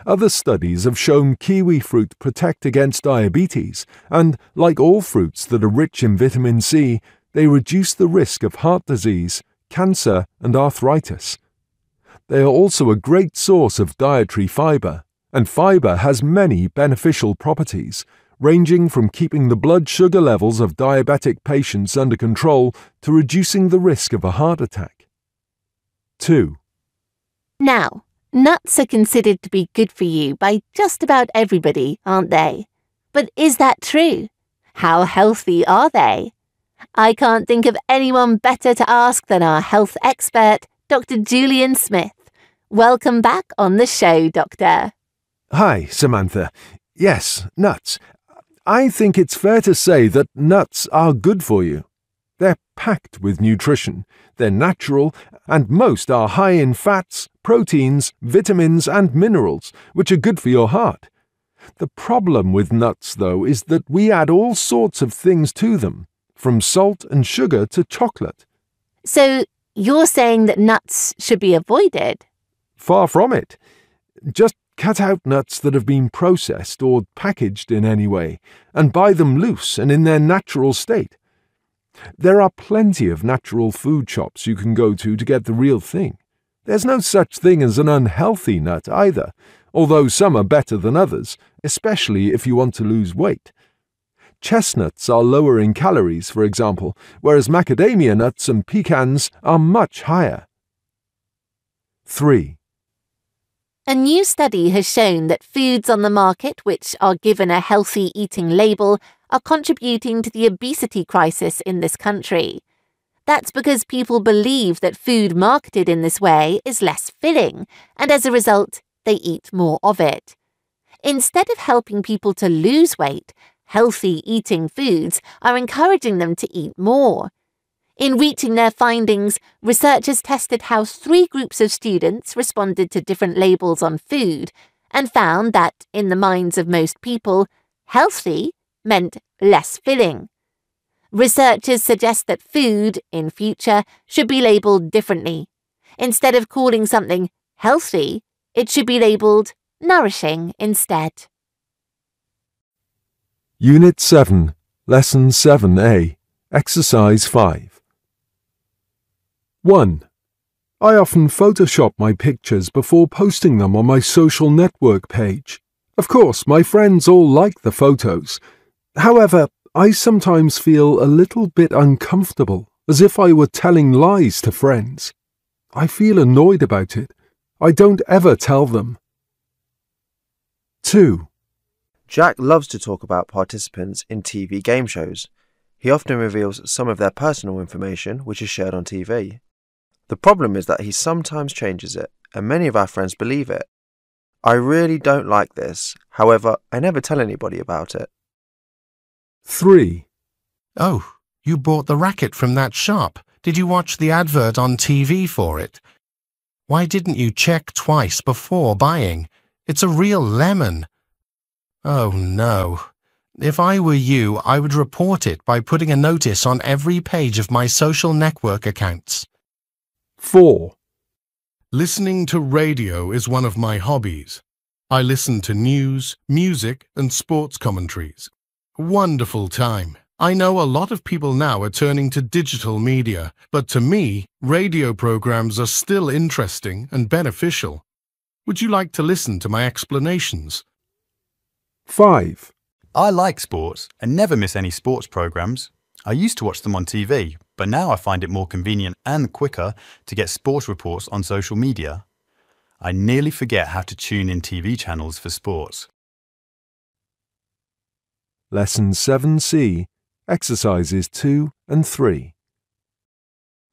Other studies have shown kiwi fruit protect against diabetes, and, like all fruits that are rich in vitamin C, they reduce the risk of heart disease, cancer, and arthritis. They are also a great source of dietary fibre, and fibre has many beneficial properties, ranging from keeping the blood sugar levels of diabetic patients under control to reducing the risk of a heart attack. 2. Now, nuts are considered to be good for you by just about everybody, aren't they? But is that true? How healthy are they? I can't think of anyone better to ask than our health expert, Dr. Julian Smith. Welcome back on the show, Doctor. Hi, Samantha. Yes, nuts. I think it's fair to say that nuts are good for you. They're packed with nutrition, they're natural, and most are high in fats, proteins, vitamins, and minerals, which are good for your heart. The problem with nuts, though, is that we add all sorts of things to them, from salt and sugar to chocolate. So you're saying that nuts should be avoided? Far from it. Just cut out nuts that have been processed or packaged in any way, and buy them loose and in their natural state. There are plenty of natural food shops you can go to get the real thing. There's no such thing as an unhealthy nut either, although some are better than others, especially if you want to lose weight. Chestnuts are lower in calories, for example, whereas macadamia nuts and pecans are much higher. 3. A new study has shown that foods on the market which are given a healthy eating label are contributing to the obesity crisis in this country. That's because people believe that food marketed in this way is less filling, and as a result, they eat more of it. Instead of helping people to lose weight, healthy eating foods are encouraging them to eat more. In reaching their findings, researchers tested how 3 groups of students responded to different labels on food and found that, in the minds of most people, healthy meant less filling. Researchers suggest that food, in future, should be labelled differently. Instead of calling something healthy, it should be labelled nourishing instead. Unit 7, Lesson 7a, Exercise 5. 1. I often Photoshop my pictures before posting them on my social network page. Of course, my friends all like the photos. However, I sometimes feel a little bit uncomfortable, as if I were telling lies to friends. I feel annoyed about it. I don't ever tell them. 2. Jack loves to talk about participants in TV game shows. He often reveals some of their personal information which is shared on TV. The problem is that he sometimes changes it, and many of our friends believe it. I really don't like this. However, I never tell anybody about it. 3. Oh, you bought the racket from that shop. Did you watch the advert on TV for it? Why didn't you check twice before buying? It's a real lemon. Oh no. If I were you, I would report it by putting a notice on every page of my social network accounts. 4. Listening to radio is one of my hobbies. I listen to news, music, and sports commentaries. Wonderful time. I know a lot of people now are turning to digital media, but to me, radio programs are still interesting and beneficial. Would you like to listen to my explanations? 5. I like sports and never miss any sports programs. I used to watch them on TV, but now I find it more convenient and quicker to get sports reports on social media. I nearly forget how to tune in TV channels for sports. Lesson 7c, Exercises 2 and 3.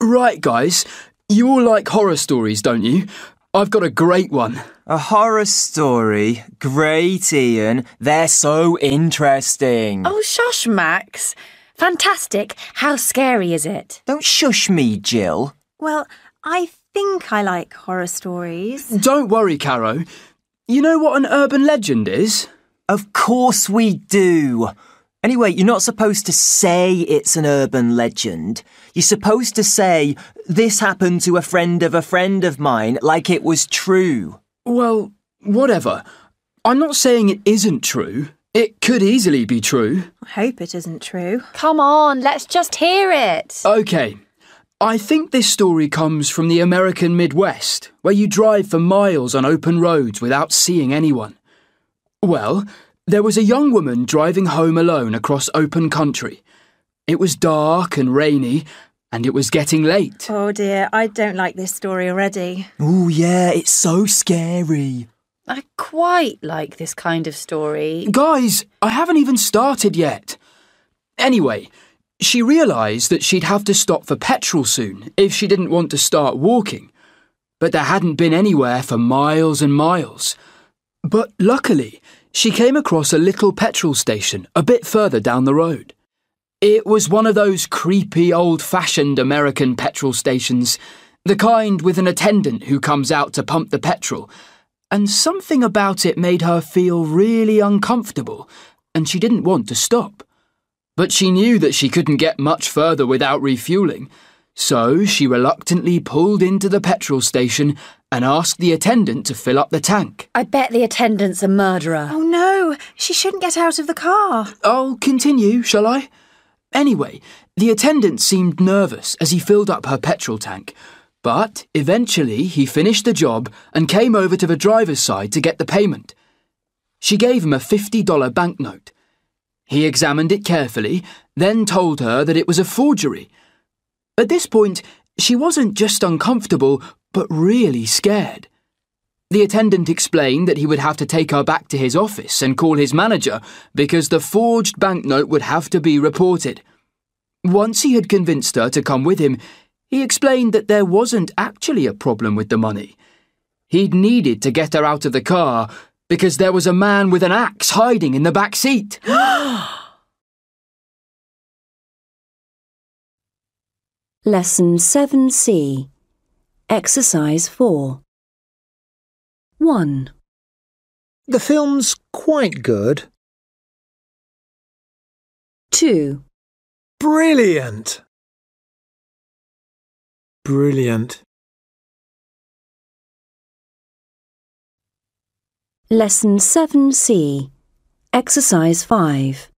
Right, guys. You all like horror stories, don't you? I've got a great one. A horror story? Great, Ian. They're so interesting. Oh, shush, Max. Fantastic. How scary is it? Don't shush me, Jill. Well, I think I like horror stories. Don't worry, Caro. You know what an urban legend is? Of course we do. Anyway, you're not supposed to say it's an urban legend. You're supposed to say, this happened to a friend of mine, like it was true. Well, Whatever. I'm not saying it isn't true. It could easily be true. I hope it isn't true. Come on, let's just hear it. OK. I think this story comes from the American Midwest, where you drive for miles on open roads without seeing anyone. Well, there was a young woman driving home alone across open country. It was dark and rainy, and it was getting late. Oh dear, I don't like this story already. Oh yeah, it's so scary. I quite like this kind of story. Guys, I haven't even started yet. Anyway, she realised that she'd have to stop for petrol soon if she didn't want to start walking. But there hadn't been anywhere for miles and miles. But luckily, she came across a little petrol station a bit further down the road. It was one of those creepy, old-fashioned American petrol stations, the kind with an attendant who comes out to pump the petrol, and something about it made her feel really uncomfortable, and she didn't want to stop. But she knew that she couldn't get much further without refuelling, so she reluctantly pulled into the petrol station and asked the attendant to fill up the tank. I bet the attendant's a murderer. Oh no, she shouldn't get out of the car. I'll continue, shall I? Anyway, the attendant seemed nervous as he filled up her petrol tank, but eventually he finished the job and came over to the driver's side to get the payment. She gave him a $50 banknote. He examined it carefully, then told her that it was a forgery. At this point, she wasn't just uncomfortable, but really scared. The attendant explained that he would have to take her back to his office and call his manager because the forged banknote would have to be reported. Once he had convinced her to come with him, he explained that there wasn't actually a problem with the money. He'd needed to get her out of the car because there was a man with an axe hiding in the back seat. Lesson 7C. Exercise 4. 1. The film's quite good. 2. Brilliant! Brilliant. Lesson 7C. Exercise 5.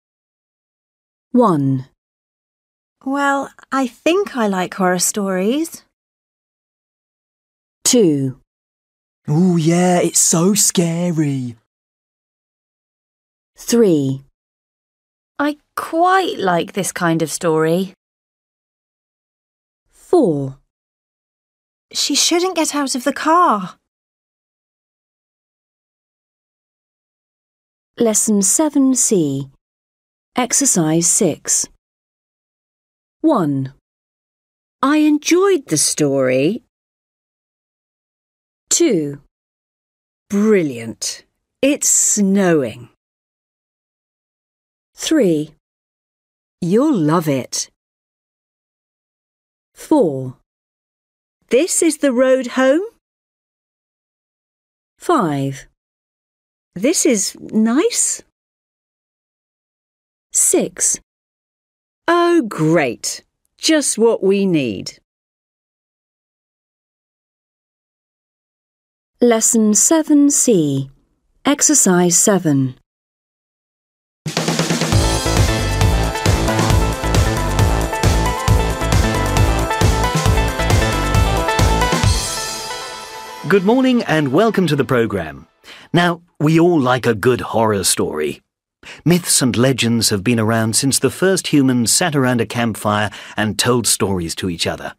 1. Well, I think I like horror stories. 2. Oh yeah, it's so scary. 3. I quite like this kind of story. 4. She shouldn't get out of the car. Lesson 7C. Exercise 6. 1. I enjoyed the story. 2. Brilliant. It's snowing. 3. You'll love it. 4. This is the road home. 5. This is nice. 6. Oh, great. Just what we need. Lesson 7C. Exercise 7. Good morning and welcome to the programme. Now, we all like a good horror story. Myths and legends have been around since the first humans sat around a campfire and told stories to each other.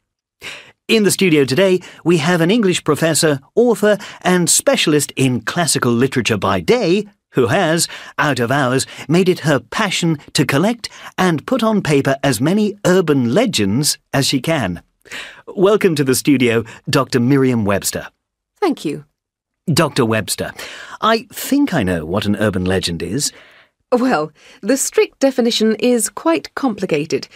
In the studio today, we have an English professor, author and specialist in classical literature by day who has, out of hours, made it her passion to collect and put on paper as many urban legends as she can. Welcome to the studio, Dr. Miriam Webster. Thank you. Dr. Webster, I think I know what an urban legend is. Well, the strict definition is quite complicated.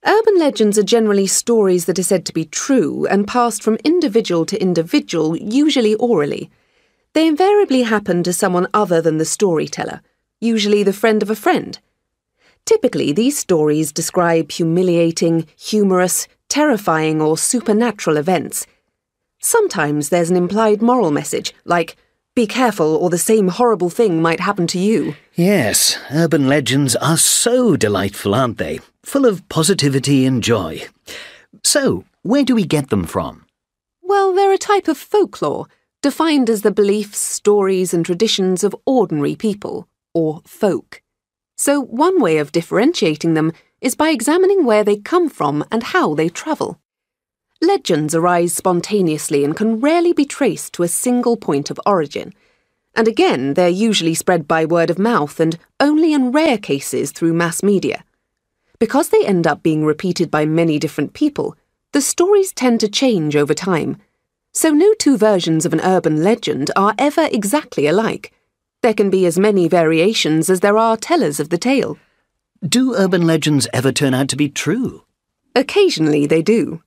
Urban legends are generally stories that are said to be true and passed from individual to individual, usually orally. They invariably happen to someone other than the storyteller, usually the friend of a friend. Typically, these stories describe humiliating, humorous, terrifying or supernatural events. Sometimes there's an implied moral message, like, Be careful or the same horrible thing might happen to you. Yes, urban legends are so delightful, aren't they? Full of positivity and joy. So, where do we get them from? Well, they're a type of folklore, defined as the beliefs, stories and traditions of ordinary people, or folk. So one way of differentiating them is by examining where they come from and how they travel. Legends arise spontaneously and can rarely be traced to a single point of origin. And again, they're usually spread by word of mouth and only in rare cases through mass media. Because they end up being repeated by many different people, the stories tend to change over time. So no two versions of an urban legend are ever exactly alike. There can be as many variations as there are tellers of the tale. Do urban legends ever turn out to be true? Occasionally they do.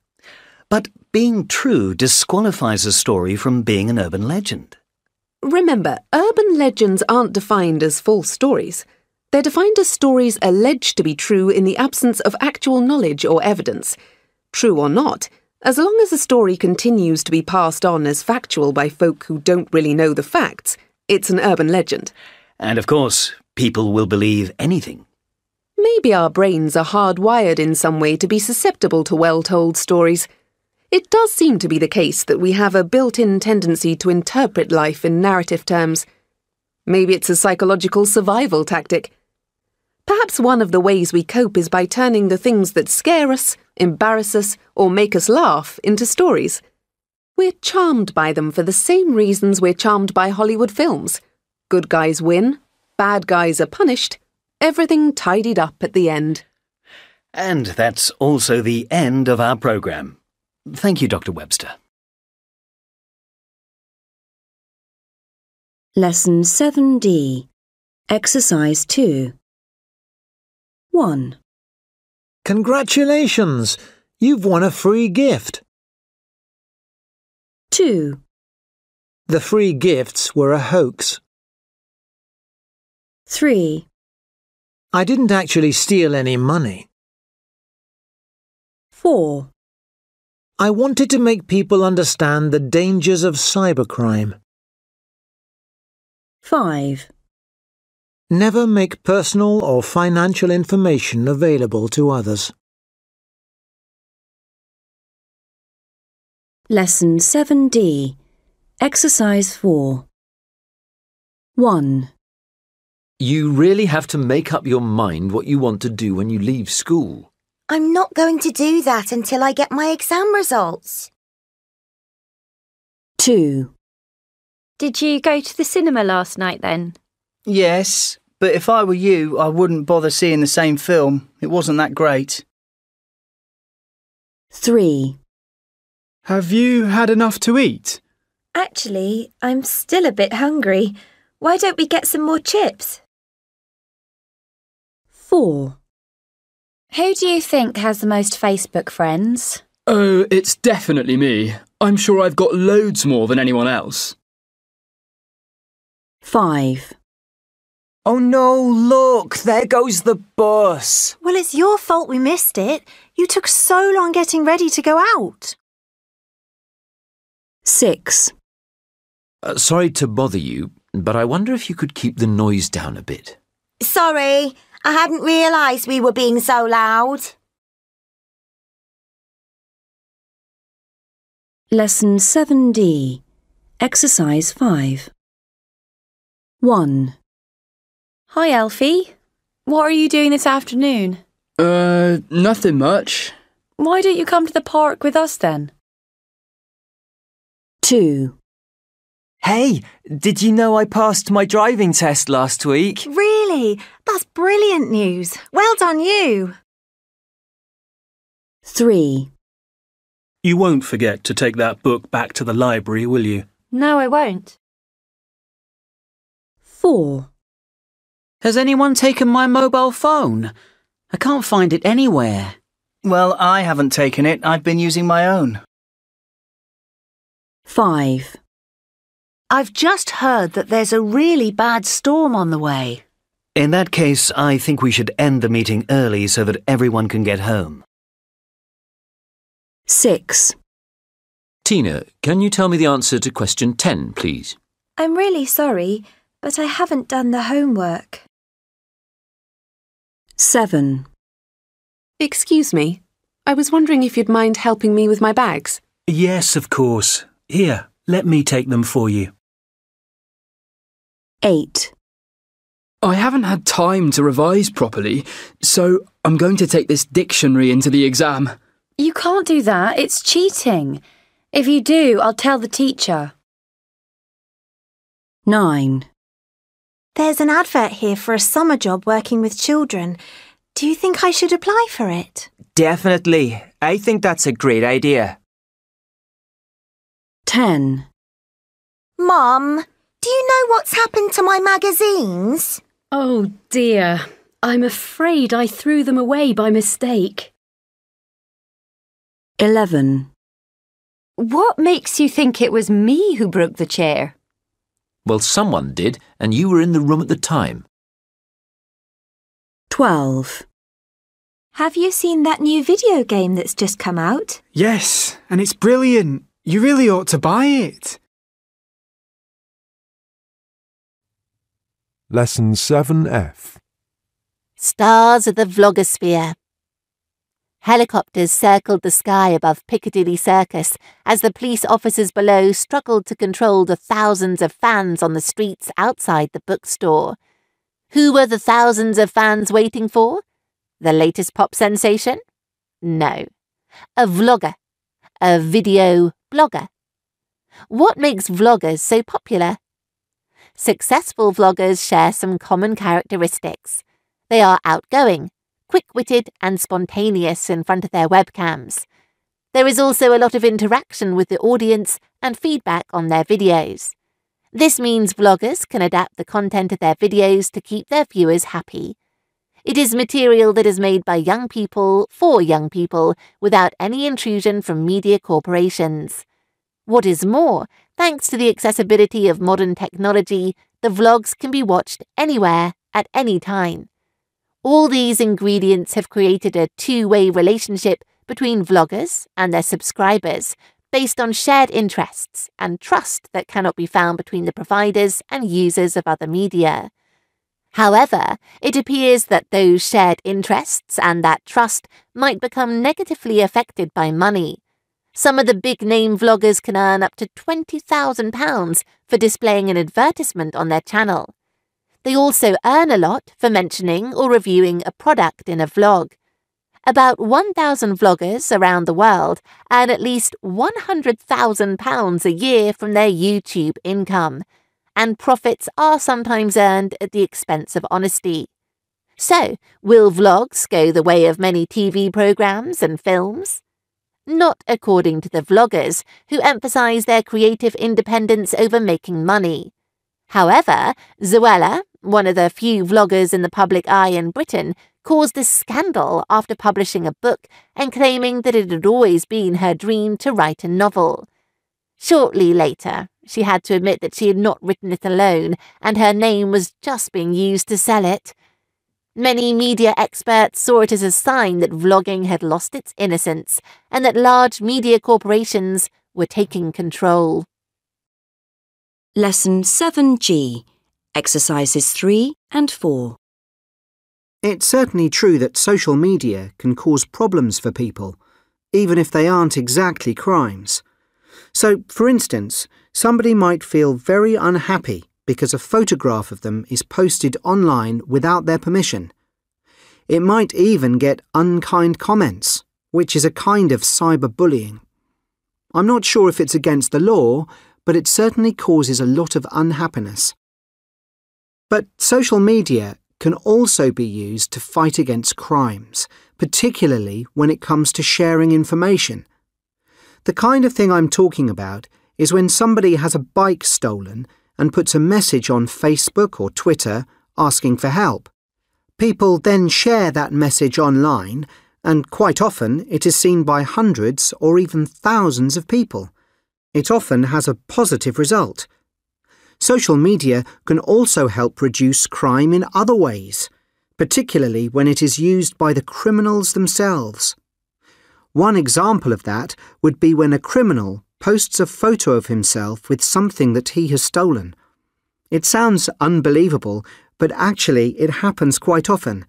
But being true disqualifies a story from being an urban legend. Remember, urban legends aren't defined as false stories. They're defined as stories alleged to be true in the absence of actual knowledge or evidence. True or not, as long as a story continues to be passed on as factual by folk who don't really know the facts, it's an urban legend. And of course, people will believe anything. Maybe our brains are hardwired in some way to be susceptible to well-told stories. It does seem to be the case that we have a built-in tendency to interpret life in narrative terms. Maybe it's a psychological survival tactic. Perhaps one of the ways we cope is by turning the things that scare us, embarrass us, or make us laugh into stories. We're charmed by them for the same reasons we're charmed by Hollywood films. Good guys win, bad guys are punished, everything tidied up at the end. And that's also the end of our programme. Thank you, Dr. Webster. Lesson 7D. Exercise 2. 1. Congratulations! You've won a free gift. 2. The free gifts were a hoax. 3. I didn't actually steal any money. 4. I wanted to make people understand the dangers of cybercrime. 5. Never make personal or financial information available to others. Lesson 7D. Exercise 4. 1. You really have to make up your mind what you want to do when you leave school. I'm not going to do that until I get my exam results. 2. Did you go to the cinema last night then? Yes, but if I were you, I wouldn't bother seeing the same film. It wasn't that great. 3. Have you had enough to eat? Actually, I'm still a bit hungry. Why don't we get some more chips? 4. Who do you think has the most Facebook friends? Oh, it's definitely me. I'm sure I've got loads more than anyone else. 5. Oh no, look, there goes the bus. Well, it's your fault we missed it. You took so long getting ready to go out. 6. Sorry to bother you, but I wonder if you could keep the noise down a bit. Sorry, I hadn't realised we were being so loud. Lesson 7D. Exercise 5. 1. Hi, Alfie. What are you doing this afternoon? Nothing much. Why don't you come to the park with us then? 2. Hey, did you know I passed my driving test last week? Really? That's brilliant news. Well done you. 3. You won't forget to take that book back to the library, will you? No, I won't. 4. Has anyone taken my mobile phone? I can't find it anywhere. Well, I haven't taken it. I've been using my own. 5. I've just heard that there's a really bad storm on the way. In that case, I think we should end the meeting early so that everyone can get home. 6. Tina, can you tell me the answer to question 10, please? I'm really sorry, but I haven't done the homework. 7. Excuse me. I was wondering if you'd mind helping me with my bags. Yes, of course. Here, let me take them for you. 8. I haven't had time to revise properly, so I'm going to take this dictionary into the exam. You can't do that. It's cheating. If you do, I'll tell the teacher. 9. There's an advert here for a summer job working with children. Do you think I should apply for it? Definitely. I think that's a great idea. 10. Mum, do you know what's happened to my magazines? Oh dear, I'm afraid I threw them away by mistake. 11. What makes you think it was me who broke the chair? Well, someone did, and you were in the room at the time. 12. Have you seen that new video game that's just come out? Yes, and it's brilliant. You really ought to buy it. Lesson 7F. Stars of the vlogosphere. Helicopters circled the sky above Piccadilly Circus as the police officers below struggled to control the thousands of fans on the streets outside the bookstore. Who were the thousands of fans waiting for? The latest pop sensation? No. A vlogger. A video blogger. What makes vloggers so popular? Successful vloggers share some common characteristics. They are outgoing, quick-witted and spontaneous in front of their webcams. There is also a lot of interaction with the audience and feedback on their videos. This means vloggers can adapt the content of their videos to keep their viewers happy. It is material that is made by young people for young people without any intrusion from media corporations. What is more, thanks to the accessibility of modern technology, the vlogs can be watched anywhere at any time. All these ingredients have created a two-way relationship between vloggers and their subscribers, based on shared interests and trust that cannot be found between the providers and users of other media. However, it appears that those shared interests and that trust might become negatively affected by money. Some of the big-name vloggers can earn up to £20,000 for displaying an advertisement on their channel. They also earn a lot for mentioning or reviewing a product in a vlog. About 1,000 vloggers around the world earn at least £100,000 a year from their YouTube income, and profits are sometimes earned at the expense of honesty. So, will vlogs go the way of many TV programs and films? Not according to the vloggers, who emphasize their creative independence over making money. However, Zoella, one of the few vloggers in the public eye in Britain, caused a scandal after publishing a book and claiming that it had always been her dream to write a novel. Shortly later, she had to admit that she had not written it alone and her name was just being used to sell it. Many media experts saw it as a sign that vlogging had lost its innocence and that large media corporations were taking control. Lesson 7G. Exercises 3 and 4. It's certainly true that social media can cause problems for people, even if they aren't exactly crimes. So, for instance, somebody might feel very unhappy because a photograph of them is posted online without their permission. It might even get unkind comments, which is a kind of cyberbullying. I'm not sure if it's against the law, but it certainly causes a lot of unhappiness. But social media can also be used to fight against crimes, particularly when it comes to sharing information. The kind of thing I'm talking about is when somebody has a bike stolen and puts a message on Facebook or Twitter asking for help. People then share that message online, and quite often it is seen by hundreds or even thousands of people. It often has a positive result. Social media can also help reduce crime in other ways, particularly when it is used by the criminals themselves. One example of that would be when a criminal posts a photo of himself with something that he has stolen, It sounds unbelievable, but actually it happens quite often.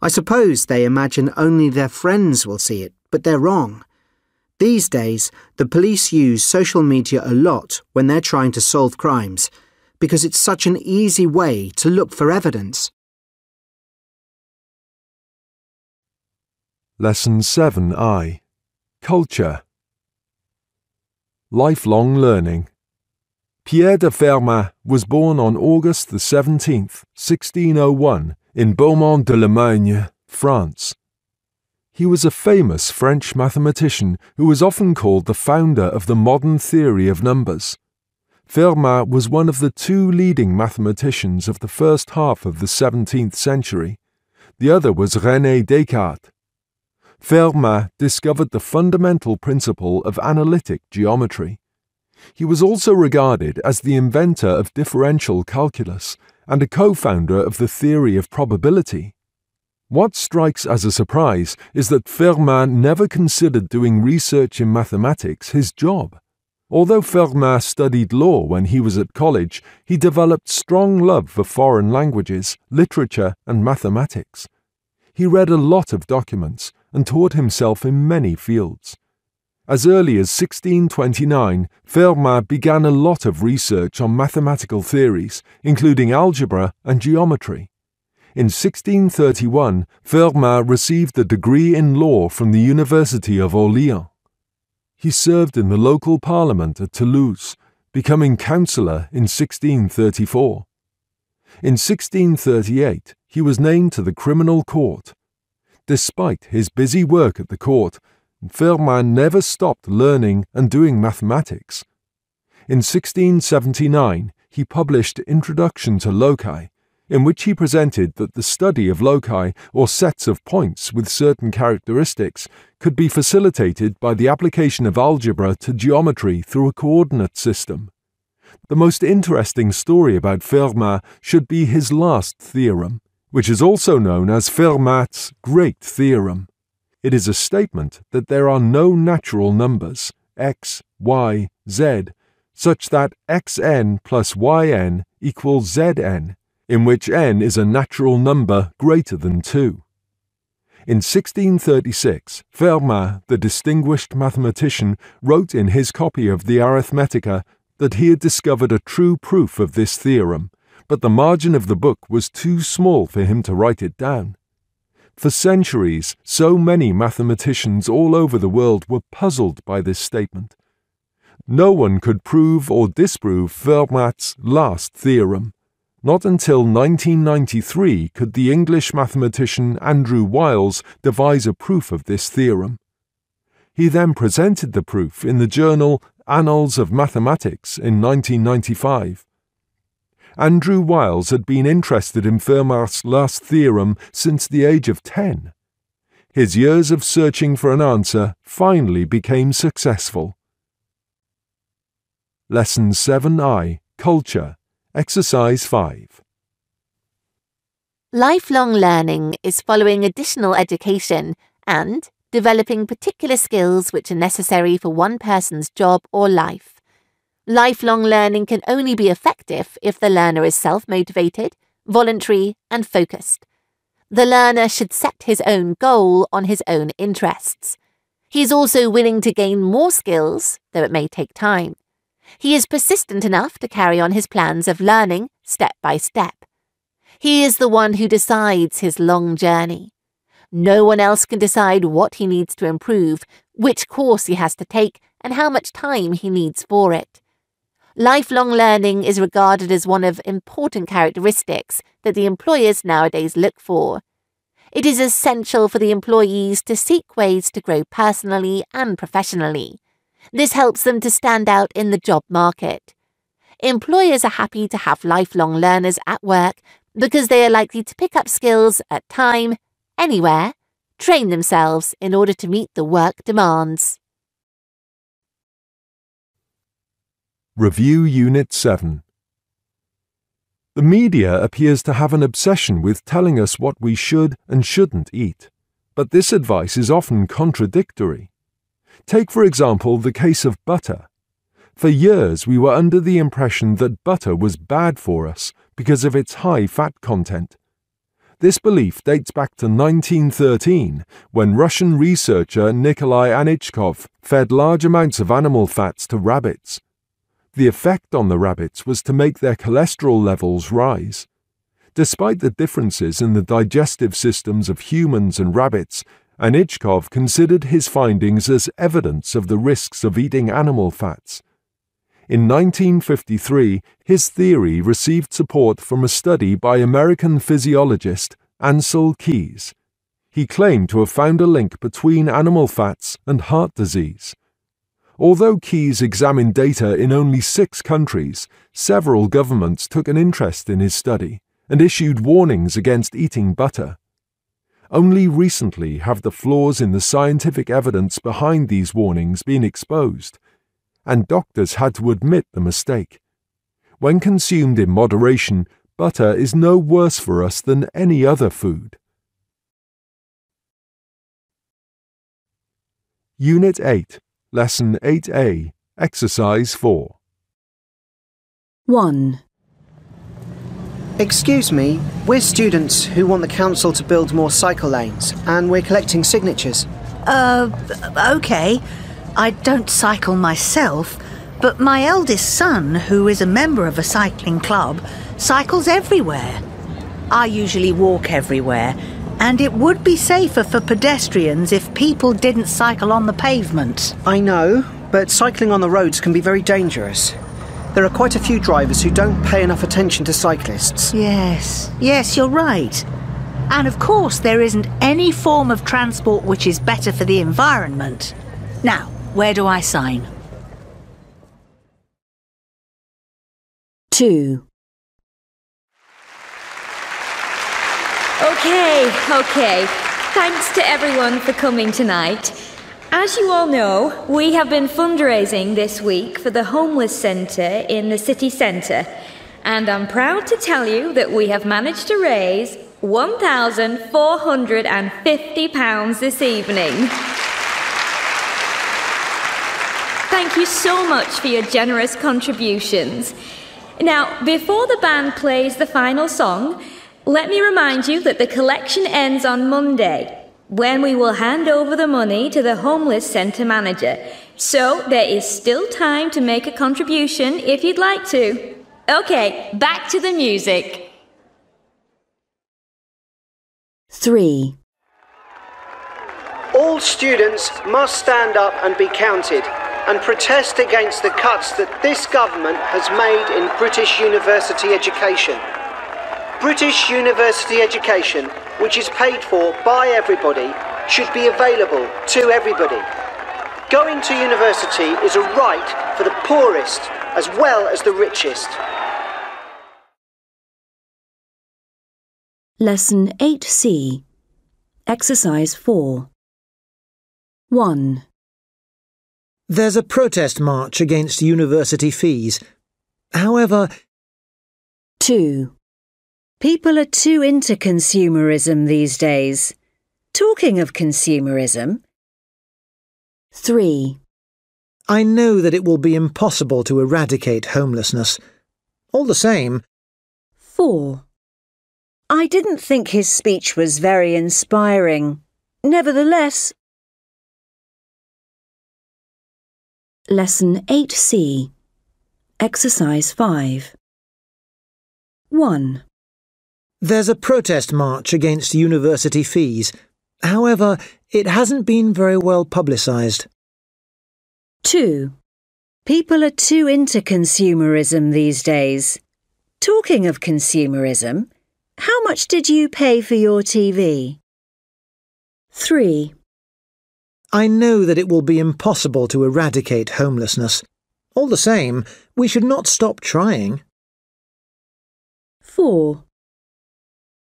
I suppose they imagine only their friends will see it, but they're wrong. These days, the police use social media a lot when they're trying to solve crimes, because it's such an easy way to look for evidence. Lesson 7I. Culture. Lifelong learning. Pierre de Fermat was born on August the 17th, 1601, in Beaumont-de-Lomagne, France. He was a famous French mathematician who was often called the founder of the modern theory of numbers. Fermat was one of the two leading mathematicians of the first half of the 17th century. The other was René Descartes. Fermat discovered the fundamental principle of analytic geometry. He was also regarded as the inventor of differential calculus and a co-founder of the theory of probability. What strikes as a surprise is that Fermat never considered doing research in mathematics his job. Although Fermat studied law when he was at college, he developed strong love for foreign languages, literature, and mathematics. He read a lot of documents and taught himself in many fields. As early as 1629, Fermat began a lot of research on mathematical theories, including algebra and geometry. In 1631, Fermat received a degree in law from the University of Orléans. He served in the local parliament at Toulouse, becoming councillor in 1634. In 1638, he was named to the criminal court. Despite his busy work at the court, Fermat never stopped learning and doing mathematics. In 1679, he published Introduction to Loci, in which he presented that the study of loci, or sets of points with certain characteristics, could be facilitated by the application of algebra to geometry through a coordinate system. The most interesting story about Fermat should be his last theorem, which is also known as Fermat's Great Theorem. It is a statement that there are no natural numbers, x, y, z, such that xn plus yn equals zn, in which n is a natural number greater than 2. In 1636, Fermat, the distinguished mathematician, wrote in his copy of the Arithmetica that he had discovered a true proof of this theorem, but the margin of the book was too small for him to write it down. For centuries, so many mathematicians all over the world were puzzled by this statement. No one could prove or disprove Fermat's last theorem. Not until 1993 could the English mathematician Andrew Wiles devise a proof of this theorem. He then presented the proof in the journal Annals of Mathematics in 1995. Andrew Wiles had been interested in Fermat's last theorem since the age of 10. His years of searching for an answer finally became successful. Lesson 7I, Culture, Exercise 5. Lifelong learning is following additional education and developing particular skills which are necessary for one person's job or life. Lifelong learning can only be effective if the learner is self-motivated, voluntary, and focused. The learner should set his own goal on his own interests. He is also willing to gain more skills, though it may take time. He is persistent enough to carry on his plans of learning step by step. He is the one who decides his long journey. No one else can decide what he needs to improve, which course he has to take, and how much time he needs for it. Lifelong learning is regarded as one of important characteristics that the employers nowadays look for. It is essential for the employees to seek ways to grow personally and professionally. This helps them to stand out in the job market. Employers are happy to have lifelong learners at work because they are likely to pick up skills at time, anywhere, train themselves in order to meet the work demands. Review Unit 7. The media appears to have an obsession with telling us what we should and shouldn't eat, but this advice is often contradictory. Take, for example, the case of butter. For years we were under the impression that butter was bad for us because of its high fat content. This belief dates back to 1913, when Russian researcher Nikolai Anichkov fed large amounts of animal fats to rabbits. The effect on the rabbits was to make their cholesterol levels rise. Despite the differences in the digestive systems of humans and rabbits, Anichkov considered his findings as evidence of the risks of eating animal fats. In 1953, his theory received support from a study by American physiologist Ansel Keys. He claimed to have found a link between animal fats and heart disease. Although Keys examined data in only 6 countries, several governments took an interest in his study and issued warnings against eating butter. Only recently have the flaws in the scientific evidence behind these warnings been exposed, and doctors had to admit the mistake. When consumed in moderation, butter is no worse for us than any other food. Unit 8, Lesson 8A, Exercise 4. 1. Excuse me, we're students who want the council to build more cycle lanes, and we're collecting signatures. OK. I don't cycle myself, but my eldest son, who is a member of a cycling club, cycles everywhere. I usually walk everywhere, and it would be safer for pedestrians if people didn't cycle on the pavement. I know, but cycling on the roads can be very dangerous. There are quite a few drivers who don't pay enough attention to cyclists. Yes, you're right. And of course there isn't any form of transport which is better for the environment. Now, where do I sign? 2. OK. Thanks to everyone for coming tonight. As you all know, we have been fundraising this week for the homeless centre in the city centre, and I'm proud to tell you that we have managed to raise £1,450 this evening. Thank you so much for your generous contributions. Now, before the band plays the final song, let me remind you that the collection ends on Monday, when we will hand over the money to the homeless centre manager. So there is still time to make a contribution if you'd like to. OK, back to the music. 3. All students must stand up and be counted and protest against the cuts that this government has made in British university education. British university education, which is paid for by everybody, should be available to everybody. Going to university is a right for the poorest as well as the richest. Lesson 8C, Exercise 4. 1. There's a protest march against university fees. However... 2. People are too into consumerism these days. Talking of consumerism... 3. I know that it will be impossible to eradicate homelessness. All the same... 4. I didn't think his speech was very inspiring. Nevertheless... Lesson 8C, Exercise 5. 1. There's a protest march against university fees. However, it hasn't been very well publicised. 2. People are too into consumerism these days. Talking of consumerism, how much did you pay for your TV? 3. I know that it will be impossible to eradicate homelessness. All the same, we should not stop trying. 4.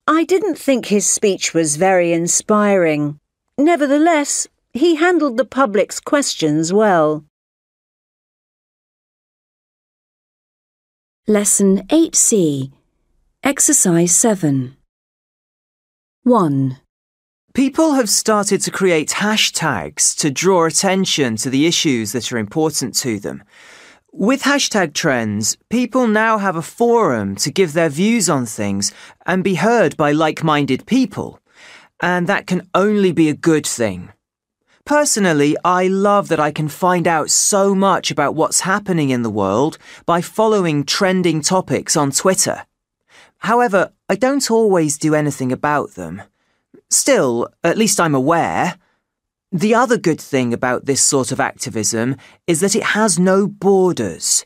I didn't think his speech was very inspiring. Nevertheless, he handled the public's questions well. Lesson 8C, Exercise 7. 1. People have started to create hashtags to draw attention to the issues that are important to them. With hashtag trends, people now have a forum to give their views on things and be heard by like-minded people, and that can only be a good thing. Personally, I love that I can find out so much about what's happening in the world by following trending topics on Twitter. However, I don't always do anything about them. Still, at least I'm aware. The other good thing about this sort of activism is that it has no borders.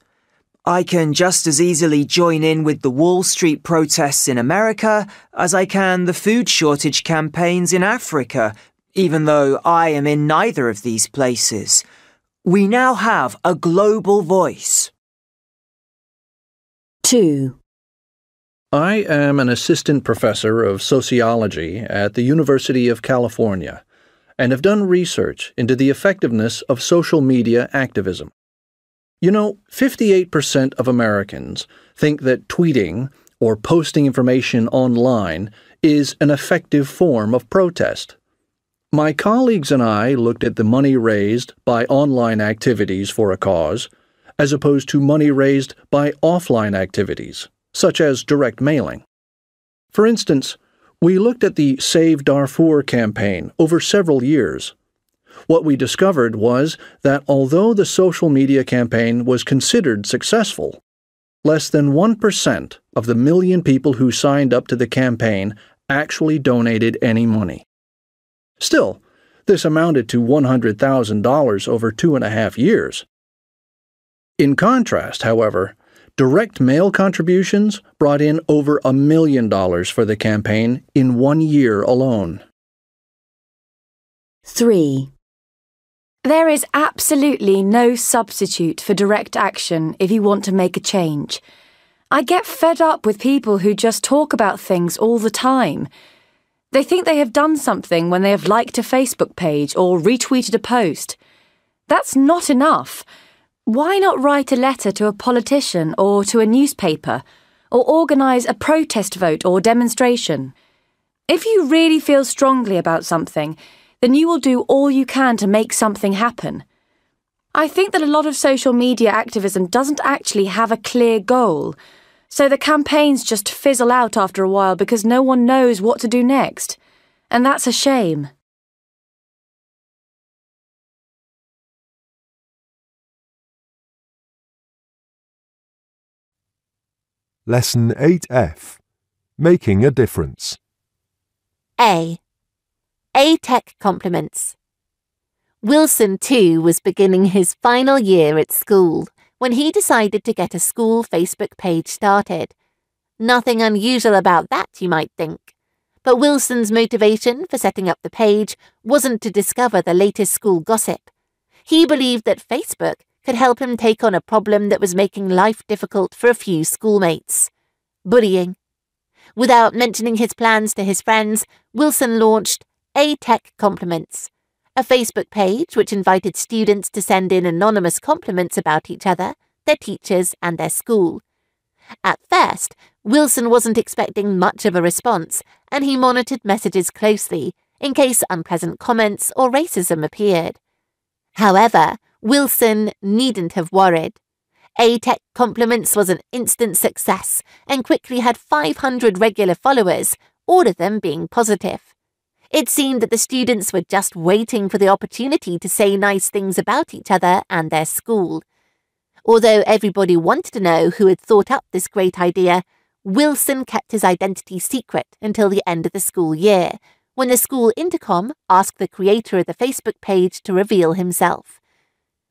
I can just as easily join in with the Wall Street protests in America as I can the food shortage campaigns in Africa, even though I am in neither of these places. We now have a global voice. 2. I am an assistant professor of sociology at the University of California and have done research into the effectiveness of social media activism. 58% of Americans think that tweeting or posting information online is an effective form of protest. My colleagues and I looked at the money raised by online activities for a cause, as opposed to money raised by offline activities, such as direct mailing. For instance, we looked at the Save Darfur campaign over several years. What we discovered was that although the social media campaign was considered successful, less than 1% of the million people who signed up to the campaign actually donated any money. Still, this amounted to $100,000 over 2.5 years. In contrast, however, direct mail contributions brought in over $1 million for the campaign in 1 year alone. 3. There is absolutely no substitute for direct action if you want to make a change. I get fed up with people who just talk about things all the time. They think they have done something when they have liked a Facebook page or retweeted a post. That's not enough. Why not write a letter to a politician or to a newspaper, or organise a protest vote or demonstration? If you really feel strongly about something, then you will do all you can to make something happen. I think that a lot of social media activism doesn't actually have a clear goal, so the campaigns just fizzle out after a while because no one knows what to do next. And that's a shame. Lesson 8F. Making a difference. A. A-Tech compliments. Wilson, too, was beginning his final year at school when he decided to get a school Facebook page started. Nothing unusual about that, you might think. But Wilson's motivation for setting up the page wasn't to discover the latest school gossip. He believed that Facebook could help him take on a problem that was making life difficult for a few schoolmates: bullying. Without mentioning his plans to his friends, Wilson launched A-Tech Compliments, a Facebook page which invited students to send in anonymous compliments about each other, their teachers, and their school. At first, Wilson wasn't expecting much of a response, and he monitored messages closely in case unpleasant comments or racism appeared. However, Wilson needn't have worried. A-Tech Compliments was an instant success and quickly had 500 regular followers, all of them being positive. It seemed that the students were just waiting for the opportunity to say nice things about each other and their school. Although everybody wanted to know who had thought up this great idea, Wilson kept his identity secret until the end of the school year, when the school intercom asked the creator of the Facebook page to reveal himself.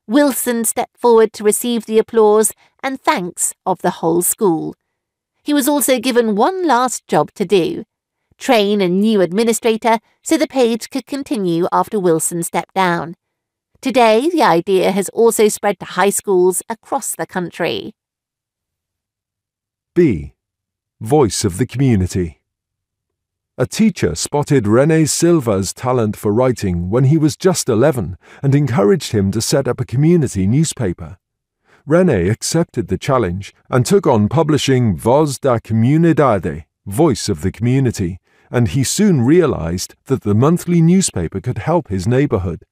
Wilson stepped forward to receive the applause and thanks of the whole school. He was also given one last job to do: train a new administrator so the page could continue after Wilson stepped down. Today, the idea has also spread to high schools across the country. B. Voice of the community. A teacher spotted René Silva's talent for writing when he was just 11 and encouraged him to set up a community newspaper. René accepted the challenge and took on publishing Voz da Comunidade, Voice of the Community, and he soon realized that the monthly newspaper could help his neighborhood.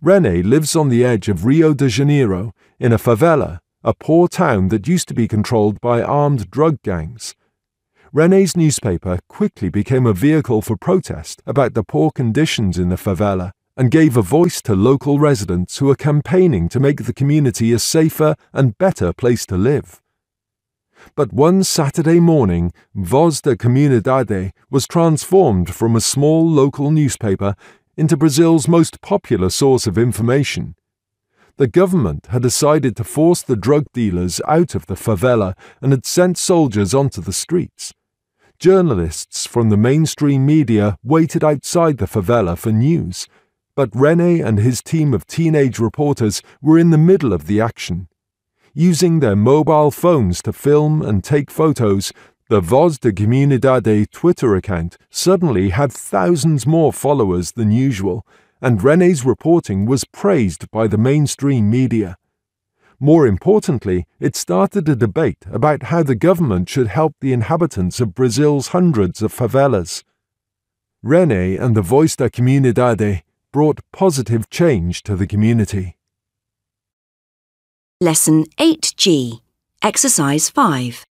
René lives on the edge of Rio de Janeiro in a favela, a poor town that used to be controlled by armed drug gangs. René's newspaper quickly became a vehicle for protest about the poor conditions in the favela and gave a voice to local residents who are campaigning to make the community a safer and better place to live. But one Saturday morning, Voz da Comunidade was transformed from a small local newspaper into Brazil's most popular source of information. The government had decided to force the drug dealers out of the favela and had sent soldiers onto the streets. Journalists from the mainstream media waited outside the favela for news, but René and his team of teenage reporters were in the middle of the action. Using their mobile phones to film and take photos, the Voz da Comunidade Twitter account suddenly had thousands more followers than usual, and René's reporting was praised by the mainstream media. More importantly, it started a debate about how the government should help the inhabitants of Brazil's hundreds of favelas. René and the Voz da Comunidade brought positive change to the community. Lesson 8G, Exercise 5.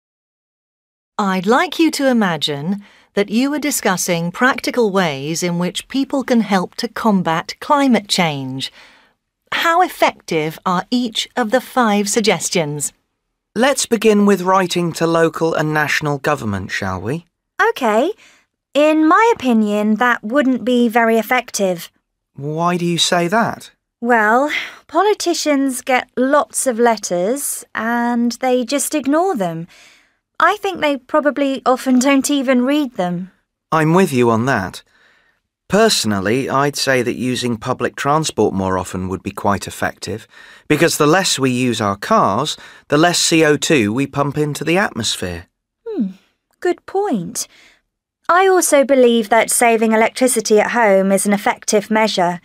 I'd like you to imagine that you are discussing practical ways in which people can help to combat climate change. How effective are each of the 5 suggestions? Let's begin with writing to local and national government, shall we? OK. In my opinion, that wouldn't be very effective. Why do you say that? Well, politicians get lots of letters and they just ignore them. I think they probably often don't even read them. I'm with you on that. Personally, I'd say that using public transport more often would be quite effective, because the less we use our cars, the less CO2 we pump into the atmosphere. Good point. I also believe that saving electricity at home is an effective measure.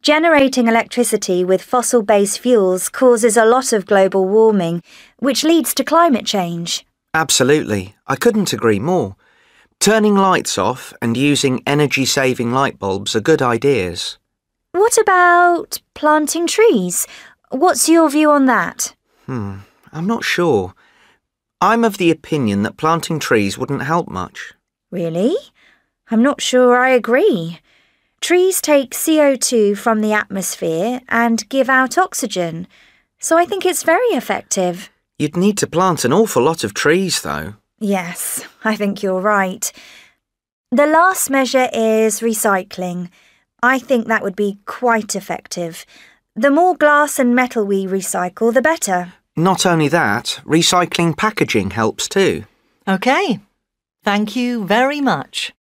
Generating electricity with fossil-based fuels causes a lot of global warming, which leads to climate change. Absolutely. I couldn't agree more. Turning lights off and using energy-saving light bulbs are good ideas. What about planting trees? What's your view on that? I'm not sure. I'm of the opinion that planting trees wouldn't help much. Really? I'm not sure I agree. Trees take CO2 from the atmosphere and give out oxygen, so I think it's very effective. You'd need to plant an awful lot of trees, though. Yes, I think you're right. The last measure is recycling. I think that would be quite effective. The more glass and metal we recycle, the better. Not only that, recycling packaging helps too. OK. Thank you very much.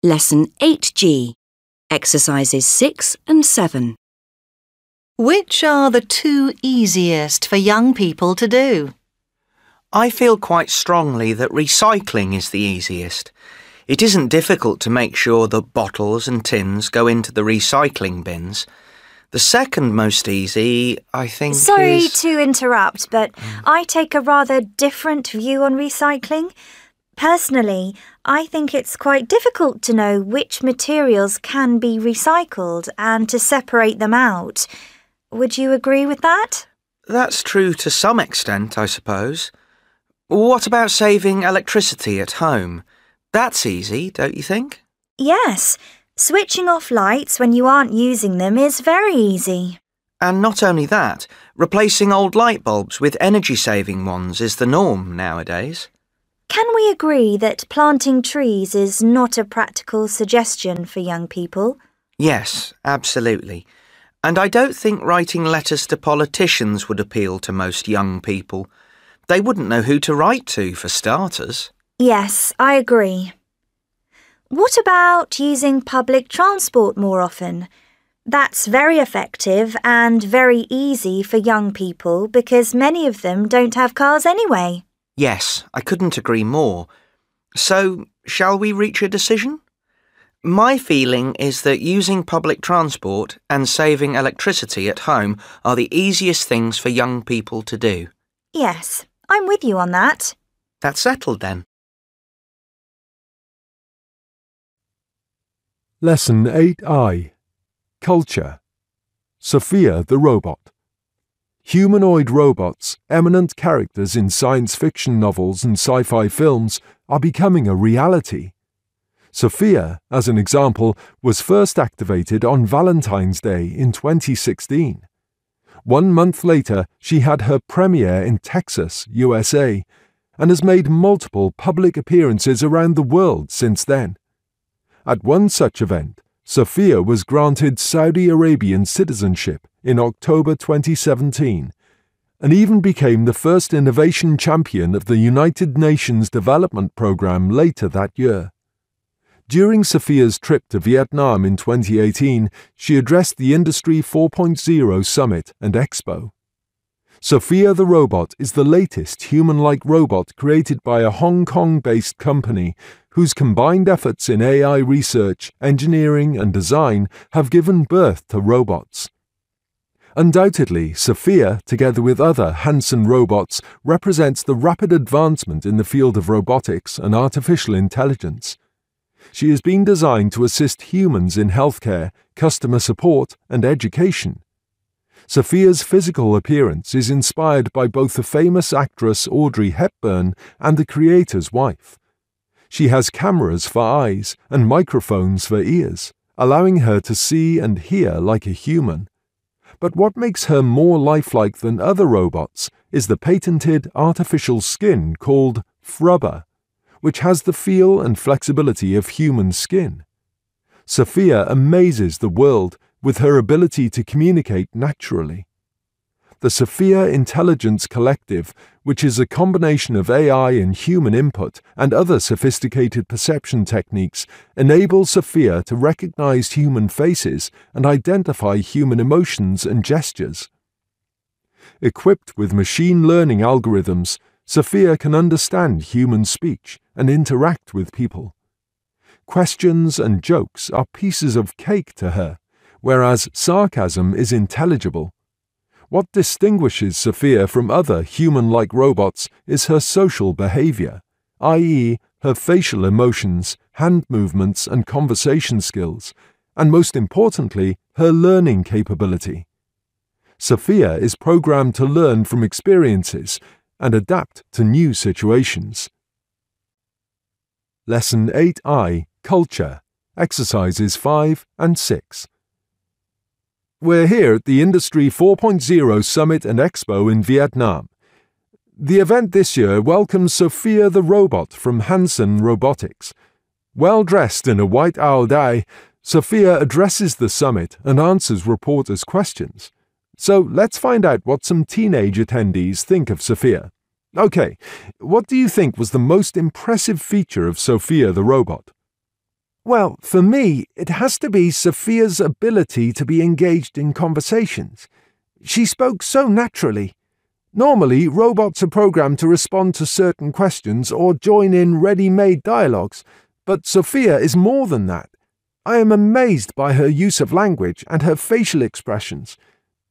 Lesson 8G, Exercises 6 and 7. Which are the 2 easiest for young people to do? I feel quite strongly that recycling is the easiest. It isn't difficult to make sure that bottles and tins go into the recycling bins. The second most easy, I think, Sorry to interrupt, but I take a rather different view on recycling. Personally, I think it's quite difficult to know which materials can be recycled and to separate them out. Would you agree with that? That's true to some extent, I suppose. What about saving electricity at home? That's easy, don't you think? Yes. Switching off lights when you aren't using them is very easy. And not only that, replacing old light bulbs with energy-saving ones is the norm nowadays. Can we agree that planting trees is not a practical suggestion for young people? Yes, absolutely. And I don't think writing letters to politicians would appeal to most young people. They wouldn't know who to write to, for starters. Yes, I agree. What about using public transport more often? That's very effective and very easy for young people because many of them don't have cars anyway. Yes, I couldn't agree more. So, shall we reach a decision? My feeling is that using public transport and saving electricity at home are the easiest things for young people to do. Yes, I'm with you on that. That's settled then. Lesson 8I. Culture. Sophia the Robot. Humanoid robots, eminent characters in science fiction novels and sci-fi films, are becoming a reality. Sophia, as an example, was first activated on Valentine's Day in 2016. 1 month later, she had her premiere in Texas, USA, and has made multiple public appearances around the world since then. At one such event, Sophia was granted Saudi Arabian citizenship in October 2017, and even became the first innovation champion of the United Nations Development Programme later that year. During Sophia's trip to Vietnam in 2018, she addressed the Industry 4.0 Summit and Expo. Sophia the Robot is the latest human-like robot created by a Hong Kong-based company whose combined efforts in AI research, engineering and design have given birth to robots. Undoubtedly, Sophia, together with other Hanson robots, represents the rapid advancement in the field of robotics and artificial intelligence. She has been designed to assist humans in healthcare, customer support and education. Sophia's physical appearance is inspired by both the famous actress Audrey Hepburn and the creator's wife. She has cameras for eyes and microphones for ears, allowing her to see and hear like a human. But what makes her more lifelike than other robots is the patented artificial skin called Frubber, which has the feel and flexibility of human skin. Sophia amazes the world with her ability to communicate naturally. The Sophia Intelligence Collective, which is a combination of AI and human input and other sophisticated perception techniques, enables Sophia to recognize human faces and identify human emotions and gestures. Equipped with machine learning algorithms, Sophia can understand human speech and interact with people. Questions and jokes are pieces of cake to her, whereas sarcasm is intelligible. What distinguishes Sophia from other human-like robots is her social behavior, i.e., her facial emotions, hand movements and conversation skills, and most importantly, her learning capability. Sophia is programmed to learn from experiences and adapt to new situations. Lesson 8I, Culture, Exercises 5 and 6. We're here at the Industry 4.0 Summit and Expo in Vietnam. The event this year welcomes Sophia the Robot from Hanson Robotics. Well dressed in a white owl dye, Sophia addresses the summit and answers reporters' questions. So let's find out what some teenage attendees think of Sophia. Okay, what do you think was the most impressive feature of Sophia the Robot? Well, for me, it has to be Sophia's ability to be engaged in conversations. She spoke so naturally. Normally, robots are programmed to respond to certain questions or join in ready-made dialogues, but Sophia is more than that. I am amazed by her use of language and her facial expressions.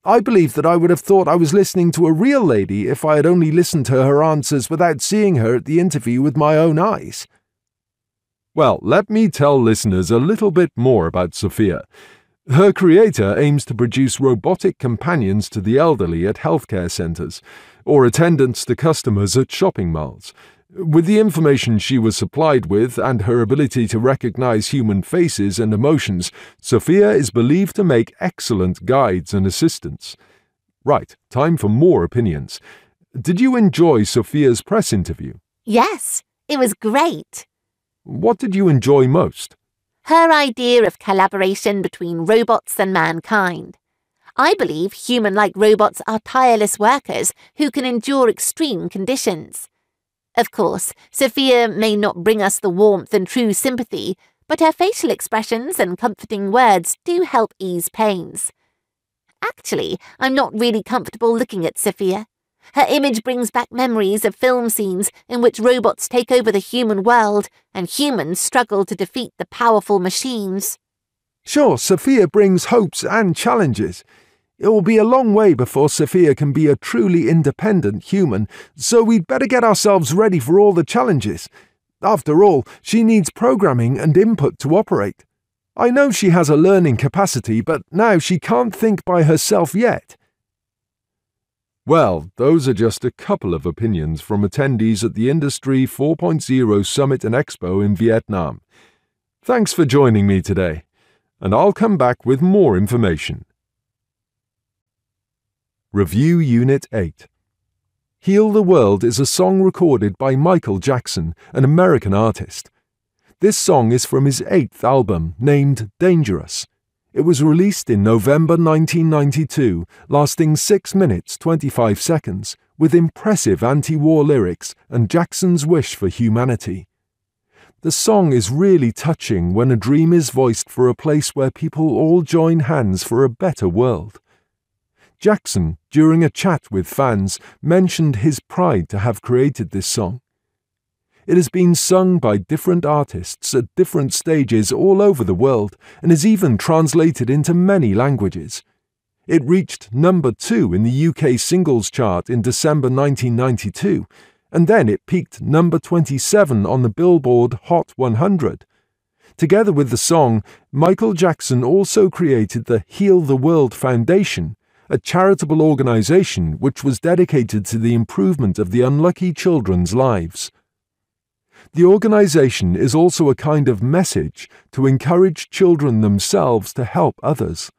I believe that I would have thought I was listening to a real lady if I had only listened to her answers without seeing her at the interview with my own eyes. Well, let me tell listeners a little bit more about Sophia. Her creator aims to produce robotic companions to the elderly at healthcare centres, or attendants to customers at shopping malls. With the information she was supplied with and her ability to recognise human faces and emotions, Sophia is believed to make excellent guides and assistants. Right, time for more opinions. Did you enjoy Sophia's press interview? Yes, it was great. What did you enjoy most? Her idea of collaboration between robots and mankind. I believe human-like robots are tireless workers who can endure extreme conditions. Of course, Sophia may not bring us the warmth and true sympathy, but her facial expressions and comforting words do help ease pains. Actually, I'm not really comfortable looking at Sophia. Her image brings back memories of film scenes in which robots take over the human world and humans struggle to defeat the powerful machines. Sure, Sophia brings hopes and challenges. It will be a long way before Sophia can be a truly independent human, so we'd better get ourselves ready for all the challenges. After all, she needs programming and input to operate. I know she has a learning capacity, but now she can't think by herself yet. Well, those are just a couple of opinions from attendees at the Industry 4.0 Summit and Expo in Vietnam. Thanks for joining me today, and I'll come back with more information. Review Unit 8. Heal the World is a song recorded by Michael Jackson, an American artist. This song is from his 8th album, named Dangerous. It was released in November 1992, lasting 6 minutes 25 seconds, with impressive anti-war lyrics and Jackson's wish for humanity. The song is really touching when a dream is voiced for a place where people all join hands for a better world. Jackson, during a chat with fans, mentioned his pride to have created this song. It has been sung by different artists at different stages all over the world and is even translated into many languages. It reached number 2 in the UK singles chart in December 1992, and then it peaked number 27 on the Billboard Hot 100. Together with the song, Michael Jackson also created the Heal the World Foundation, a charitable organisation which was dedicated to the improvement of the unlucky children's lives. The organisation is also a kind of message to encourage children themselves to help others.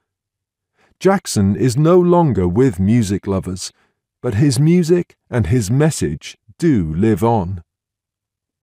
Jackson is no longer with music lovers, but his music and his message do live on.